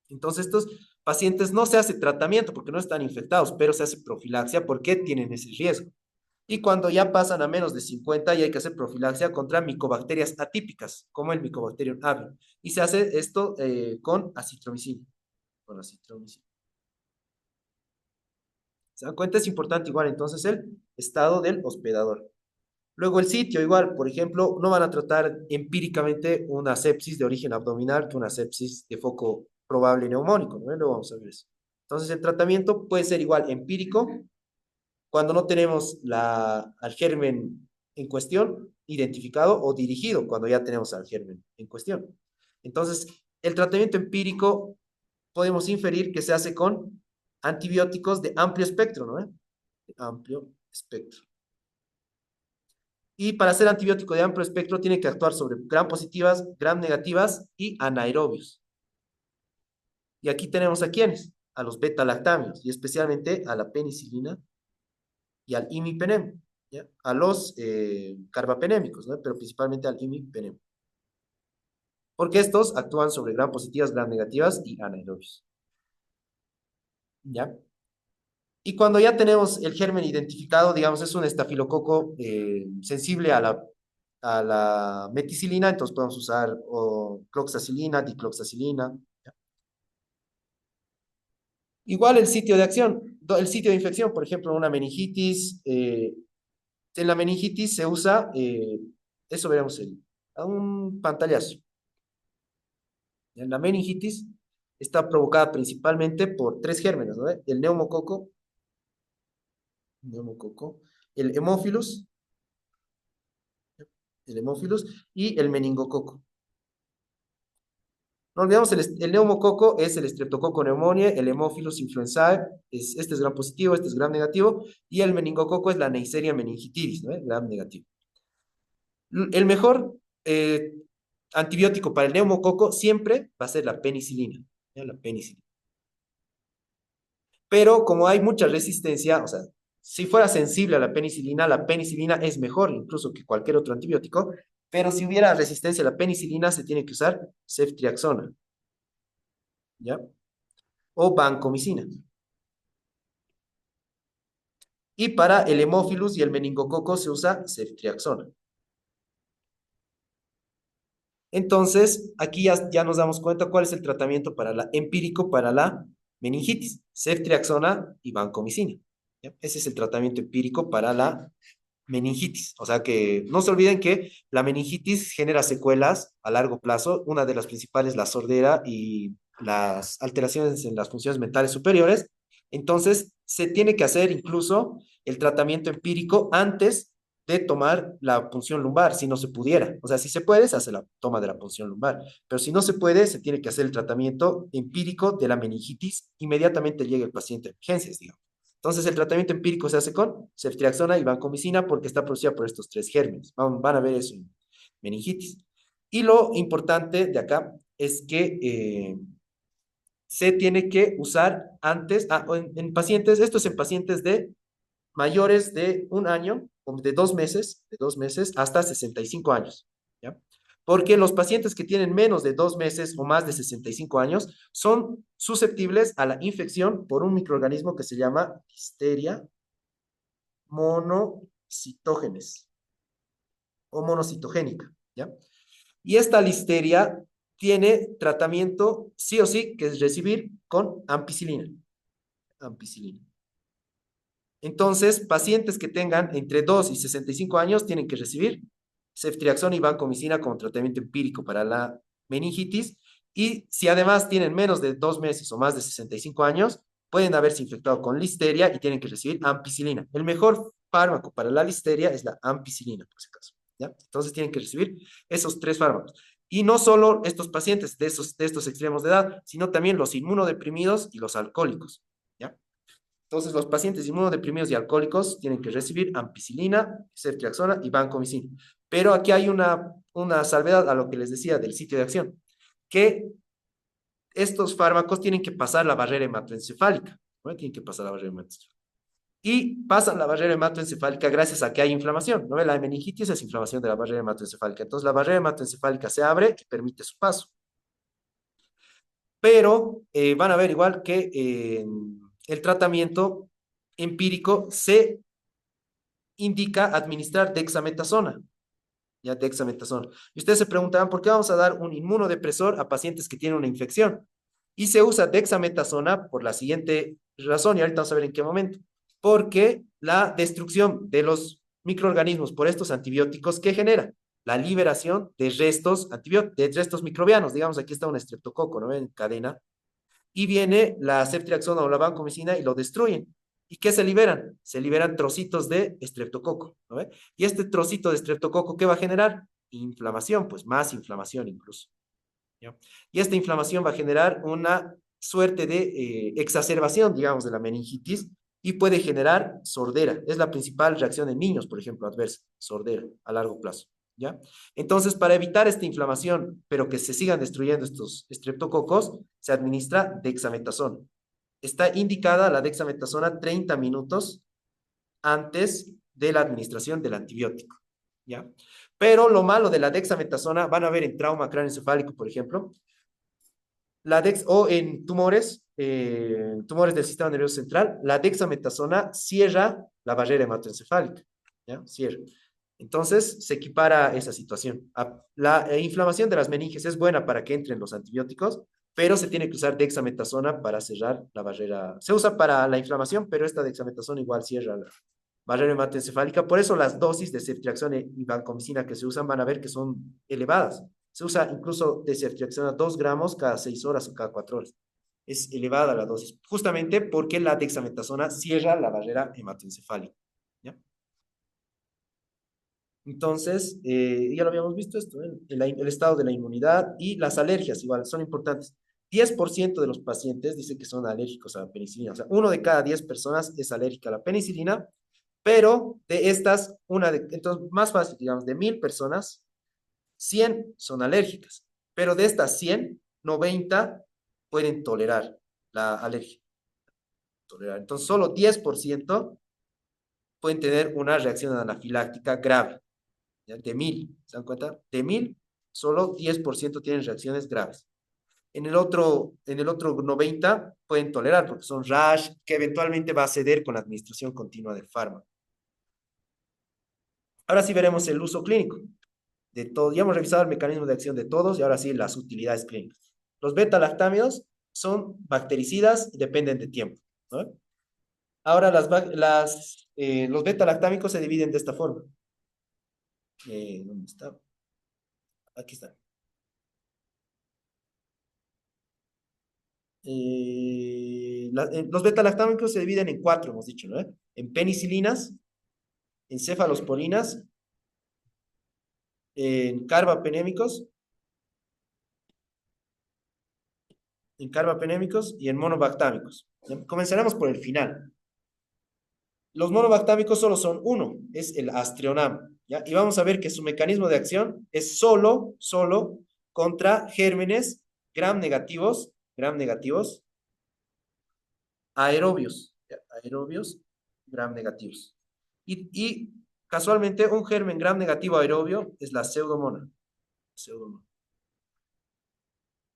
Entonces, estos pacientes no se hace tratamiento porque no están infectados, pero se hace profilaxia porque tienen ese riesgo. Y cuando ya pasan a menos de 50, ya hay que hacer profilaxia contra micobacterias atípicas, como el Mycobacterium avium. Y se hace esto con acitromicina. Con acitromicina. ¿Se dan cuenta? Es importante igual entonces el estado del hospedador. Luego el sitio, igual, por ejemplo, no van a tratar empíricamente una sepsis de origen abdominal que una sepsis de foco probable neumónico, ¿no? Luego vamos a ver eso. Entonces el tratamiento puede ser igual empírico cuando no tenemos al germen en cuestión identificado o dirigido cuando ya tenemos al germen en cuestión. Entonces, el tratamiento empírico podemos inferir que se hace con antibióticos de amplio espectro, ¿no? De amplio espectro. Y para ser antibiótico de amplio espectro tiene que actuar sobre gram positivas, gram negativas y anaerobios. Y aquí tenemos a quiénes, a los beta-lactamios y especialmente a la penicilina y al imipenem, ¿ya? A los carbapenémicos, ¿no? Pero principalmente al imipenem. Porque estos actúan sobre gram positivas, gram negativas y anaerobios. ¿Ya? Y cuando ya tenemos el germen identificado, digamos, es un estafilococo sensible a la meticilina, entonces podemos usar cloxacilina, dicloxacilina. ¿Ya? Igual el sitio de acción, el sitio de infección, por ejemplo, una meningitis. En la meningitis se usa, eso veremos a un pantallazo. En la meningitis está provocada principalmente por tres gérmenes, ¿no? Neumococo, el hemófilus y el meningococo. No olvidemos, el neumococo es el Streptococcus pneumoniae, el Haemophilus influenzae, este es gram positivo, este es gram negativo, y el meningococo es la Neisseria meningitidis, ¿no? Gram negativo. El mejor antibiótico para el neumococo siempre va a ser la penicilina, ¿ya? La penicilina. Pero como hay mucha resistencia, o sea, si fuera sensible a la penicilina es mejor incluso que cualquier otro antibiótico, pero si hubiera resistencia a la penicilina, se tiene que usar ceftriaxona, ¿ya? O vancomicina. Y para el hemófilus y el meningococo se usa ceftriaxona. Entonces, aquí ya nos damos cuenta cuál es el tratamiento empírico para la meningitis, ceftriaxona y vancomicina. ¿Ya? Ese es el tratamiento empírico para la meningitis. O sea que no se olviden que la meningitis genera secuelas a largo plazo. Una de las principales, la sordera y las alteraciones en las funciones mentales superiores. Entonces, se tiene que hacer incluso el tratamiento empírico antes de tomar la punción lumbar, si no se pudiera. O sea, si se puede, se hace la toma de la punción lumbar. Pero si no se puede, se tiene que hacer el tratamiento empírico de la meningitis. Inmediatamente llega el paciente a urgencias, digamos. Entonces, el tratamiento empírico se hace con ceftriaxona y vancomicina porque está producida por estos tres gérmenes. Van a ver eso en meningitis. Y lo importante de acá es que se tiene que usar antes, en pacientes, esto es en pacientes de mayores de un año, o de 2 meses hasta 65 años, ¿ya? Porque los pacientes que tienen menos de 2 meses o más de 65 años son susceptibles a la infección por un microorganismo que se llama Listeria monocitógenes o monocitogénica, ¿ya? Y esta listeria tiene tratamiento sí o sí que es recibir con ampicilina. Ampicilina. Entonces, pacientes que tengan entre 2 y 65 años tienen que recibir ceftriaxona y vancomicina como tratamiento empírico para la meningitis. Y si además tienen menos de 2 meses o más de 65 años, pueden haberse infectado con listeria y tienen que recibir ampicilina. El mejor fármaco para la listeria es la ampicilina, por si acaso, ¿ya? Entonces tienen que recibir esos 3 fármacos. Y no solo estos pacientes de estos extremos de edad, sino también los inmunodeprimidos y los alcohólicos, ¿ya? Entonces, los pacientes inmunodeprimidos y alcohólicos tienen que recibir ampicilina, ceftriaxona y vancomicina. Pero aquí hay una salvedad a lo que les decía del sitio de acción, que estos fármacos tienen que pasar la barrera hematoencefálica, ¿no? Tienen que pasar la barrera hematoencefálica. Y pasan la barrera hematoencefálica gracias a que hay inflamación, ¿no? La meningitis es inflamación de la barrera hematoencefálica. Entonces, la barrera hematoencefálica se abre y permite su paso. Pero van a ver igual que el tratamiento empírico se indica administrar dexametasona, ya dexametasona. Y ustedes se preguntarán, ¿por qué vamos a dar un inmunodepresor a pacientes que tienen una infección? Y se usa dexametasona por la siguiente razón, y ahorita vamos a ver en qué momento. Porque la destrucción de los microorganismos por estos antibióticos, ¿qué genera? La liberación de restos de restos microbianos. Digamos, aquí está un estreptococo, ¿no? En cadena y viene la ceftriaxona o la vancomicina y lo destruyen. ¿Y qué se liberan? Se liberan trocitos de estreptococo, ¿no ve? Y este trocito de estreptococo, ¿qué va a generar? Inflamación, pues más inflamación incluso, ¿ya? Y esta inflamación va a generar una suerte de exacerbación, digamos, de la meningitis y puede generar sordera. Es la principal reacción en niños, por ejemplo, adversa, sordera a largo plazo, ¿ya? Entonces, para evitar esta inflamación, pero que se sigan destruyendo estos estreptococos, se administra dexametasona. Está indicada la dexametasona 30 minutos antes de la administración del antibiótico, ¿ya? Pero lo malo de la dexametasona, van a ver en trauma cráneoencefálico, por ejemplo, o en tumores del sistema nervioso central, la dexametasona cierra la barrera hematoencefálica, ¿ya? Cierra. Entonces, se equipara esa situación. La inflamación de las meninges es buena para que entren los antibióticos, pero se tiene que usar dexametasona para cerrar la barrera. Se usa para la inflamación, pero esta dexametasona igual cierra la barrera hematoencefálica. Por eso las dosis de ceftriaxona y vancomicina que se usan van a ver que son elevadas. Se usa incluso de ceftriaxona 2 gramos cada 6 horas o cada 4 horas. Es elevada la dosis, justamente porque la dexametasona cierra la barrera hematoencefálica, ¿ya? Entonces, ya lo habíamos visto esto, ¿eh? El estado de la inmunidad y las alergias igual son importantes. 10% de los pacientes dicen que son alérgicos a la penicilina, o sea, 1 de cada 10 personas es alérgica a la penicilina, pero de estas, entonces más fácil, digamos, de 1000 personas, 100 son alérgicas, pero de estas 100, 90 pueden tolerar la alergia. Entonces, solo 10% pueden tener una reacción anafiláctica grave. ¿Ya? De 1000, ¿se dan cuenta? De 1000, solo 10% tienen reacciones graves. En el otro 90 pueden tolerar porque son rash que eventualmente va a ceder con la administración continua del fármaco. Ahora sí veremos el uso clínico de todo. Ya hemos revisado el mecanismo de acción de todos y ahora sí las utilidades clínicas. Los beta-lactámidos son bactericidas y dependen de tiempo, ¿no? Ahora los beta-lactámicos se dividen de esta forma. ¿Dónde está? Aquí está. Los beta-lactámicos se dividen en 4, hemos dicho, ¿no? En penicilinas, en cefalosporinas, en carbapenémicos y en monobactámicos. Comenzaremos por el final. Los monobactámicos solo son uno, es el astrionam, ¿ya? Y vamos a ver que su mecanismo de acción es solo contra gérmenes gram negativos aerobios, ¿ya? Aerobios gram negativos. Y casualmente un germen gram negativo aerobio es la pseudomona. Pseudomona.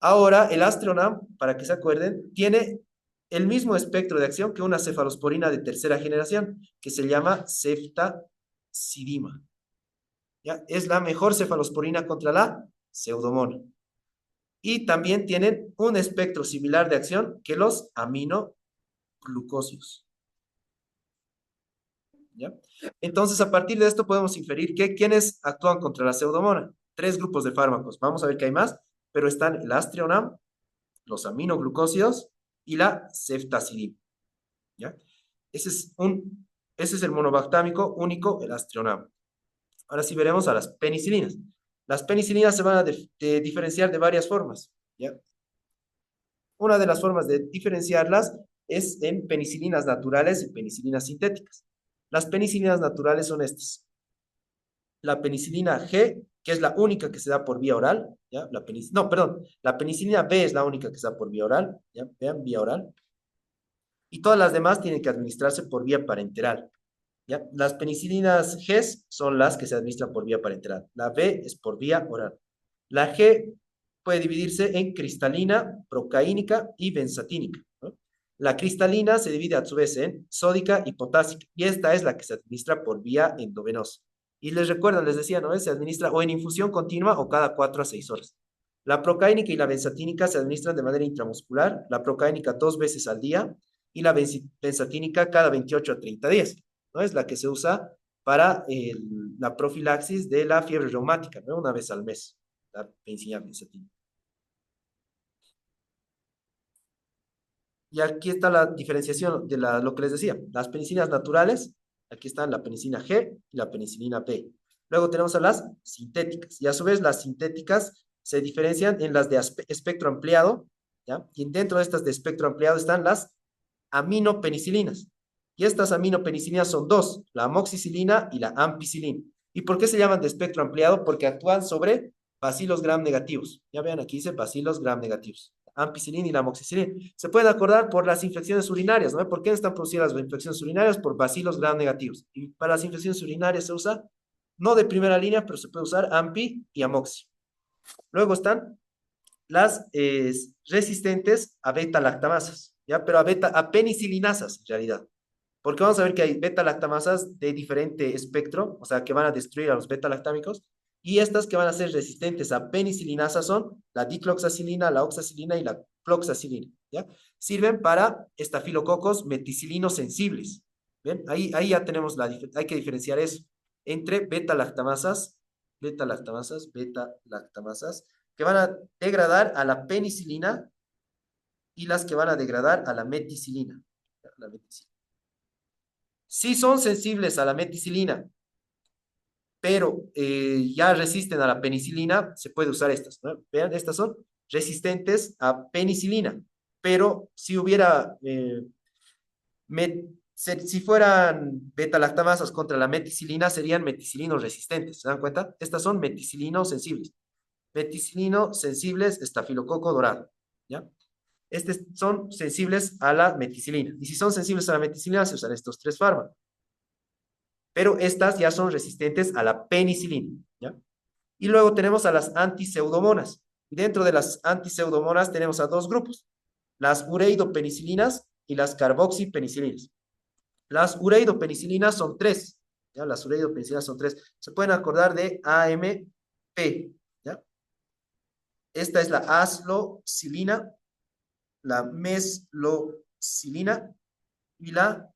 Ahora, el Astronam, para que se acuerden, tiene el mismo espectro de acción que una cefalosporina de tercera generación, que se llama ceftazidima. ¿Ya? Es la mejor cefalosporina contra la pseudomona. Y también tienen un espectro similar de acción que los aminoglucósidos. ¿Ya? Entonces, a partir de esto podemos inferir que quienes actúan contra la pseudomona. Tres grupos de fármacos. Vamos a ver que hay más, pero están el Astrionam, los aminoglucósidos y la ceftazidima. ¿Ya? Ese es, ese es el monobactámico único, el Astrionam. Ahora sí veremos a las penicilinas. Las penicilinas se van a diferenciar de varias formas. ¿Ya? Una de las formas de diferenciarlas es en penicilinas naturales y penicilinas sintéticas. Las penicilinas naturales son estas. La penicilina G, que es la única que se da por vía oral, ¿ya? No, perdón, la penicilina B es la única que se da por vía oral, ¿ya? Vean, vía oral. Y todas las demás tienen que administrarse por vía parenteral, ¿ya? Las penicilinas G son las que se administran por vía parenteral. La B es por vía oral. La G puede dividirse en cristalina, procaínica y benzatínica, ¿no? La cristalina se divide a su vez en sódica y potásica, y esta es la que se administra por vía endovenosa. Y les recuerdo, les decía, ¿no? Se administra o en infusión continua o cada 4 a 6 horas. La procaínica y la benzatínica se administran de manera intramuscular, la procaínica 2 veces al día y la benzatínica cada 28 a 30 días, ¿no? Es la que se usa para la profilaxis de la fiebre reumática, ¿no? Una vez al mes, la penicilina benzatínica. Y aquí está la diferenciación de lo que les decía. Las penicilinas naturales, aquí están la penicilina G y la penicilina B. Luego tenemos a las sintéticas. Y a su vez las sintéticas se diferencian en las de espectro ampliado, ¿ya? Y dentro de estas de espectro ampliado están las aminopenicilinas. Y estas aminopenicilinas son dos, la amoxicilina y la ampicilina. ¿Y por qué se llaman de espectro ampliado? Porque actúan sobre bacilos gram negativos. Ya vean, aquí dice bacilos gram negativos. Ampicilina y la amoxicilina. Se pueden acordar por las infecciones urinarias, ¿no? ¿Por qué están producidas las infecciones urinarias? Por bacilos gram negativos. Y para las infecciones urinarias se usa, no de primera línea, pero se puede usar ampi y amoxi. Luego están las resistentes a beta-lactamasas, ¿ya? Pero a penicilinasas, en realidad. Porque vamos a ver que hay beta-lactamasas de diferente espectro, o sea, que van a destruir a los beta-lactámicos, y estas que van a ser resistentes a penicilinasas son la dicloxacilina, la oxacilina y la cloxacilina, ¿ya? Sirven para estafilococos meticilinos sensibles. ¿Ven? Ahí ya tenemos hay que diferenciar eso entre beta-lactamasas, que van a degradar a la penicilina y las que van a degradar a la meticilina. La meticilina. Sí son sensibles a la meticilina, pero ya resisten a la penicilina, se puede usar estas, ¿no? Vean, estas son resistentes a penicilina, pero si hubiera, si fueran beta-lactamasas contra la meticilina, serían meticilinos resistentes, ¿se dan cuenta? Estas son meticilinos sensibles. Meticilino sensibles, estafilococo dorado, ¿ya? Estos son sensibles a la meticilina. Y si son sensibles a la meticilina, se usan estos tres fármacos. Pero estas ya son resistentes a la penicilina, ¿ya? Y luego tenemos a las antiseudomonas. Y dentro de las antiseudomonas tenemos a dos grupos, las ureidopenicilinas y las carboxipenicilinas. Las ureidopenicilinas son tres, ¿ya? Las ureidopenicilinas son tres. Se pueden acordar de AMP, ¿ya? Esta es la aslocilina, la meslocilina y la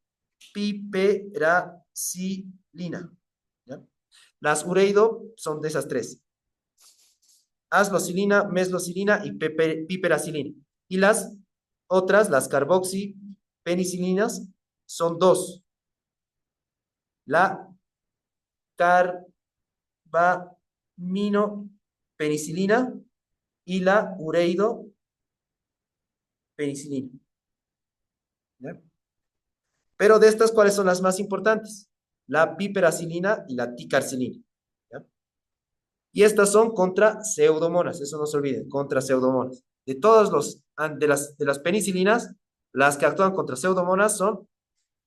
piperacilina, ¿ya? Las ureido son de esas tres. Aslocilina, meslocilina y piperacilina. Y las otras, las carboxipenicilinas, son dos. La carbaminopenicilina y la ureidopenicilina, ¿ya? Pero de estas, ¿cuáles son las más importantes? La piperacilina y la ticarcilina, ¿ya? Y estas son contra pseudomonas, eso no se olviden, contra pseudomonas. De todos de las penicilinas, Las que actúan contra pseudomonas son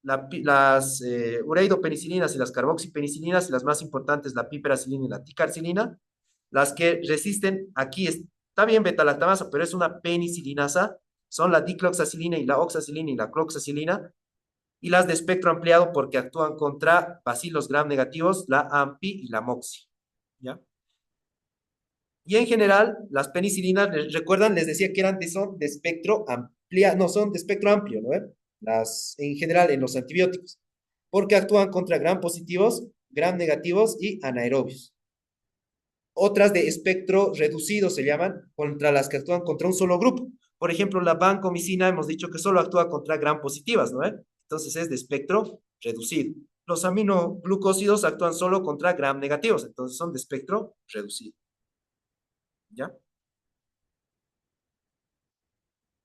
las ureidopenicilinas y las carboxipenicilinas, y las más importantes, la piperacilina y la ticarcilina. Las que resisten, aquí está bien beta-lactamasa, pero es una penicilinasa, son la dicloxacilina y la oxacilina y la cloxacilina, y las de espectro ampliado porque actúan contra bacilos gram negativos, la AMPI y la MOXI. ¿Ya? Y en general, las penicilinas, recuerdan, les decía que son de espectro amplio, no, son de espectro amplio, ¿no? En general, en los antibióticos, porque actúan contra gram positivos, gram negativos y anaerobios. Otras de espectro reducido se llaman, contra las que actúan contra un solo grupo. Por ejemplo, la vancomicina hemos dicho que solo actúa contra gram positivas, ¿no? Entonces es de espectro reducido. Los aminoglucósidos actúan solo contra gram negativos, entonces son de espectro reducido. ¿Ya?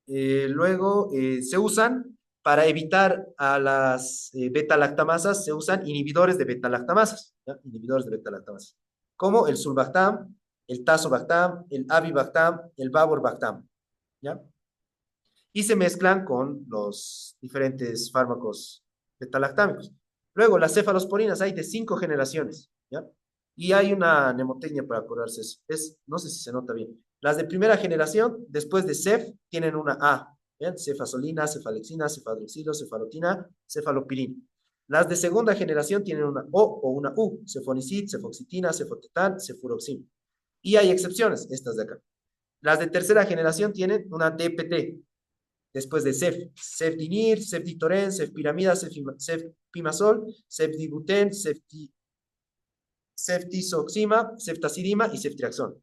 Luego se usan para evitar a las beta-lactamasas, se usan inhibidores de beta-lactamasas, ¿ya? Inhibidores de beta-lactamasas, como el sulbactam, el tazobactam, el avibactam, el vaborbactam, ¿ya? Y se mezclan con los diferentes fármacos beta-lactámicos. Luego, las cefalosporinas hay de 5 generaciones, ¿ya? Y hay una mnemotecnia para acordarse eso. No sé si se nota bien. Las de primera generación, después de cef, tienen una A. ¿Bien? Cefasolina, cefalexina, cefadroxilo, cefalotina, cefalopirina. Las de segunda generación tienen una O o una U. Cefonicid, cefoxitina, cefotetán, cefuroxim. Y hay excepciones, estas de acá. Las de tercera generación tienen una DPT. Después de cefdinir, cefditoren, cefpiramida, cefpimazol, cefdibuten, ceftizoxima, ceftacidima y ceftriaxona.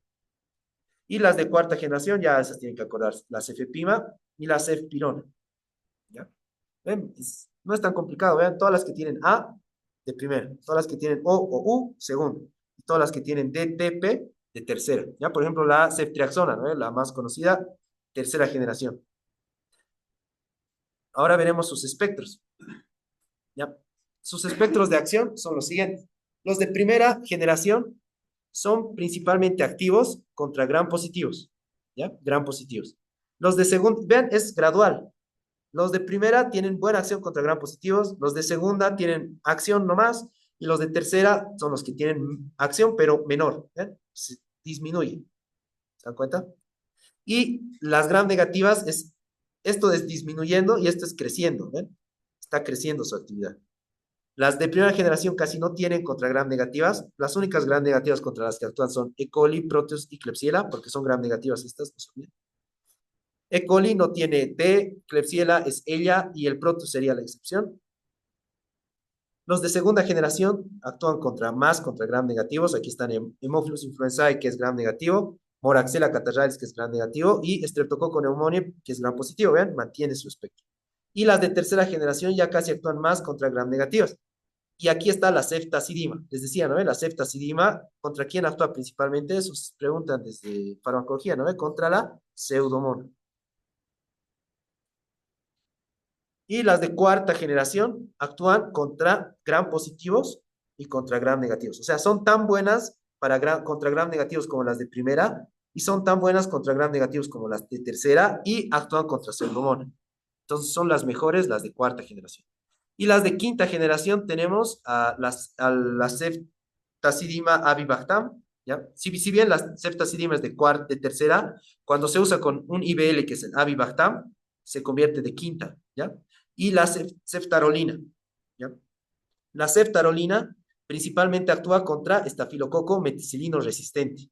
Y las de cuarta generación, ya esas tienen que acordarse, la cefepima y la cefpirona. ¿Ya? ¿Ven? No es tan complicado, vean, todas las que tienen A, de primera, todas las que tienen O o U, segundo, y todas las que tienen DTP, de tercera. ¿Ya? Por ejemplo, la ceftriaxona, ¿no? La más conocida, tercera generación. Ahora veremos sus espectros. ¿Ya? Sus espectros de acción son los siguientes. Los de primera generación son principalmente activos contra gram positivos, ¿ya? Gram positivos. Los de segunda, vean, es gradual. Los de primera tienen buena acción contra gram positivos, los de segunda tienen acción nomás, y los de tercera son los que tienen acción, pero menor, ¿ya? Se disminuye. ¿Se dan cuenta? Y las gram negativas esto es disminuyendo y esto es creciendo, ¿ven? Está creciendo su actividad. Las de primera generación casi no tienen contra gram negativas. Las únicas gram negativas contra las que actúan son E. coli, Proteus y Klebsiella, porque son gram negativas estas. No. E. coli no tiene T, Klebsiella es ella y el Proteus sería la excepción. Los de segunda generación actúan contra gram negativos. Aquí están Haemophilus influenzae, que es gram negativo, Moraxella catarrhalis, que es gram negativo, y Streptococcus pneumoniae, que es gram positivo. Vean, mantiene su espectro. Y las de tercera generación ya casi actúan más contra gram negativas. Y aquí está la ceftacidima. Les decía, ¿no? La ceftacidima, ¿contra quién actúa principalmente? Eso se preguntan desde farmacología, ¿no? Contra la pseudomona. Y las de cuarta generación actúan contra gram positivos y contra gram negativos. O sea, son tan buenas contra gram negativos como las de primera y son tan buenas contra gram negativos como las de tercera y actúan contra pseudomona. Entonces son las mejores las de cuarta generación. Y las de quinta generación tenemos a la ceftacidima avibactam, ¿ya? Si bien la ceftacidima es de tercera, cuando se usa con un IBL que es el avibactam, se convierte de quinta, ¿ya? Y la ceftarolina, ¿ya? La ceftarolina principalmente actúa contra estafilococo meticilino resistente,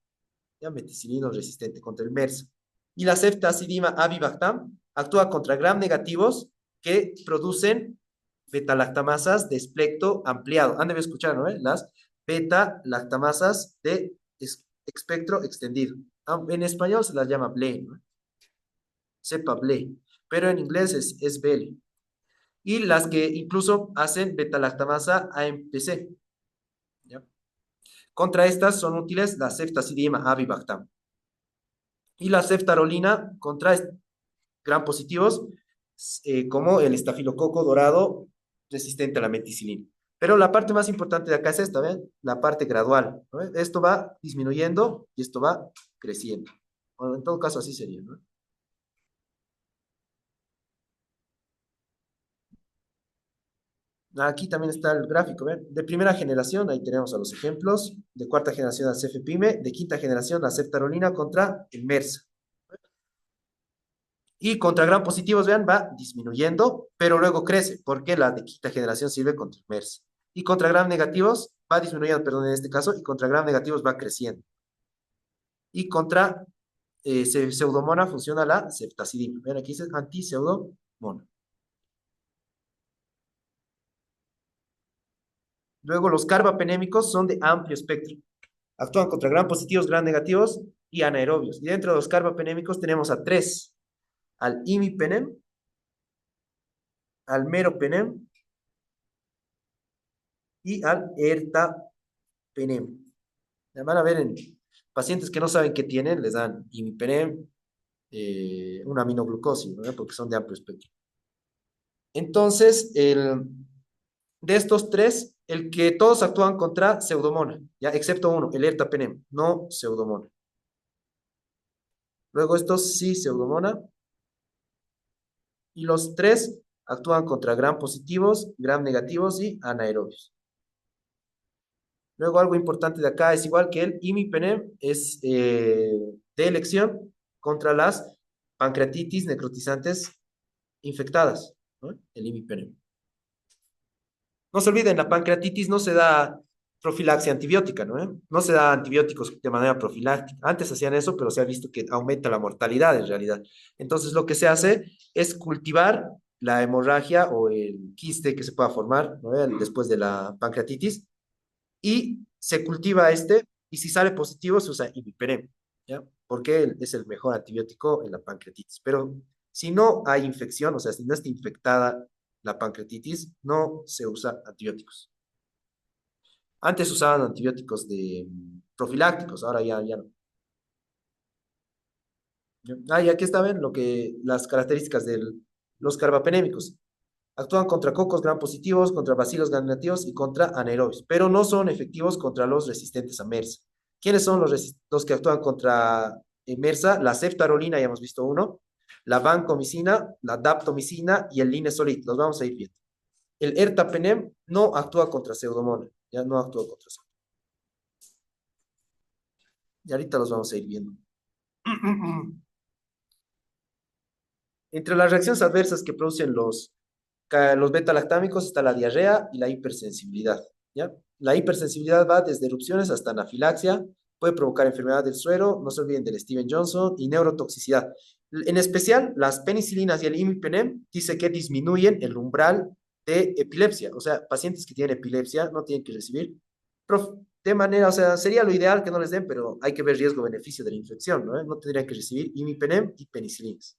¿ya? Meticilino resistente, contra el MERS. Y la ceftacidima avibactam actúa contra gram negativos que producen beta-lactamasas de espectro ampliado. Han de escuchar, ¿no? Las beta-lactamasas de espectro extendido. En español se las llama BLE, ¿no? Sepa BLE, pero en inglés es BL. Y las que incluso hacen beta-lactamasa AMPC, ¿ya? Contra estas son útiles la ceftacidima avibactam. Y la ceftarolina contra gram positivos, como el estafilococo dorado resistente a la meticilina. Pero la parte más importante de acá es esta, ¿ven? La parte gradual, ¿no? Esto va disminuyendo y esto va creciendo. Bueno, en todo caso así sería, ¿no? Aquí también está el gráfico, ¿ven? De primera generación, ahí tenemos a los ejemplos. De cuarta generación, la cefepime. De quinta generación, la ceftarolina contra el MERSA. Y contra gram positivos, vean, va disminuyendo, pero luego crece, porque la de quinta generación sirve contra el MERS. Y contra gram negativos va disminuyendo, perdón, en este caso, y contra gram negativos va creciendo. Y contra pseudomona funciona la ceftazidima. Vean, aquí dice antipseudomona. Luego los carbapenémicos son de amplio espectro. Actúan contra gram positivos, gram negativos y anaerobios. Y dentro de los carbapenémicos tenemos a tres: al imipenem, al meropenem y al ertapenem. Van a ver en pacientes que no saben qué tienen, les dan imipenem, una aminoglucosis, ¿no? Porque son de amplio espectro. Entonces, de estos tres, el que todos actúan contra pseudomona, ya, excepto uno, el ertapenem, no pseudomona. Luego estos sí pseudomona, y los tres actúan contra gram positivos, gram negativos y anaerobios. Luego algo importante de acá es igual que el imipenem, es de elección contra las pancreatitis necrotizantes infectadas, ¿no? El imipenem. No se olviden, la pancreatitis no se da profilaxia antibiótica, ¿no? No se da antibióticos de manera profiláctica. Antes hacían eso, pero se ha visto que aumenta la mortalidad en realidad. Entonces lo que se hace es cultivar la hemorragia o el quiste que se pueda formar, ¿no? Después de la pancreatitis, y se cultiva este, y si sale positivo se usa imipenem, ¿ya? Porque es el mejor antibiótico en la pancreatitis. Pero si no hay infección, o sea, si no está infectada la pancreatitis, no se usa antibióticos. Antes usaban antibióticos de profilácticos, ahora ya no. Ah, y aquí está, ven, las características de los carbapenémicos. Actúan contra cocos gram positivos, contra bacilos gram negativos y contra anaerobios, pero no son efectivos contra los resistentes a MERS. ¿Quiénes son los que actúan contra MERSA? La ceftarolina, ya hemos visto uno, la vancomicina, la daptomicina y el linezolid. Los vamos a ir viendo. El ertapenem no actúa contra pseudomonas, ya no actúa contra eso. Y ahorita los vamos a ir viendo. Entre las reacciones adversas que producen los beta-lactámicos está la diarrea y la hipersensibilidad, ¿ya? La hipersensibilidad va desde erupciones hasta anafilaxia, puede provocar enfermedad del suero, no se olviden del Steven Johnson, y neurotoxicidad. En especial, las penicilinas y el imipenem dice que disminuyen el umbral de epilepsia, o sea, pacientes que tienen epilepsia no tienen que recibir de manera, o sea, sería lo ideal que no les den, pero hay que ver riesgo-beneficio de la infección, ¿no? No tendrían que recibir imipenem y penicilinas.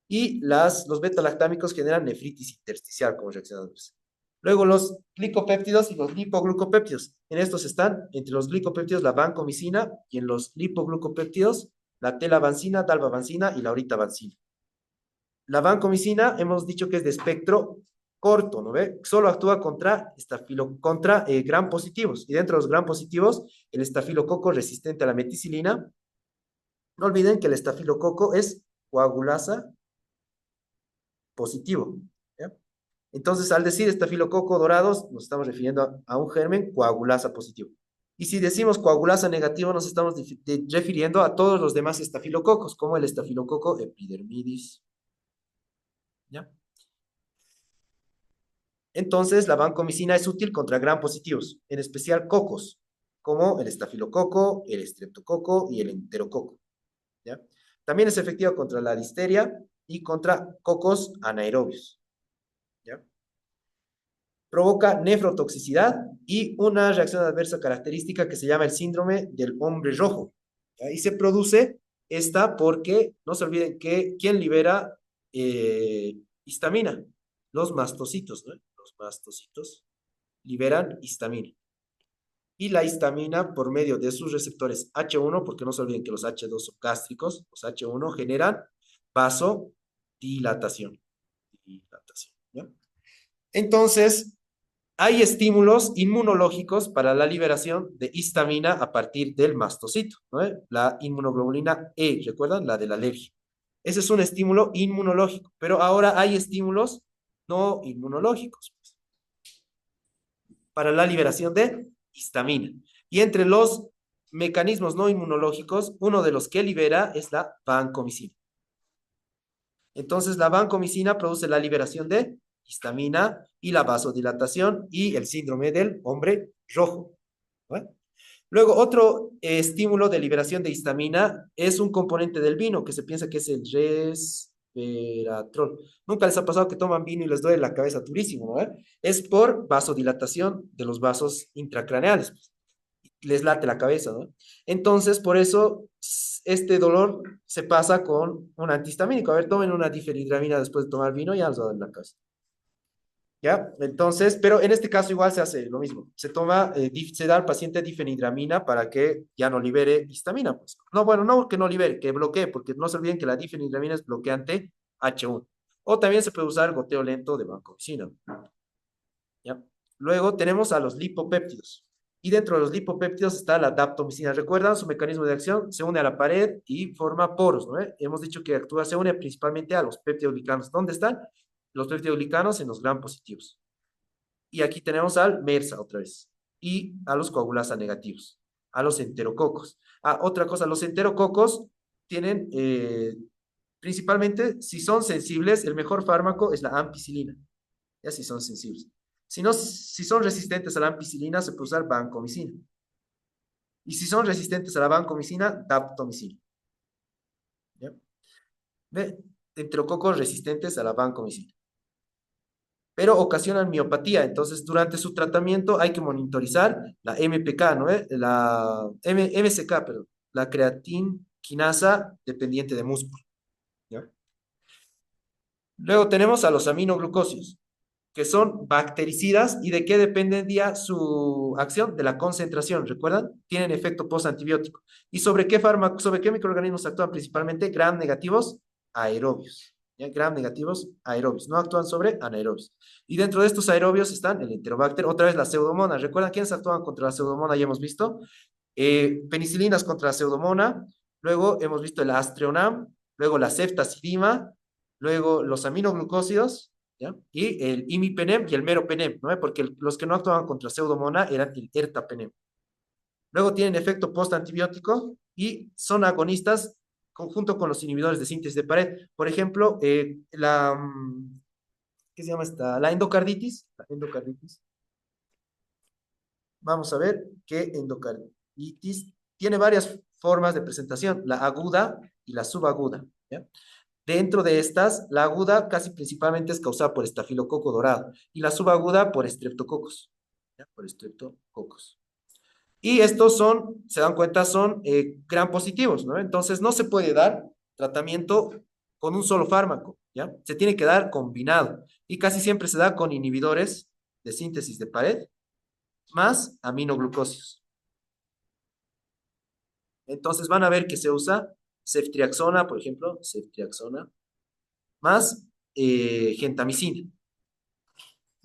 Y los beta-lactámicos generan nefritis intersticial como reacción adversa. Luego los glicopéptidos y los lipoglucopéptidos. En estos están, entre los glicopéptidos, la vancomicina, y en los lipoglucopéptidos, la telavancina, dalbavancina y la aurítavancina. La vancomicina hemos dicho que es de espectro corto, ¿no ve? Solo actúa contra gram positivos. Y dentro de los gram positivos, el estafilococo resistente a la meticilina. No olviden que el estafilococo es coagulasa positivo, ¿ya? Entonces, al decir estafilococo dorados, nos estamos refiriendo a un germen coagulasa positivo. Y si decimos coagulasa negativo, nos estamos refiriendo a todos los demás estafilococos, como el estafilococo epidermidis, ¿ya? Entonces, la vancomicina es útil contra gram positivos, en especial cocos, como el estafilococo, el estreptococo y el enterococo, ¿ya? También es efectiva contra la difteria y contra cocos anaerobios, ¿ya? Provoca nefrotoxicidad y una reacción adversa característica que se llama el síndrome del hombre rojo. ¿Ya? Y se produce esta porque, no se olviden que, ¿quién libera histamina? Los mastocitos, ¿no? Los mastocitos liberan histamina. Y la histamina, por medio de sus receptores H1, porque no se olviden que los H2 son gástricos, los H1 generan vasodilatación. Dilatación, ¿ya? Entonces, hay estímulos inmunológicos para la liberación de histamina a partir del mastocito, ¿no? La inmunoglobulina E, ¿recuerdan? La de la alergia. Ese es un estímulo inmunológico, pero ahora hay estímulos no inmunológicos. para la liberación de histamina. Y entre los mecanismos no inmunológicos, uno de los que libera es la vancomicina. Entonces, la vancomicina produce la liberación de histamina y la vasodilatación y el síndrome del hombre rojo. ¿No? Luego, otro estímulo de liberación de histamina es un componente del vino que se piensa que es el resveratrol. Nunca les ha pasado que toman vino y les duele la cabeza durísimo, ¿no? Es por vasodilatación de los vasos intracraneales. Les late la cabeza, ¿no? Entonces, por eso este dolor se pasa con un antihistamínico. A ver, tomen una difenhidramina después de tomar vino y ya les va a doler la cabeza. ¿Ya? Entonces, pero en este caso igual se hace lo mismo. Se toma, se da al paciente difenhidramina para que ya no libere histamina, pues. No, bueno, no que no libere, que bloquee, porque no se olviden que la difenhidramina es bloqueante H1. O también se puede usar goteo lento de vancomicina. ¿Ya? Luego tenemos a los lipopéptidos. Y dentro de los lipopéptidos está la daptomicina. ¿Recuerdan su mecanismo de acción? Se une a la pared y forma poros, ¿no? Hemos dicho que actúa, se une principalmente a los peptidoglicanos. ¿Dónde están? Los peptidoglicanos en los gram positivos. Y aquí tenemos al MERSA otra vez. Y a los coagulasa negativos. A los enterococos. Ah, otra cosa, los enterococos tienen, principalmente, si son sensibles, el mejor fármaco es la ampicilina. Ya si son sensibles. Si, no, si son resistentes a la ampicilina, se puede usar vancomicina. Y si son resistentes a la vancomicina, daptomicina. ¿Ya? ¿Ve? Enterococos resistentes a la vancomicina. Pero ocasionan miopatía. Entonces, durante su tratamiento hay que monitorizar la MPK, ¿no? La MCK, perdón, la creatinquinasa dependiente de músculo. ¿Ya? Luego tenemos a los aminoglucósidos, que son bactericidas y de qué dependía su acción, de la concentración, ¿recuerdan? Tienen efecto postantibiótico. ¿Y sobre qué fármaco, sobre qué microorganismos actúan principalmente? Gram negativos aerobios. ¿Ya? Gram negativos aerobios, no actúan sobre anaerobios. Y dentro de estos aerobios están el Enterobacter, otra vez la pseudomonas. ¿Recuerdan quiénes actúan contra la pseudomonas? Ya hemos visto. Penicilinas contra la pseudomona, luego hemos visto el astreonam, luego la ceftazidima, luego los aminoglucósidos, ¿ya? Y el imipenem y el meropenem, ¿no? Porque los que no actuaban contra pseudomona eran el ertapenem. Luego tienen efecto postantibiótico y son agonistas junto con los inhibidores de síntesis de pared. Por ejemplo, ¿qué se llama esta? La endocarditis. La endocarditis. Vamos a ver qué endocarditis tiene varias formas de presentación, la aguda y la subaguda. ¿Ya? Dentro de estas, la aguda casi principalmente es causada por estafilococo dorado y la subaguda por estreptococos. ¿Ya? Por estreptococos. Y estos son, se dan cuenta, son gram positivos, ¿no? Entonces no se puede dar tratamiento con un solo fármaco, ¿ya? Se tiene que dar combinado y casi siempre se da con inhibidores de síntesis de pared más aminoglucósidos. Entonces van a ver que se usa ceftriaxona, por ejemplo, ceftriaxona, más gentamicina.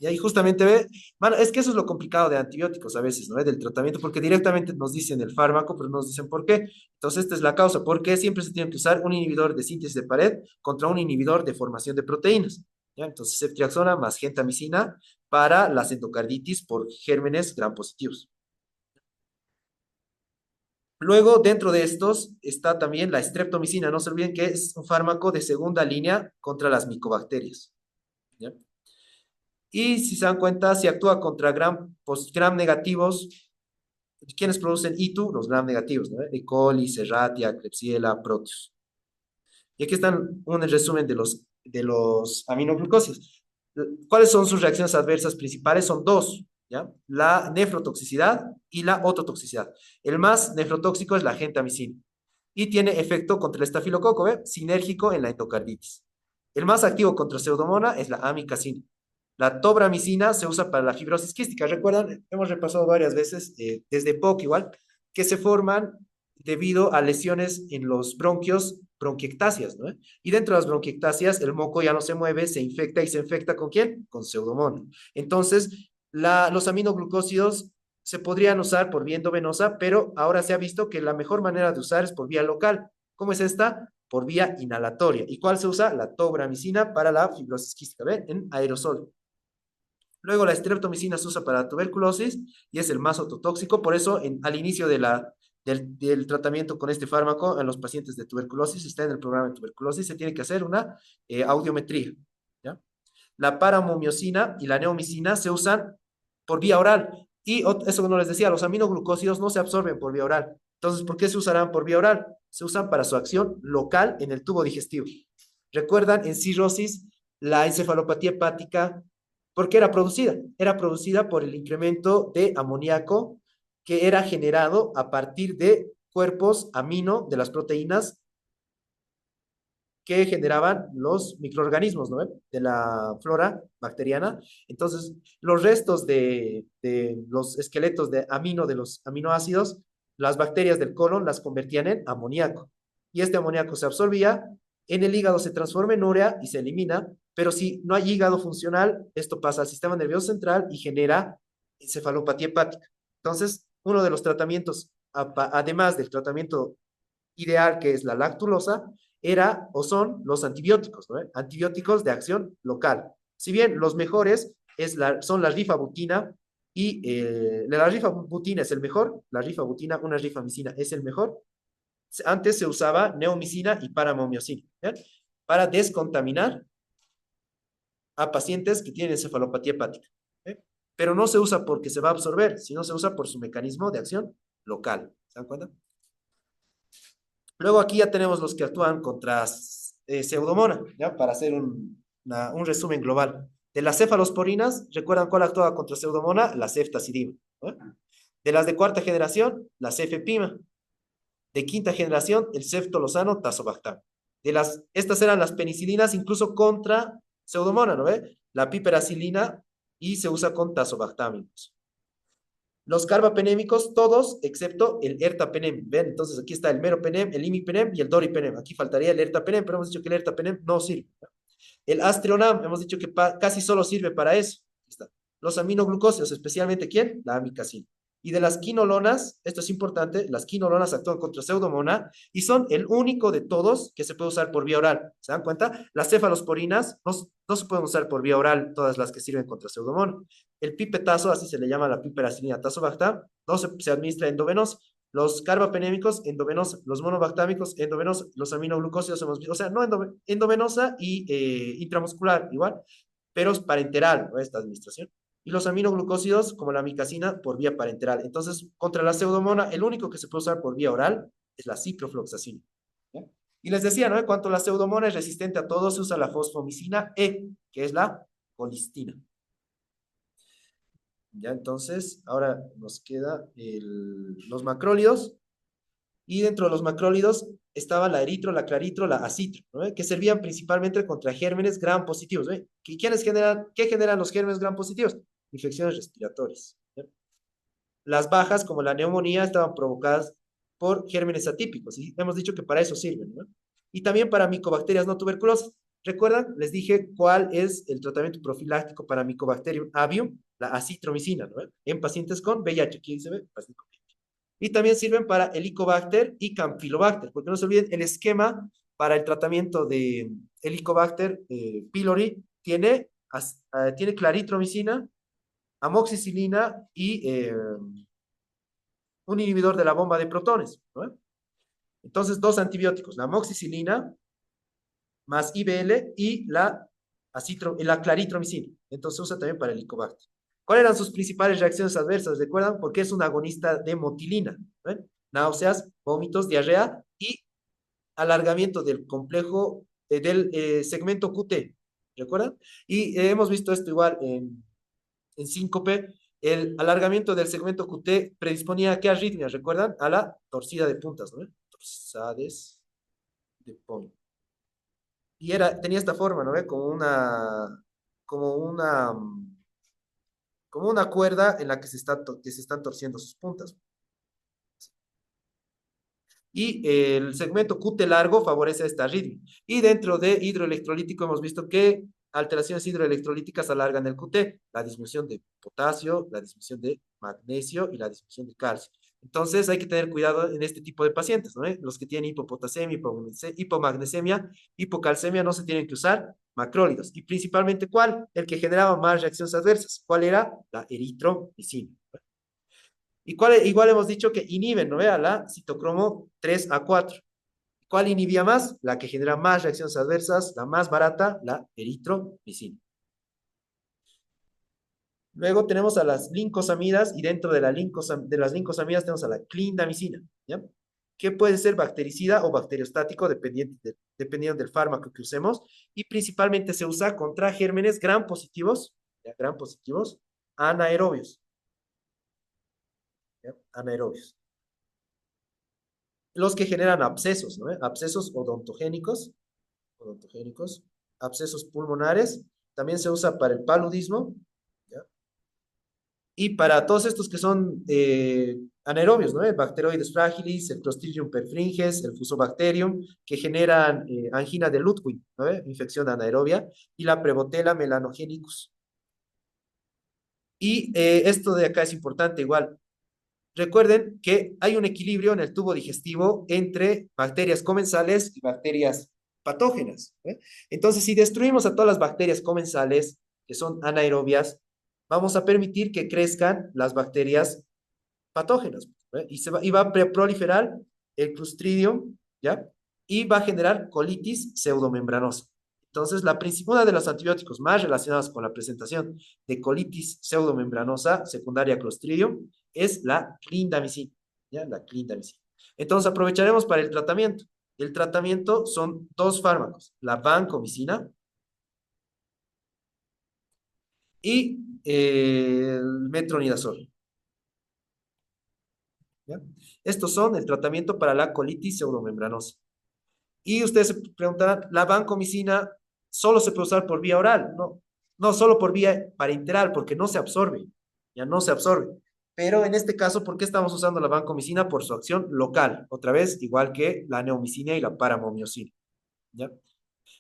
Y ahí justamente ve, bueno, es que eso es lo complicado de antibióticos a veces, ¿no? Del tratamiento, porque directamente nos dicen el fármaco, pero no nos dicen por qué. Entonces, esta es la causa. ¿Por qué siempre se tiene que usar un inhibidor de síntesis de pared contra un inhibidor de formación de proteínas? ¿Ya? Entonces, ceftriaxona más gentamicina para las endocarditis por gérmenes gram positivos. Luego, dentro de estos está también la streptomicina. No se olviden que es un fármaco de segunda línea contra las micobacterias. ¿Ya? Y si se dan cuenta, si actúa contra gram negativos, ¿quiénes producen ITU? Los gram negativos, ¿no? E. coli, Serratia, Klebsiella, Proteus. Y aquí están un resumen de los aminoglucósidos. ¿Cuáles son sus reacciones adversas principales? Son dos, ¿ya? La nefrotoxicidad y la ototoxicidad. El más nefrotóxico es la gentamicina y tiene efecto contra el estafilococo, ¿ve? Sinérgico en la endocarditis. El más activo contra pseudomonas es la amicacina. La tobramicina se usa para la fibrosis quística. ¿Recuerdan? Hemos repasado varias veces, desde POC igual, que se forman debido a lesiones en los bronquios, bronquiectasias, ¿no? Y dentro de las bronquiectasias, el moco ya no se mueve, se infecta y se infecta ¿con quién? Con pseudomonas. Entonces, los aminoglucósidos se podrían usar por vía endovenosa, pero ahora se ha visto que la mejor manera de usar es por vía local. ¿Cómo es esta? Por vía inhalatoria. ¿Y cuál se usa? La tobramicina para la fibrosis quística, ¿ven? En aerosol. Luego la streptomicina se usa para tuberculosis y es el más ototóxico, por eso al inicio del tratamiento con este fármaco en los pacientes de tuberculosis, está en el programa de tuberculosis, se tiene que hacer una audiometría, ¿ya? La paramomiosina y la neomicina se usan por vía oral. Y eso que no les decía, los aminoglucósidos no se absorben por vía oral. Entonces, ¿por qué se usarán por vía oral? Se usan para su acción local en el tubo digestivo. ¿Recuerdan en cirrosis la encefalopatía hepática? ¿Por qué era producida? Era producida por el incremento de amoníaco que era generado a partir de cuerpos amino de las proteínas que generaban los microorganismos, ¿no? De la flora bacteriana. Entonces, los restos de los esqueletos de amino, de los aminoácidos, las bacterias del colon las convertían en amoníaco. Y este amoníaco se absorbía, en el hígado se transforma en urea y se elimina, pero si no hay hígado funcional, esto pasa al sistema nervioso central y genera encefalopatía hepática. Entonces, uno de los tratamientos, además del tratamiento ideal, que es la lactulosa, era o son los antibióticos, ¿no? Antibióticos de acción local. Si bien los mejores son la rifabutina y la rifabutina es el mejor, la rifabutina, una rifamicina es el mejor. Antes se usaba neomicina y paramomiosina, ¿bien? Para descontaminar a pacientes que tienen encefalopatía hepática. ¿Eh? Pero no se usa porque se va a absorber, sino se usa por su mecanismo de acción local. ¿Se dan cuenta? Luego aquí ya tenemos los que actúan contra pseudomonas, ¿ya? Para hacer un resumen global. De las cefalosporinas, ¿recuerdan cuál actuaba contra pseudomona? La ceftazidima, ¿no? De las de cuarta generación, la cefepima. De quinta generación, el ceftolozano tazobactam. Estas eran las penicilinas incluso contra pseudomona, ¿no ve? La piperacilina y se usa con tazobactam. Los carbapenémicos, todos, excepto el ertapenem. ¿Ven? Entonces aquí está el meropenem, el imipenem y el doripenem. Aquí faltaría el ertapenem, pero hemos dicho que el ertapenem no sirve. El astrionam, hemos dicho que casi solo sirve para eso. Aquí está. Los aminoglucósidos, especialmente ¿quién? La amicacina. Y de las quinolonas, esto es importante, las quinolonas actúan contra pseudomona y son el único de todos que se puede usar por vía oral. ¿Se dan cuenta? Las cefalosporinas no se pueden usar por vía oral, todas las que sirven contra pseudomona. El pipetazo, así se le llama la piperacilina tazobactam, no se administra endovenoso. Los carbapenémicos, endovenosa. Los monobactámicos, endovenosa. Los aminoglucósidos, hemos visto, o sea, no endovenosa y intramuscular, igual, pero es parenteral, ¿no? Esta administración. Y los aminoglucósidos, como la amicacina, por vía parenteral. Entonces, contra la pseudomona, el único que se puede usar por vía oral es la ciprofloxacina. ¿Ya? Y les decía, ¿no? En cuanto a la pseudomona es resistente a todo, se usa la fosfomicina E, que es la colistina. Ya, entonces, ahora nos queda los macrólidos. Y dentro de los macrólidos estaba la eritro, la claritro, la acitro, ¿no? Que servían principalmente contra gérmenes gram positivos. ¿No? ¿Qué generan los gérmenes gram positivos? Infecciones respiratorias. ¿No? Las bajas, como la neumonía, estaban provocadas por gérmenes atípicos. Y hemos dicho que para eso sirven, ¿no? Y también para micobacterias no tuberculosas. ¿Recuerdan? Les dije cuál es el tratamiento profiláctico para Mycobacterium avium, la acitromicina, ¿no? En pacientes con VIH. Aquí se ve, pacientes con VIH. Y también sirven para Helicobacter y Campylobacter, porque no se olviden, el esquema para el tratamiento de Helicobacter pylori tiene claritromicina, amoxicilina y un inhibidor de la bomba de protones, ¿no? Entonces, dos antibióticos, la amoxicilina más IBL y la claritromicina. Entonces, se usa también para el Helicobacter. ¿Cuáles eran sus principales reacciones adversas? ¿Recuerdan? Porque es un agonista de motilina. ¿Ven? Náuseas, vómitos, diarrea y alargamiento del complejo del segmento QT. ¿Recuerdan? Y hemos visto esto igual en síncope. El alargamiento del segmento QT predisponía a qué arritmia, ¿recuerdan? A la torcida de puntas, ¿no? Torsades de punta. Y tenía esta forma, ¿no? Como una, como una cuerda en la que que se están torciendo sus puntas. Y el segmento QT largo favorece esta arritmia. Y dentro de hidroelectrolítico hemos visto que alteraciones hidroelectrolíticas alargan el QT, la disminución de potasio, la disminución de magnesio y la disminución de calcio. Entonces hay que tener cuidado en este tipo de pacientes, ¿no? Los que tienen hipopotasemia, hipomagnesemia, hipocalcemia, no se tienen que usar macrólidos. Y principalmente, ¿cuál? El que generaba más reacciones adversas. ¿Cuál era? La eritromicina. Y cuál, igual hemos dicho que inhiben, ¿no? Vea, la citocromo 3A4. ¿Cuál inhibía más? La que genera más reacciones adversas, la más barata, la eritromicina. Luego tenemos a las lincosamidas y dentro de, de las lincosamidas tenemos a la clindamicina, ¿ya? Que puede ser bactericida o bacteriostático dependiendo del fármaco que usemos y principalmente se usa contra gérmenes gram positivos, ¿ya? Gram positivos, anaerobios, ¿ya? Anaerobios. Los que generan abscesos, ¿no? Abscesos odontogénicos, abscesos pulmonares, también se usa para el paludismo, ¿ya? Y para todos estos que son anaerobios, ¿no? El Bacteroides fragilis, el Clostridium perfringens, el Fusobacterium, que generan angina de Ludwig, ¿no? Infección anaerobia, y la Prevotella melanogenicus. Y esto de acá es importante igual. Recuerden que hay un equilibrio en el tubo digestivo entre bacterias comensales y bacterias patógenas, ¿eh? Entonces, si destruimos a todas las bacterias comensales, que son anaerobias, vamos a permitir que crezcan las bacterias patógenas, ¿eh? Y va a proliferar el Clostridium, ¿ya? Y va a generar colitis pseudomembranosa. Entonces, una de los antibióticos más relacionados con la presentación de colitis pseudomembranosa secundaria a Clostridium es la clindamicina, ¿ya? La clindamicina. Entonces, aprovecharemos para el tratamiento. El tratamiento son dos fármacos, la vancomicina y el metronidazol, ¿ya? Estos son el tratamiento para la colitis pseudomembranosa. Y ustedes se preguntarán, ¿la vancomicina solo se puede usar por vía oral? No, no solo por vía parenteral, porque no se absorbe, ya no se absorbe. Pero en este caso, ¿por qué estamos usando la vancomicina? Por su acción local, otra vez, igual que la neomicina y la paramomiosina, ¿ya?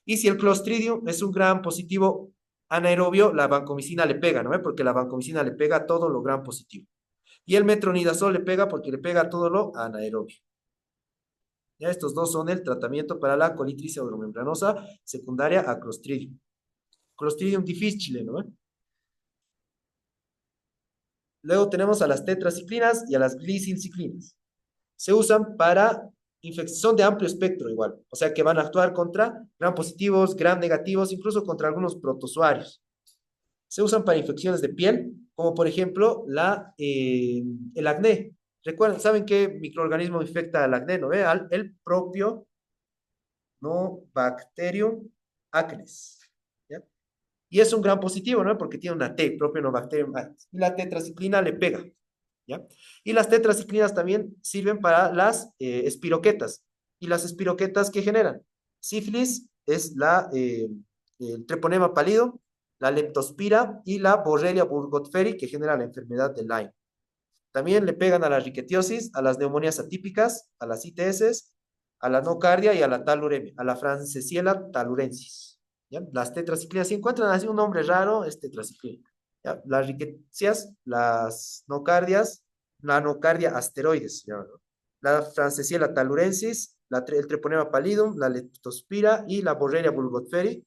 Y si el Clostridium es un gran positivo anaerobio, la vancomicina le pega, ¿no? Porque la vancomicina le pega a todo lo gran positivo. Y el metronidazol le pega porque le pega a todo lo anaerobio. Ya estos dos son el tratamiento para la colitis pseudomembranosa secundaria a Clostridium. Clostridium difficile, ¿no? Luego tenemos a las tetraciclinas y a las glicilciclinas. Se usan para infección, son de amplio espectro igual, o sea que van a actuar contra gram positivos, gram negativos, incluso contra algunos protozoarios. Se usan para infecciones de piel, como por ejemplo el acné. Recuerden, ¿saben qué microorganismo infecta al acné? ¿No ve? El propio no Bacterium acnes, ¿ya? Y es un gran positivo, ¿no? Porque tiene una T, propio no Bacterium acnes. Y la tetraciclina le pega, ¿ya? Y las tetraciclinas también sirven para las espiroquetas. ¿Y las espiroquetas qué generan? Sífilis es el treponema pálido, la leptospira y la Borrelia burgdorferi que genera la enfermedad de Lyme. También le pegan a la riquetiosis, a las neumonías atípicas, a las ITS, a la nocardia y a la taluremia, a la Francisella talurensis. ¿Ya? Las tetraciclinas, si encuentran así un nombre raro, es tetraciclina. ¿Ya? Las riquecias, las nocardias, la nocardia asteroides, ¿ya? La Francisella talurensis, el treponema pallidum, la leptospira y la Borrelia burgdorferi,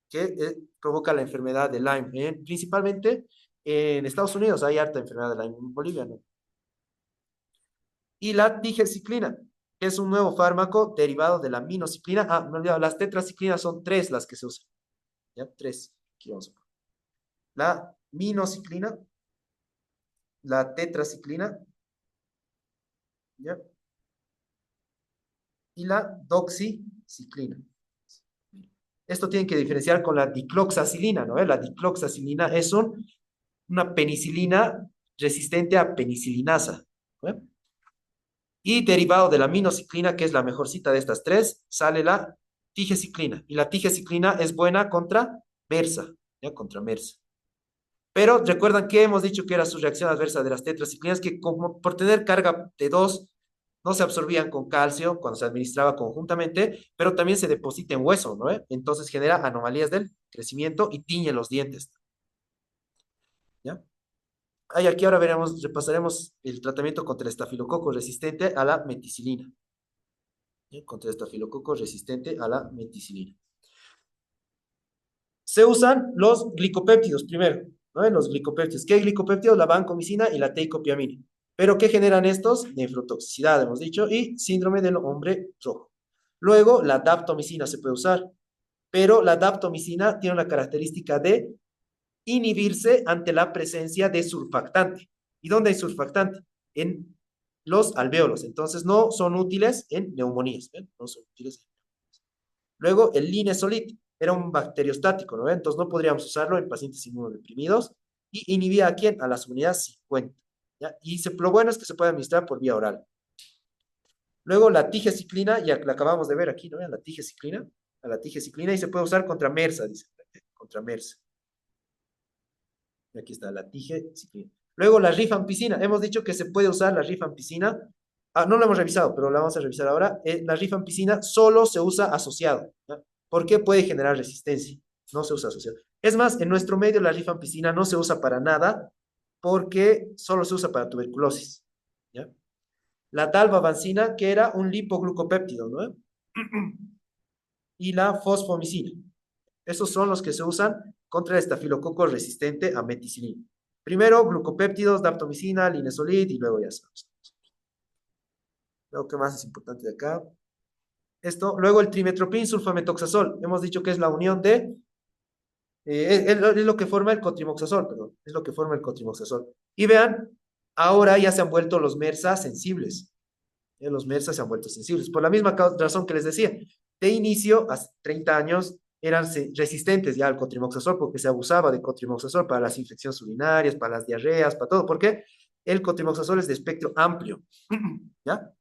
que provoca la enfermedad de Lyme. Principalmente en Estados Unidos hay harta enfermedad de Lyme, en Bolivia no. Y la digerciclina, que es un nuevo fármaco derivado de la minociclina. Ah, me he olvidado, las tetraciclinas son tres las que se usan. ¿Ya? Tres. Aquí vamos a poner. La minociclina, la tetraciclina, ¿ya? Y la doxiciclina. Esto tiene que diferenciar con la dicloxacilina, ¿no? La dicloxacilina es una penicilina resistente a penicilinasa, ¿no? Y derivado de la minociclina, que es la mejorcita de estas tres, sale la tigeciclina. Y la tigeciclina es buena contra MRSA, ¿ya? Contra MRSA. Pero recuerdan que hemos dicho que era su reacción adversa de las tetraciclinas, que como por tener carga de dos, no se absorbían con calcio cuando se administraba conjuntamente, pero también se deposita en hueso, ¿no? Entonces genera anomalías del crecimiento y tiñe los dientes, ¿ya? Ay, aquí ahora veremos, repasaremos el tratamiento contra el estafilococo resistente a la meticilina. ¿Sí? Contra el estafilococo resistente a la meticilina. Se usan los glicopéptidos primero, ¿no? Los glicopéptidos. ¿Qué glicopéptidos? La vancomicina y la teicopiamina. ¿Pero qué generan estos? Nefrotoxicidad, hemos dicho, y síndrome del hombre rojo. Luego, la daptomicina se puede usar, pero la daptomicina tiene una característica de inhibirse ante la presencia de surfactante. ¿Y dónde hay surfactante? En los alvéolos. Entonces, no son útiles en neumonías. ¿Ven? No son útiles. Luego, el linezolid era un bacteriostático, ¿no? Entonces, no podríamos usarlo en pacientes inmunodeprimidos. ¿Y inhibía a quién? A las unidades 50. ¿Ya? Y lo bueno es que se puede administrar por vía oral. Luego, la tigeciclina, ya la acabamos de ver aquí, ¿no? La tigeciclina, a la tigeciclina, y se puede usar contra MERSA, dice, contra MERSA. Y aquí está la tigeciclina. Luego, la rifampicina. Hemos dicho que se puede usar la rifampicina. Ah, no lo hemos revisado, pero la vamos a revisar ahora. La rifampicina solo se usa asociado. ¿Ya? ¿Por qué puede generar resistencia? No se usa asociado. Es más, en nuestro medio la rifampicina no se usa para nada porque solo se usa para tuberculosis. ¿Ya? La dalbavancina, que era un lipoglucopéptido, ¿no? Y la fosfomicina. Esos son los que se usan contra el estafilococo resistente a meticilina. Primero, glucopéptidos, daptomicina, linezolid y luego ya sabes. Luego, ¿qué más es importante de acá? Esto, luego el trimetoprim sulfametoxazol. Hemos dicho que es la unión de, es lo que forma el cotrimoxazol, perdón, es lo que forma el cotrimoxazol. Y vean, ahora ya se han vuelto los MERSA sensibles. Los MERSA se han vuelto sensibles. Por la misma razón que les decía, de inicio, hace 30 años, eran resistentes ya al cotrimoxazol porque se abusaba de cotrimoxazol para las infecciones urinarias, para las diarreas, para todo. ¿Por qué? El cotrimoxazol es de espectro amplio. ¿Ya?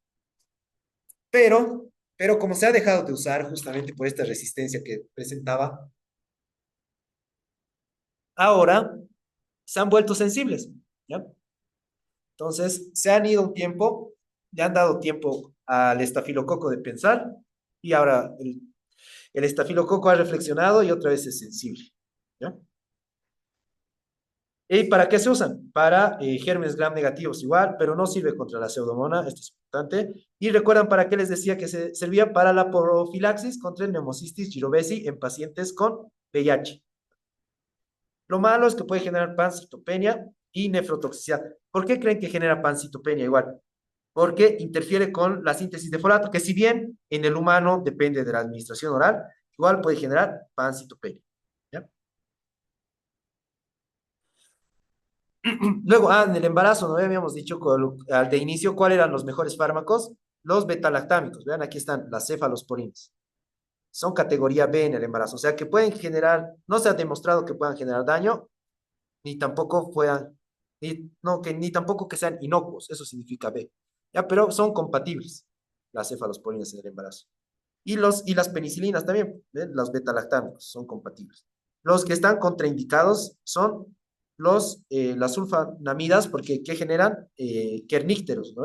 Pero como se ha dejado de usar justamente por esta resistencia que presentaba, ahora se han vuelto sensibles. ¿Ya? Entonces, se han ido un tiempo, le han dado tiempo al estafilococo de pensar y ahora el estafilococo ha reflexionado y otra vez es sensible. ¿Ya? ¿Y para qué se usan? Para gérmenes gram negativos igual, pero no sirve contra la pseudomona, esto es importante. Y recuerdan para qué les decía que se servía para la profilaxis contra el neumocistis girovesi en pacientes con VIH. Lo malo es que puede generar pancitopenia y nefrotoxicidad. ¿Por qué creen que genera pancitopenia igual? Porque interfiere con la síntesis de folato, que si bien en el humano depende de la administración oral, igual puede generar pancitopenia. ¿Ya? Luego, en el embarazo, ¿no? Habíamos dicho de inicio cuáles eran los mejores fármacos, los betalactámicos. Vean, aquí están las cefalosporinas. Son categoría B en el embarazo, o sea que pueden generar, no se ha demostrado que puedan generar daño, ni tampoco puedan, no, ni tampoco que sean inocuos, eso significa B. Ya, pero son compatibles las cefalosporinas en el embarazo. Y las penicilinas también, ¿ven? Los betalactámicos son compatibles. Los que están contraindicados son las sulfanamidas, porque ¿qué generan? Kernícteros, ¿no?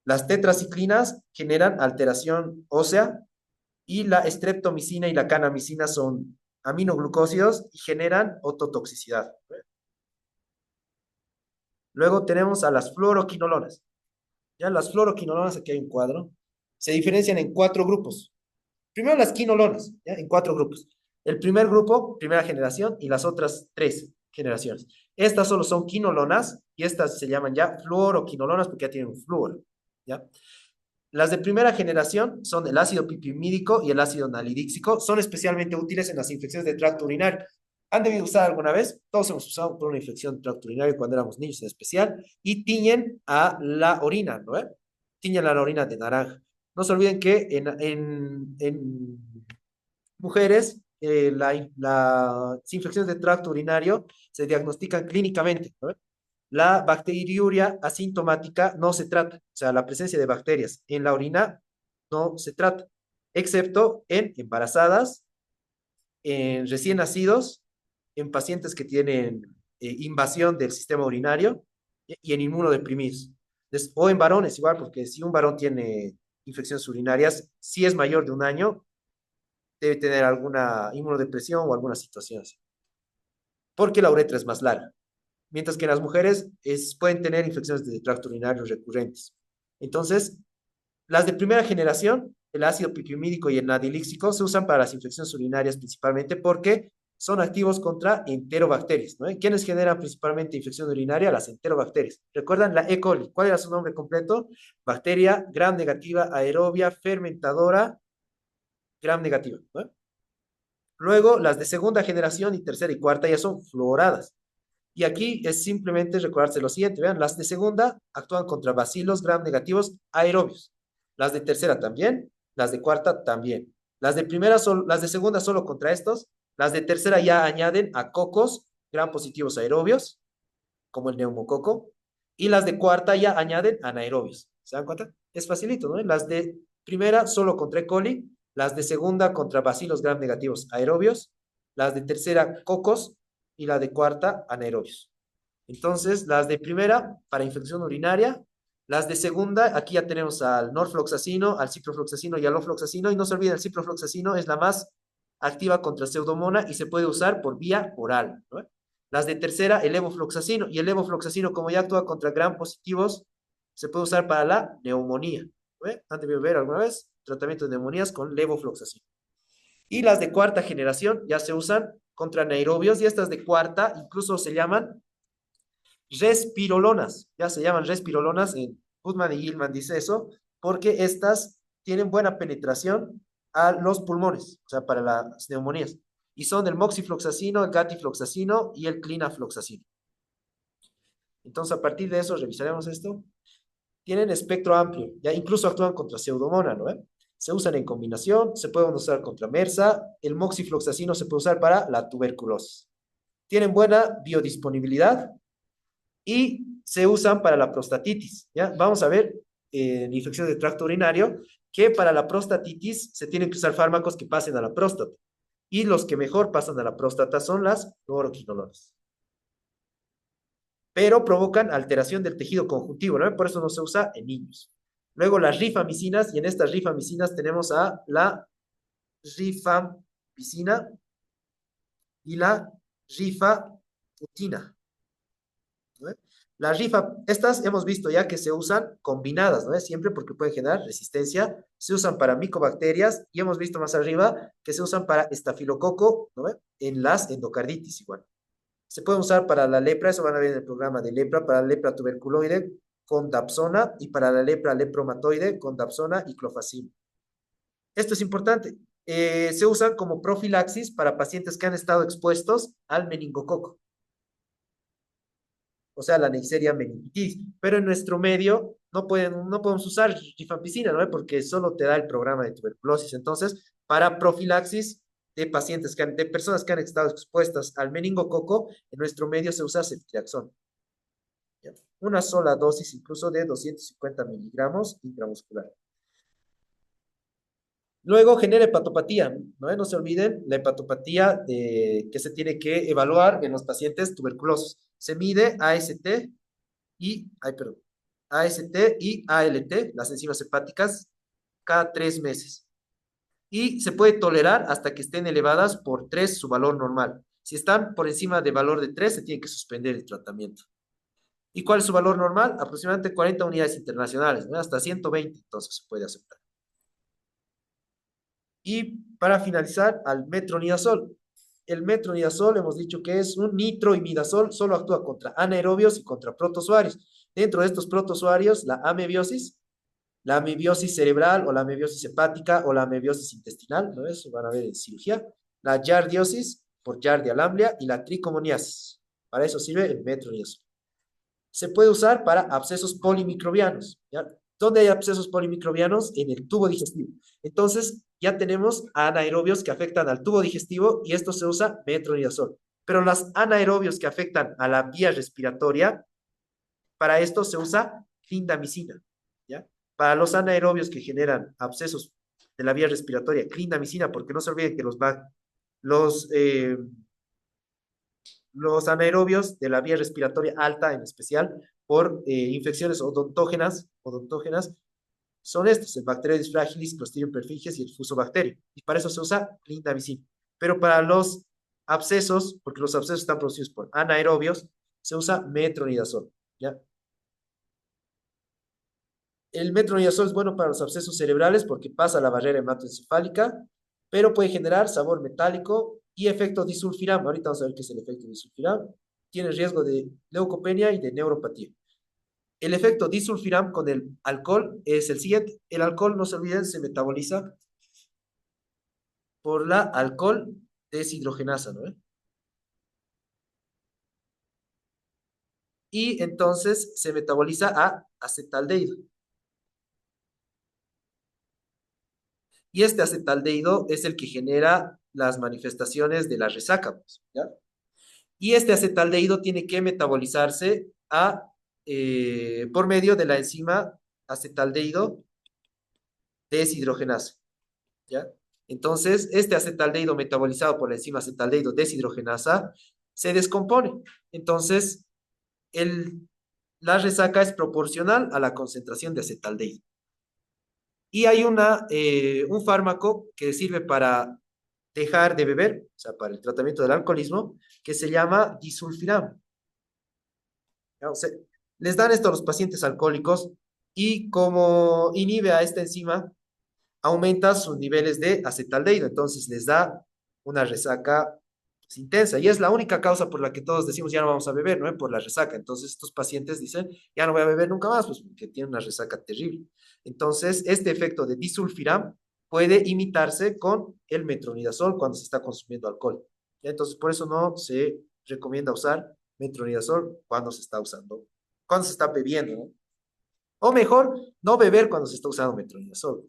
Las tetraciclinas generan alteración ósea y la streptomicina y la canamicina son aminoglucósidos y generan ototoxicidad. ¿No? Luego tenemos a las fluoroquinolonas. Ya las fluoroquinolonas, aquí hay un cuadro, se diferencian en cuatro grupos. Primero las quinolonas, ¿ya? En cuatro grupos. El primer grupo, primera generación, y las otras tres generaciones. Estas solo son quinolonas y estas se llaman ya fluoroquinolonas porque ya tienen un flúor, ¿ya? Las de primera generación son el ácido pipimídico y el ácido nalidíxico. Son especialmente útiles en las infecciones de tracto urinario. ¿Han debido usar alguna vez? Todos hemos usado por una infección de tracto urinario cuando éramos niños en especial. Y tiñen a la orina, ¿no? Tiñen a la orina de naranja. No se olviden que en mujeres las infecciones de tracto urinario se diagnostican clínicamente, ¿no? La bacteriuria asintomática no se trata, o sea, la presencia de bacterias en la orina no se trata, excepto en embarazadas, en recién nacidos, en pacientes que tienen invasión del sistema urinario y en inmunodeprimidos. O en varones igual, porque si un varón tiene infecciones urinarias, si es mayor de un año, debe tener alguna inmunodepresión o alguna situación así, porque la uretra es más larga. mientras que en las mujeres pueden tener infecciones de tracto urinario recurrentes. Entonces, las de primera generación, el ácido piquimídico y el nadilíxico, se usan para las infecciones urinarias principalmente porque son activos contra enterobacterias, ¿no? ¿Quiénes generan principalmente infección urinaria? Las enterobacterias. ¿Recuerdan la E. coli? ¿Cuál era su nombre completo? Bacteria gram negativa aerobia fermentadora gram negativa, ¿no? Luego, las de segunda generación y tercera y cuarta ya son fluoradas. Y aquí es simplemente recordarse lo siguiente, vean, las de segunda actúan contra bacilos gram negativos aerobios. Las de tercera también, las de cuarta también. Las de segunda solo contra estos, las de tercera ya añaden a cocos gram positivos aerobios, como el neumococo, y las de cuarta ya añaden anaerobios. ¿Se dan cuenta? Es facilito, ¿no? Las de primera solo contra E. coli, las de segunda contra bacilos gram negativos aerobios, las de tercera cocos y la de cuarta anaerobios. Entonces, las de primera para infección urinaria, las de segunda, aquí ya tenemos al norfloxacino, al ciprofloxacino y al ofloxacino, y no se olviden, el ciprofloxacino es la más activa contra pseudomona y se puede usar por vía oral, ¿no? Las de tercera, el levofloxacino, y el levofloxacino, como ya actúa contra gram positivos, se puede usar para la neumonía, ¿no? ¿Han debido ver alguna vez tratamiento de neumonías con levofloxacino? Y las de cuarta generación ya se usan contra anaerobios, y estas de cuarta incluso se llaman respirolonas, ya se llaman respirolonas, en Putman y Gilman dice eso, porque estas tienen buena penetración a los pulmones, o sea, para las neumonías, y son el moxifloxacino, el gatifloxacino y el clinafloxacino. Entonces, a partir de eso, revisaremos esto. Tienen espectro amplio, ya incluso actúan contra pseudomona, ¿no? Se usan en combinación, se pueden usar contra MRSA, el moxifloxacino se puede usar para la tuberculosis. Tienen buena biodisponibilidad y se usan para la prostatitis, ¿ya? Vamos a ver en infección de tracto urinario que para la prostatitis se tienen que usar fármacos que pasen a la próstata, y los que mejor pasan a la próstata son las fluoroquinolonas, pero provocan alteración del tejido conjuntivo, ¿no? Por eso no se usa en niños. Luego las rifamicinas, y en estas rifamicinas tenemos a la rifampicina y la rifaputina, ¿no? La rifa, estas hemos visto ya que se usan combinadas, ¿no? Siempre porque pueden generar resistencia. Se usan para micobacterias y hemos visto más arriba que se usan para estafilococo, ¿no? En las endocarditis igual. Se pueden usar para la lepra, eso van a ver en el programa de lepra, para la lepra tuberculoide con dapsona y para la lepra lepromatoide con dapsona y clofacin. Esto es importante. Se usan como profilaxis para pacientes que han estado expuestos al meningococo, o sea, la Neisseria meningitis. Pero en nuestro medio no podemos usar rifampicina, ¿no? Porque solo te da el programa de tuberculosis. Entonces, para profilaxis de pacientes, de personas que han estado expuestas al meningococo, en nuestro medio se usa ceftriaxona. Una sola dosis, incluso de 250 miligramos intramuscular. Luego genera hepatopatía, ¿no? No se olviden la hepatopatía que se tiene que evaluar en los pacientes tuberculosos. Se mide AST AST y ALT, las enzimas hepáticas, cada 3 meses. Y se puede tolerar hasta que estén elevadas por 3 su valor normal. Si están por encima de valor de 3, se tiene que suspender el tratamiento. ¿Y cuál es su valor normal? Aproximadamente 40 unidades internacionales, ¿no? Hasta 120, entonces se puede aceptar. Y para finalizar, al metronidazol. El metronidazol hemos dicho que es un nitroimidazol, solo actúa contra anaerobios y contra protozoarios. Dentro de estos protozoarios, la amebiosis cerebral o la amebiosis hepática o la amebiosis intestinal, ¿no? Eso van a ver en cirugía. La yardiosis por Yardia lamblia y la tricomoniasis. Para eso sirve el metronidazol. Se puede usar para abscesos polimicrobianos, ¿ya? ¿Dónde hay abscesos polimicrobianos? En el tubo digestivo. Entonces, ya tenemos anaerobios que afectan al tubo digestivo y esto se usa metronidazol. Pero los anaerobios que afectan a la vía respiratoria, para esto se usa clindamicina, ¿ya? Para los anaerobios que generan abscesos de la vía respiratoria, clindamicina, porque no se olviden que los, eh, los anaerobios de la vía respiratoria alta, en especial por infecciones odontógenas, son estos, el Bacteroides fragilis, Clostridium perfringens y el Fusobacterium. Y para eso se usa clindamicina. Pero para los abscesos, porque los abscesos están producidos por anaerobios, se usa metronidazol, ¿ya? El metronidazol es bueno para los abscesos cerebrales porque pasa la barrera hematoencefálica, pero puede generar sabor metálico y efecto disulfiram. Ahorita vamos a ver qué es el efecto disulfiram. Tiene riesgo de leucopenia y de neuropatía. El efecto disulfiram con el alcohol es el siguiente. El alcohol, no se olviden, se metaboliza por la alcohol deshidrogenasa, ¿no? Y entonces se metaboliza a acetaldehído. Y este acetaldehído es el que genera las manifestaciones de la resaca, pues, ¿ya? Y este acetaldehído tiene que metabolizarse por medio de la enzima acetaldehído deshidrogenasa, ¿ya? Entonces, este acetaldehído metabolizado por la enzima acetaldehído deshidrogenasa se descompone. Entonces, el, la resaca es proporcional a la concentración de acetaldehído. Y hay un fármaco que sirve para dejar de beber, o sea, para el tratamiento del alcoholismo, que se llama disulfiram. ¿Ya? O sea, les dan esto a los pacientes alcohólicos y como inhibe a esta enzima, aumenta sus niveles de acetaldehído, entonces les da una resaca pues, intensa y es la única causa por la que todos decimos ya no vamos a beber, ¿no? Por la resaca. Entonces estos pacientes dicen ya no voy a beber nunca más, pues porque tienen una resaca terrible. Entonces este efecto de disulfiram puede imitarse con el metronidazol cuando se está consumiendo alcohol. ¿Ya? Entonces por eso no se recomienda usar metronidazol cuando se está usando, cuando se está bebiendo, ¿no? O mejor, no beber cuando se está usando metronidazol.